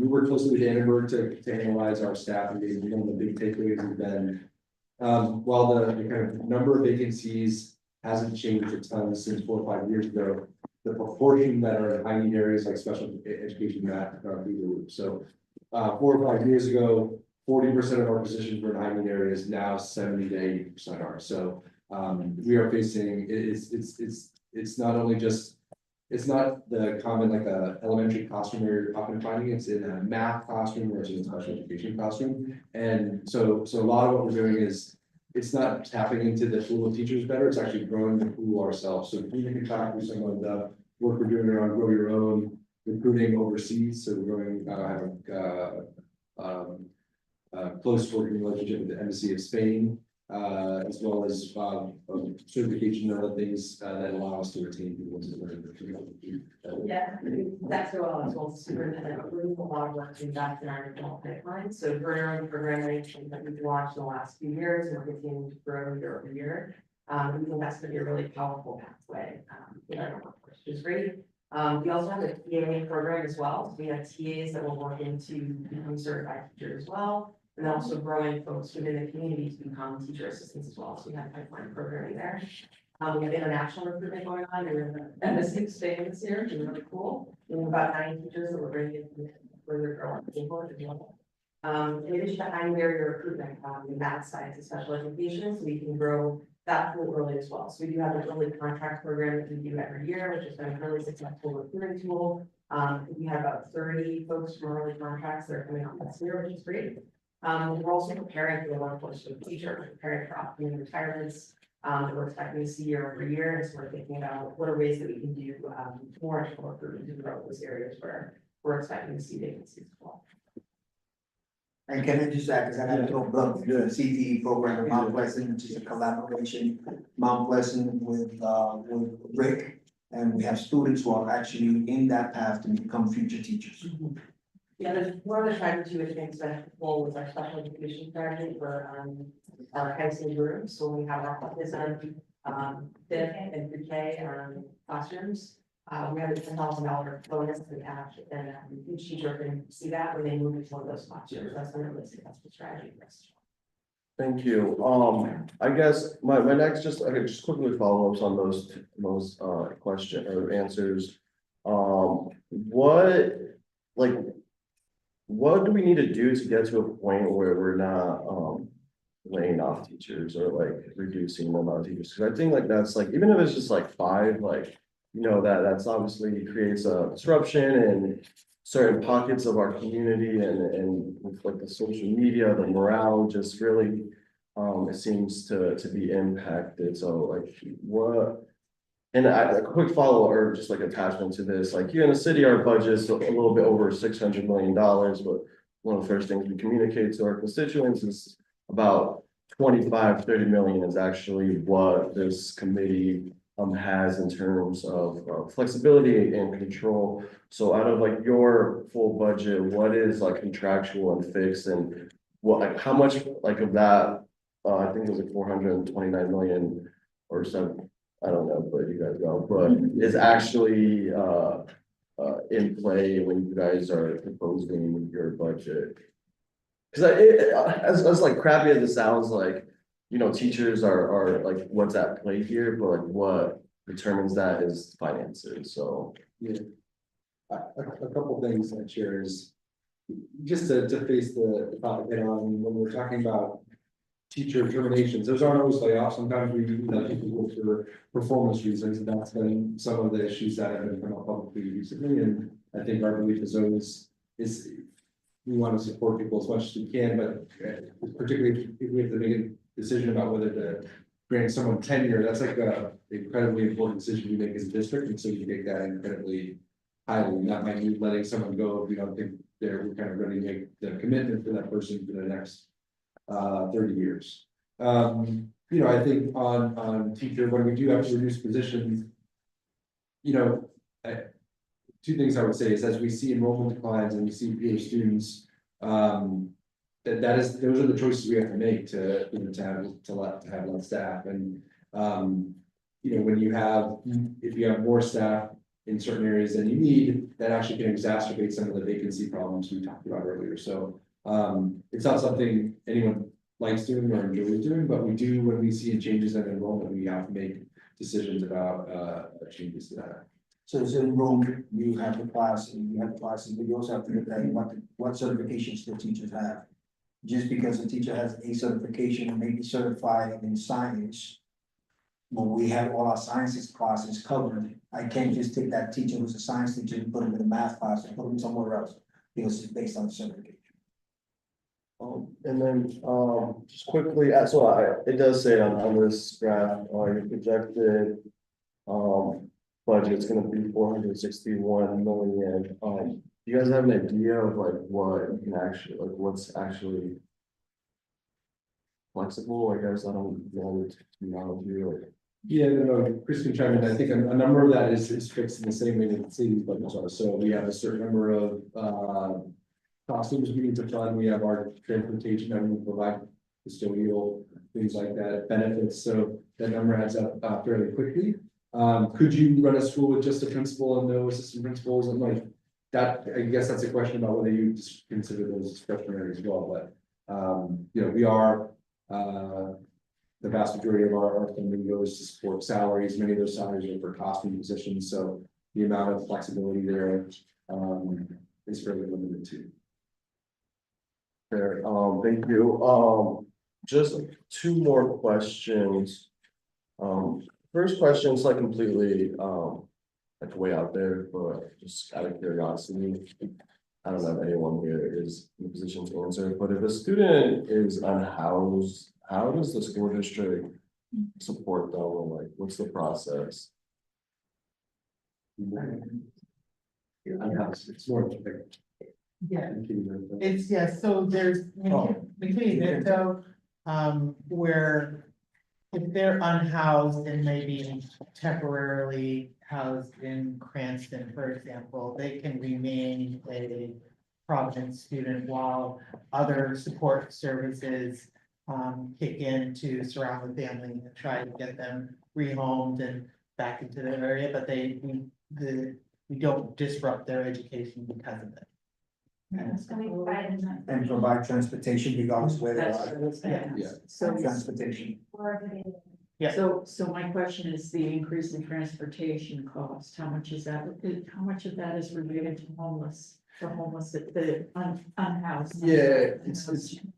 work closely with Annenberg to analyze our staff, and one of the big takeaways has been. While the kind of number of vacancies hasn't changed a ton since 4 or 5 years ago. The proportion that are in high need areas like special education, math, are through the roof. So 4 or 5 years ago, 40% of our positions were in high need areas, now 70 to 80% are. So we are facing, it's not only just, it's not the common like a elementary classroom where you're often finding, it's in a math classroom or it's in a special education classroom. And so a lot of what we're doing is, it's not tapping into the pool of teachers better, it's actually growing the pool ourselves. So we can talk with some of the work we're doing around grow your own, recruiting overseas, so we're going, close working relationship with the Embassy of Spain, as well as certification and other things that allow us to retain people.
Yeah, that's what I was also superintendent, but we're doing a lot of work to invest in our adult pipeline, so growing programming that we've launched in the last few years, and we're continuing to grow year over year. We think that's gonna be a really powerful pathway, in our workforce, which is great. We also have a TA program as well, so we have TAs that will work into becoming certified teachers as well. And then also growing folks within the community to become teacher assistants as well, so we have pipeline programming there. We have international recruitment going on, we're in the Embassy of Spain this year, which is really cool. We have about 9 teachers that we're bringing in further growing people as well. In addition to high barrier recruitment, in math, science, and special education, so we can grow that pool early as well. So we do have an early contract program that we do every year, which has been a really successful recruiting tool. We have about 30 folks from early contracts that are coming out this year, which is great. We're also preparing for the workforce of teachers, preparing for upcoming retirements. That we're expecting to see year over year, and so we're thinking about what are ways that we can do more recruitment to grow those areas where we're expecting to see vacancies as well.
And can I just add, because I got to plug the CTE program in Mount Pleasant, which is a collaboration, Mount Pleasant with Rick. And we have students who are actually in that path to become future teachers.
Yeah, there's one of the strategy which makes beneficial with our special education strategy for our high school rooms. So we have our autism, fifth and pre-K classrooms. We have a $10,000 bonus to attach, and each teacher can see that when they move into one of those classrooms. That's a really successful strategy for us.
Thank you. I guess my next, I could just quickly follow ups on those question or answers. What do we need to do to get to a point where we're not laying off teachers or like reducing the amount of teachers? Because I think like that's like, even if it's just like 5, like, you know, that's obviously creates a disruption in certain pockets of our community, and with like the social media, the morale just really it seems to be impacted. So like what, and a quick follow or just like attachment to this, like here in the city, our budget's a little bit over $600 million, but one of the first things we communicate to our constituents is about 25-30 million is actually what this committee has in terms of flexibility and control. So out of like your full budget, what is like contractual and fixed, and what, like how much like of that, I think it was like 429 million or so, I don't know, but you guys know, but is actually in play when you guys are proposing your budget? Because as like crappy as it sounds, like, you know, teachers are like what's at play here, but like what determines that is finances. So
Yeah. A couple things that share is just to face the topic head on, when we're talking about teacher terminations, those aren't always layoffs. Sometimes we let people go for performance reasons, and that's been some of the issues that have been come up publicly recently. And I think our belief is always we want to support people as much as we can, but particularly if we have to make a decision about whether to grant someone tenure, that's like a incredibly important decision we make as a district, and so you take that incredibly highly. And that might mean letting someone go if we don't think we're kind of ready to make the commitment for that person for the next 30 years. You know, I think on teacher, when we do have to reduce positions, you know, 2 things I would say is as we see enrollment declines and we see fewer students, those are the choices we have to make to, you know, to have less staff. And you know, when you have, if you have more staff, in certain areas than you need, that actually can exacerbate some of the vacancy problems we talked about earlier. So it's not something anyone likes doing or enjoys doing, but we do, when we see changes in enrollment, we have to make decisions about changes to that.
So it's in room, you have the class, and you have the classes, but you also have to look at what certifications the teachers have. Just because a teacher has a certification and may be certified in science. When we have all our sciences classes covered, I can't just take that teacher who's a science teacher and put him in a math class and put him somewhere else, because it's based on certification.
And then, just quickly, it does say on this graph, your projected, budget's gonna be 461 million. Do you guys have an idea of like what you can actually, like what's actually flexible? I guess I don't know technology or.
Yeah, no, Chris can chime in. I think a number of that is fixed in the same way that the city's budgets are. So we have a certain number of costumes we need to fund. We have our transportation that we provide, custodial, things like that, benefits. So that number adds up fairly quickly. Could you run a school with just a principal and no assistant principals? And like that, I guess that's a question about whether you just consider those discretionary as well. But you know, we are the vast majority of our funding goes to support salaries. Many of those salaries are for costume positions, so the amount of flexibility there is fairly limited too.
Fair, thank you. Just two more questions. First question is like completely, like way out there, but just out of curiosity. I don't know if anyone here is in a position to answer, but if a student is unhoused, how does the school district support them? Or like, what's the process?
It's more.
Yeah, it's, yes, so there's, between it though, where if they're unhoused and maybe temporarily housed in Cranston, for example, they can remain a Providence student while other support services kick in to surround the family and try to get them rehomed and back into their area, but we don't disrupt their education because of it.
And provide transportation regardless of where they are.
Yeah.
So,
Transportation.
Yeah.
so my question is the increase in transportation cost, how much is that, how much of that is related to homeless? The homeless, the unhoused.
Yeah,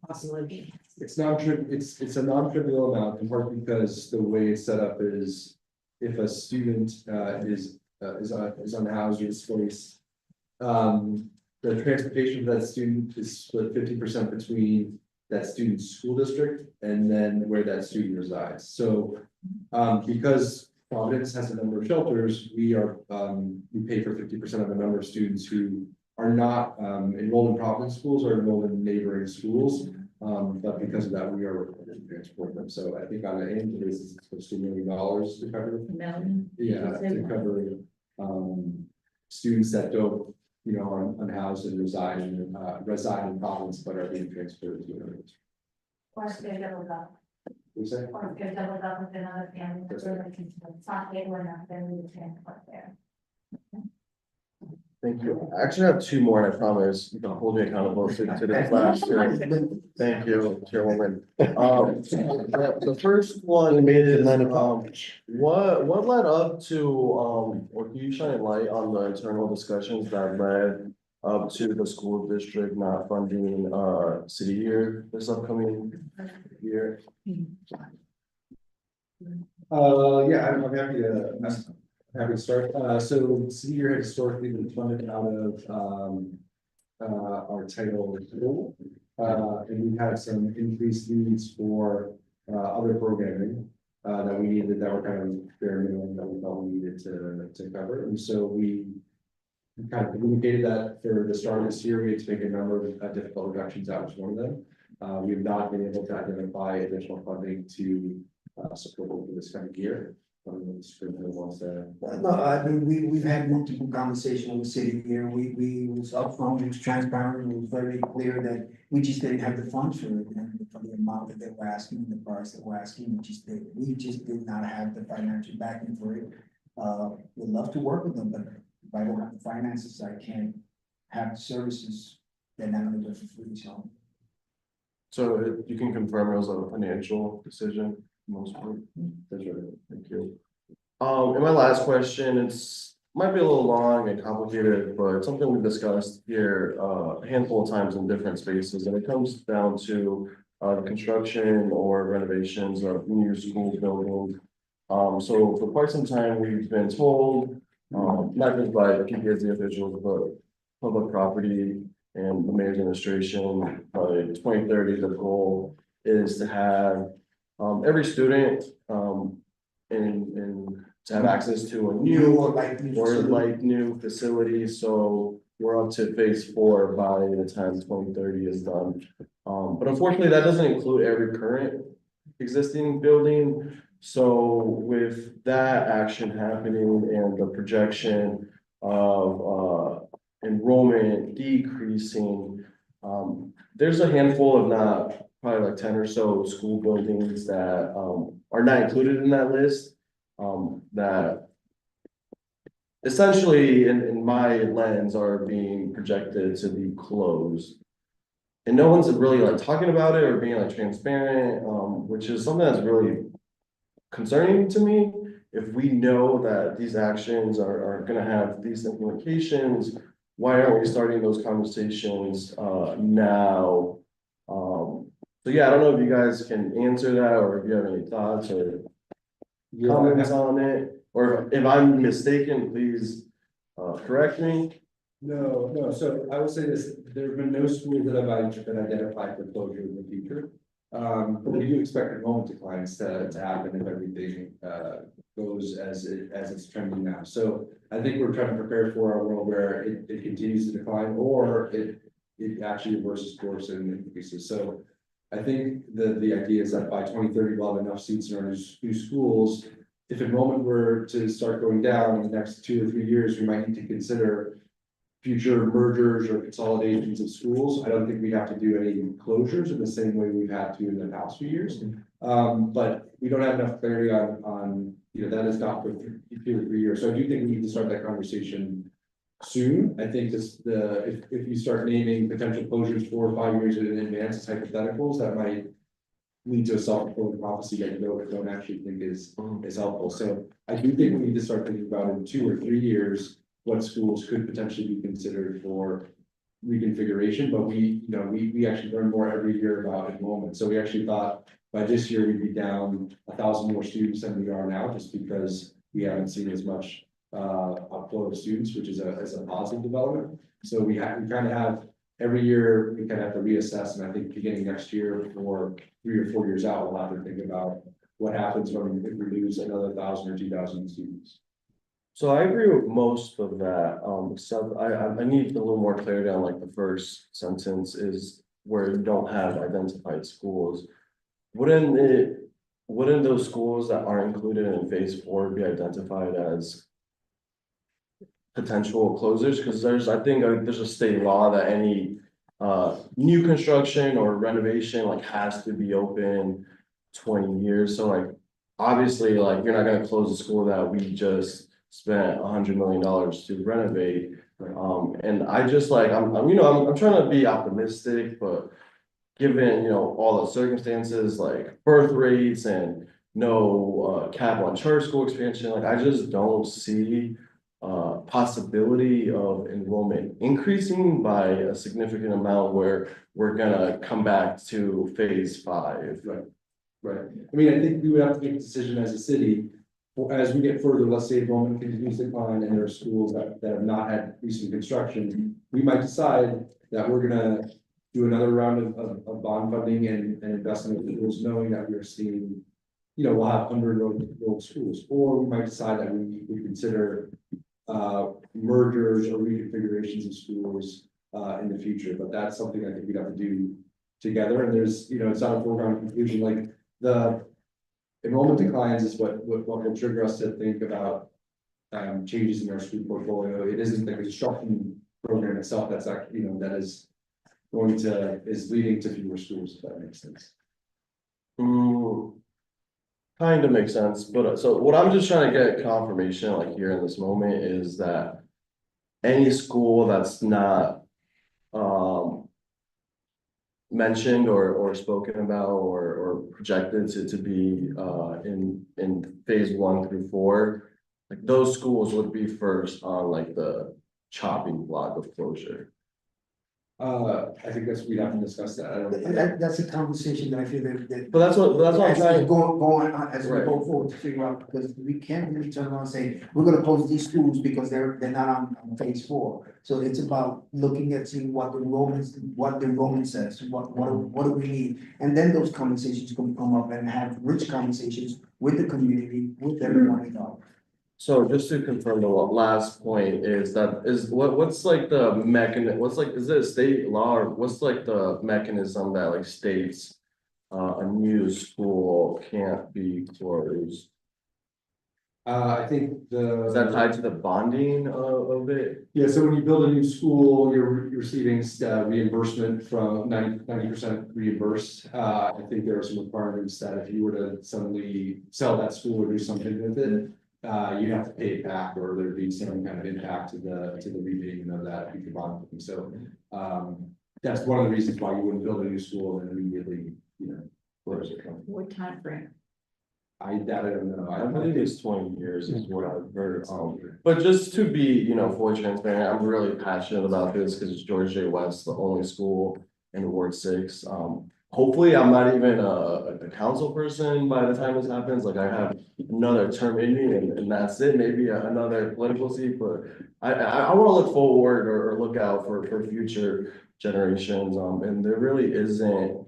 Population.
it's a non-trivial amount, in part because the way it's set up is if a student is unhoused or displaced, the transportation for that student is split 50% between that student's school district and then where that student resides. So because Providence has a number of shelters, we pay for 50% of the number of students who are not enrolled in Providence schools or enrolled in neighboring schools. But because of that, we are required to transport them. So I think on an annual basis, it's close to $1 million to cover.
Million?
Yeah, to cover students that don't, you know, are unhoused and reside in Providence, but are being transferred to others.
Or if they're doubled up,
What's that?
or if they're doubled up with another family,
That's
or like it's not able enough, then we would transport there.
Thank you. I actually have two more, and I promise you can hold me accountable to this last. Thank you, Chairwoman. The first one is, what led up to, or can you shine light on the internal discussions that led up to the school district not funding, city year this upcoming year?
Yeah, I'm happy to start. So city year had historically been funded out of our title pool. And we had some increased needs for other programming that we needed, that were kind of bare minimum that we felt we needed to cover. And so we kind of communicated that for the start of this year. We had to make a number of difficult reductions. That was one of them. We have not been able to identify additional funding to support over this kind of year.
No, I mean, we've had multiple conversations with the city here. We was upfront, it was transparent, it was very clear that we just didn't have the funds for it. And for the amount that they were asking, the price that we're asking, we just did not have the financial backing for it. would love to work with them, but if I don't have the finances, I can't have the services, then I'm gonna do it for free, so.
So you can confirm it was a financial decision, most part. That's right, thank you. And my last question, might be a little long and complicated, but it's something we've discussed here a handful of times in different spaces, and it comes down to the construction or renovations of new school buildings. So for quite some time, we've been told, not just by the PPSD officials, but public property and the mayor's administration, by 2030, the goal is to have every student in to have access to a new or like new facilities. So we're up to phase 4 by the time 2030 is done. But unfortunately, that doesn't include every current existing building. So with that action happening and the projection of enrollment decreasing, there's a handful of probably like 10 or so school buildings that are not included in that list. That essentially in my lens are being projected to be closed. And no one's really like talking about it or being like transparent, which is something that's really concerning to me. If we know that these actions are gonna have these implications, why aren't we starting those conversations now? So yeah, I don't know if you guys can answer that or if you have any thoughts or comments on it, or if I'm mistaken, please correct me.
No, so I will say this, there have been no schools that have been identified for closure in the future. But we do expect enrollment declines to happen if everything goes as it's trending now. So I think we're trying to prepare for a world where it continues to decline or it actually reverses course and increases. So I think the idea is that by 2030, we'll have enough seats in our new schools. If enrollment were to start going down in the next 2 or 3 years, we might need to consider future mergers or consolidations of schools. I don't think we have to do any closures in the same way we've had to in the past few years. But we don't have enough clarity on, that is not for 2 or 3 years. So I do think we need to start that conversation soon. I think if you start naming potential closures 4 or 5 years in advance as hypotheticals, that might lead to a self-fulfilling prophecy that you don't actually think is helpful. So I do think we need to start thinking about in 2 or 3 years what schools could potentially be considered for reconfiguration, but we actually learn more every year about enrollment. So we actually thought by this year we'd be down 1,000 more students than we are now, just because we haven't seen as much upflow of students, which is a positive development. So we kind of have every year we kind of have to reassess, and I think beginning next year or 3 or 4 years out, we'll have to think about what happens if we lose another 1,000 or 2,000 students.
So I agree with most of that. So I need a little more clarity on like the first sentence is where you don't have identified schools. Wouldn't those schools that aren't included in phase 4 be identified as potential closures? Because I think there's a state law that any new construction or renovation like has to be open 20 years. So like obviously like you're not going to close a school that we just spent $100 million to renovate. And I just like I'm trying to be optimistic, but given all the circumstances like birth rates and no cap on charter school expansion, like I just don't see possibility of enrollment increasing by a significant amount where we're gonna come back to phase 5.
Right. I mean, I think we would have to make a decision as a city. As we get further, let's say enrollment continues to decline and there are schools that have not had recent construction, we might decide that we're gonna do another round of bond funding and investment in schools, knowing that we're seeing, we'll have 100-year-old schools, or we might decide that we consider mergers or reconfigurations of schools in the future. But that's something I think we'd have to do together. And there's, it's not a foregone conclusion, like the enrollment declines is what will trigger us to think about changes in our school portfolio. It isn't the construction program itself that's actually, that is leading to fewer schools, if that makes sense.
Kind of makes sense, but so what I'm just trying to get confirmation like here in this moment is that any school that's not mentioned or spoken about or projected to be in phase 1 through 4, like those schools would be first on like the chopping block of closure.
I think we'd have to discuss that. I don't.
That's a conversation that I feel that.
But that's what I'm
As
trying.
we go on, as we
Right.
go forward to figure out, because we can't really turn around and say, we're gonna close these schools because they're not on phase 4. So it's about looking at seeing what the enrollment says, what do we need? And then those conversations can come up and have rich conversations with the community, with everyone involved.
So just to confirm the last point is what's like the mechanism, is it a state law or what's like the mechanism that like states a new school can't be closed?
I think
Is that tied to the bonding of it?
Yeah, so when you build a new school, you're receiving reimbursement from 90% reimbursed. I think there are some requirements that if you were to suddenly sell that school or do something with it, you'd have to pay it back, or there'd be some kind of impact to the repayment of that future bond. So that's one of the reasons why you wouldn't build a new school and immediately, close it.
What time frame?
I don't know.
I believe it's 20 years is what I've heard. But just to be, fully transparent, I'm really passionate about this because it's George J. West, the only school in Ward 6. Hopefully I'm not even a council person by the time this happens. Like I have another term in me and that's it, maybe another political seat, but I want to look forward or look out for future generations. And there really isn't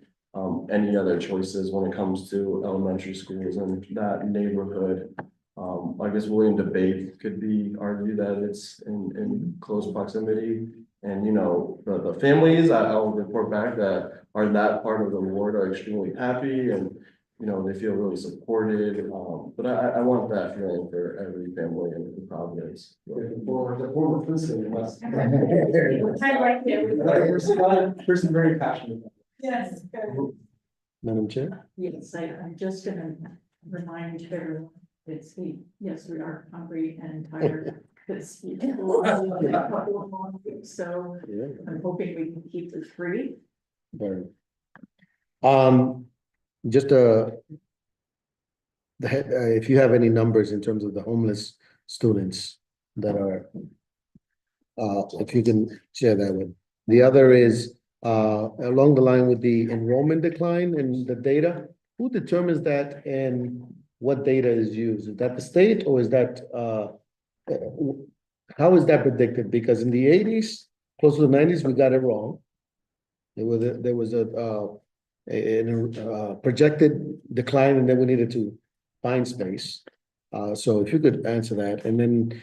any other choices when it comes to elementary schools in that neighborhood. I guess William Debate could be argued that it's in close proximity. And the families, I'll report back that are that part of the ward are extremely happy and they feel really supported. But I want that feeling for every family in Providence.
The former principal was.
I like it.
Person very passionate.
Yes.
Madam Chair?
Yes, I'm just gonna remind everyone, yes, we are hungry and tired. Because we did a couple of long weeks, so
Yeah.
I'm hoping we can keep this free.
Very. Just if you have any numbers in terms of the homeless students that are, if you can share that with. The other is, along the line with the enrollment decline and the data, who determines that and what data is used? Is that the state or is that, how is that predicted? Because in the 80s, close to the 90s, we got it wrong. There was a projected decline and then we needed to find space. So if you could answer that. And then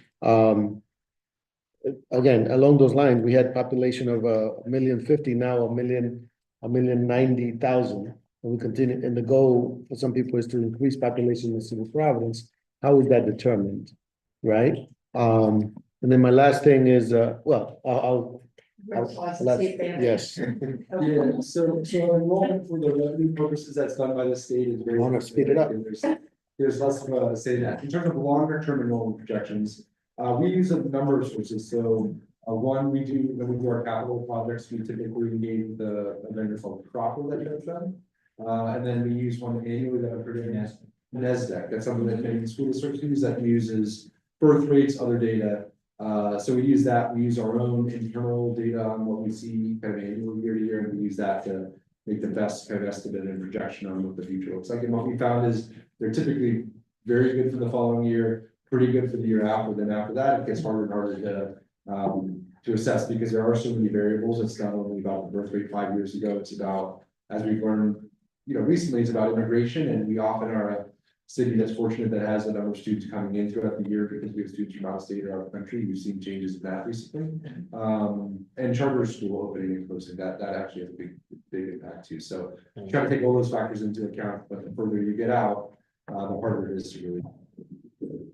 again, along those lines, we had population of 1,050,000, now 1,090,000. And we continue, and the goal for some people is to increase population in the city of Providence. How is that determined? Right? And then my last thing is, I'll yes.
Yeah, so enrollment for the revenue purposes that's done by the state is very.
I wanna speed it up.
There's less to say that. In terms of longer term enrollment projections, we use a number of sources. So one, when we do our capital projects, we typically engage the vendor called Proper that does them. And then we use one annually that I'm pretty NESDEC. That's something that many school districts use that uses birth rates, other data. So we use that. We use our own internal data on what we see kind of annually year to year, and we use that to make the best kind of estimate and projection on what the future looks like. And what we found is they're typically very good for the following year, pretty good for the year after. Then after that, it gets harder and harder to assess because there are so many variables. It's not only about the birth rate 5 years ago. It's about, as we've learned, recently, it's about immigration, and we often are a city that's fortunate that has a number of students coming in throughout the year because we have students from out of state or out of the country. We've seen changes in that recently. And charter school opening and closing, that actually has a big impact too. So try to take all those factors into account, but the further you get out, the harder it is to really.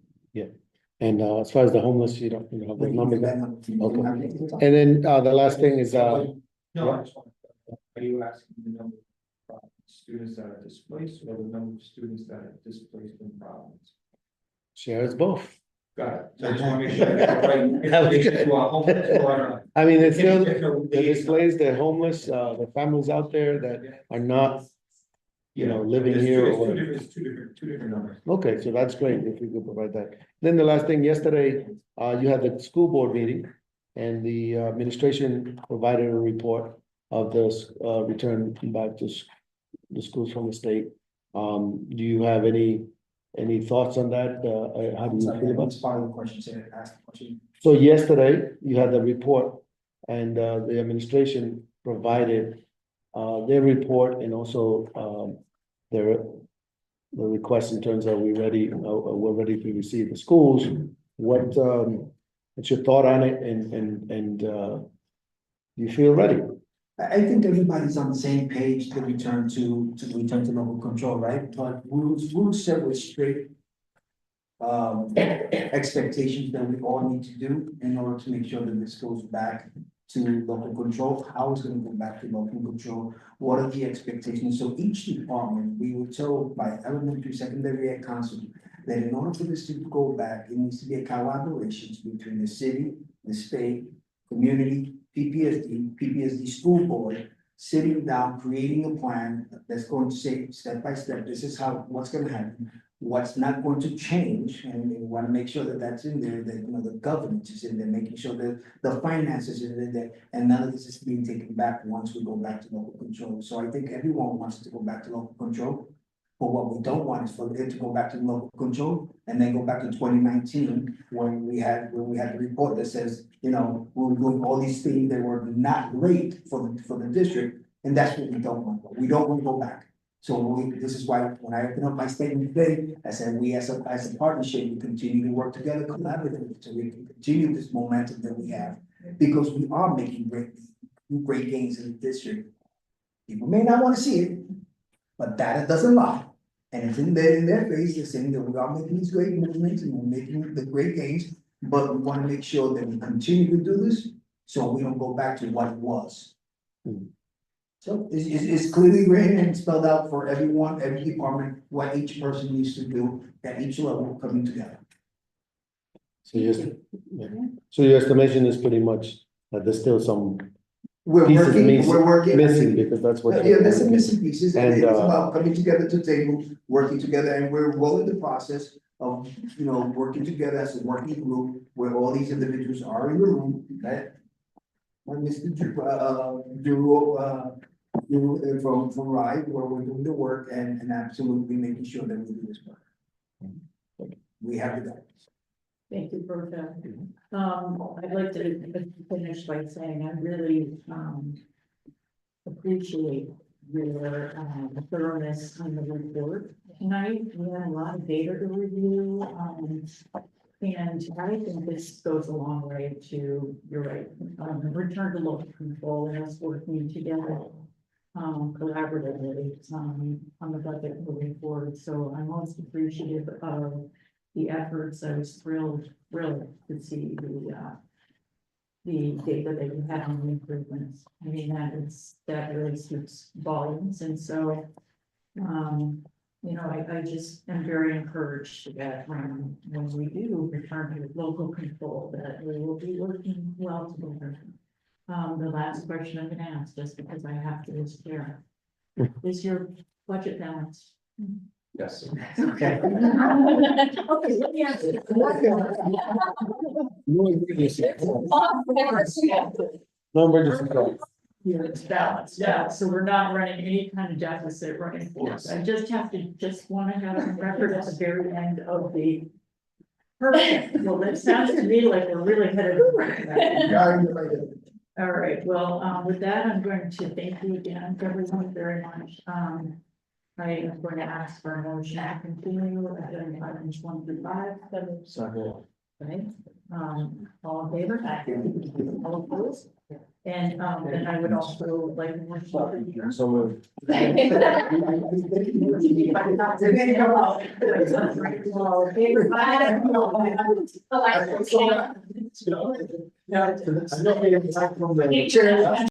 And as far as the homeless, you don't have the numbers.
Okay.
And then the last thing is,
No, I just want, are you asking the number of students that are displaced or the number of students that are displaced in Providence?
Shares both.
Got it. So I just want to make sure that the right information to our homeless, to our.
I mean, it's still,
Different
the
liaison.
displaced, the homeless, the families out there that are not, you know, living
It's
here
two-
or.
it's two different numbers.
Okay, so that's great if you could provide that. Then the last thing, yesterday, you had the school board meeting. And the administration provided a report of this, return back to the schools from the state. Do you have any thoughts on that? How do you feel about it?
It's part of the question, say, ask the question.
So yesterday, you had the report and the administration provided their report and also their the request in terms of we're ready to receive the schools. What's your thought on it and you feel ready?
I think everybody's on the same page to return to local control, right? But we'll set with strict expectations that we all need to do in order to make sure that this goes back to local control. How is it gonna go back to local control? What are the expectations? So each department, we were told by elementary, secondary, and council that in order for this to go back, it needs to be a collaboration between the city, the state, community, PPSD school board, sitting down, creating a plan that's going to say step by step, this is what's gonna happen. What's not going to change, and we wanna make sure that that's in there, that, you know, the governance is in there, making sure that the finances is in there. And none of this is being taken back once we go back to local control. So I think everyone wants to go back to local control. But what we don't want is for it to go back to local control and then go back to 2019 when we had the report that says, you know, we were doing all these things that were not great for the district. And that's what we don't want. We don't want to go back. So this is why when I opened up my statement today, I said we as a partnership, we continue to work together collaboratively so we can continue this momentum that we have. Because we are making great gains in the district. People may not want to see it, but data doesn't lie. And it's in their face, they're saying that we are making these great movements and we're making the great gains, but we want to make sure that we continue to do this, so we don't go back to what it was. So it's clearly written and spelled out for everyone, every department, what each person needs to do at each level coming together.
So your estimation is pretty much that there's still some
We're
pieces
working, we're working.
missing because that's what.
Yeah, there's some missing pieces, and
And,
it's about coming together to the table, working together, and we're well in the process of, you know, working together as a working group, where all these individuals are in the room, right? And Mr. From RIDE, where we're doing the work and absolutely making sure that we do this work. We have the guidance.
Thank you, Bertha. I'd like to finish by saying I really, appreciate your, thoroughness on the report tonight. We had a lot of data to review, and I think this goes a long way to, you're right, return to local control and us working together, collaboratively, on the budget moving forward. So I'm most appreciative of the efforts. I was thrilled to see the data that you had on the improvements. I mean, that really speaks volumes. And so, you know, I just am very encouraged that when we do return to local control, that we will be working well together. The last question I'm gonna ask, just because I have to, is Karen, is your budget balanced?
Yes.
Okay. Okay, let me ask you.
No emergency call.
Yeah, it's balanced, yeah, so we're not running any kind of deficit running forward. I just want to have a record at the very end of the. Perfect, well, that sounds to me like we're really headed in the right direction. All right, well, with that, I'm going to thank you again, everyone, very much. I am going to ask for a motion to continue at items 1 through 5. Okay, all in favor? All opposed? And I would also like to mention.
So moved.
All in favor?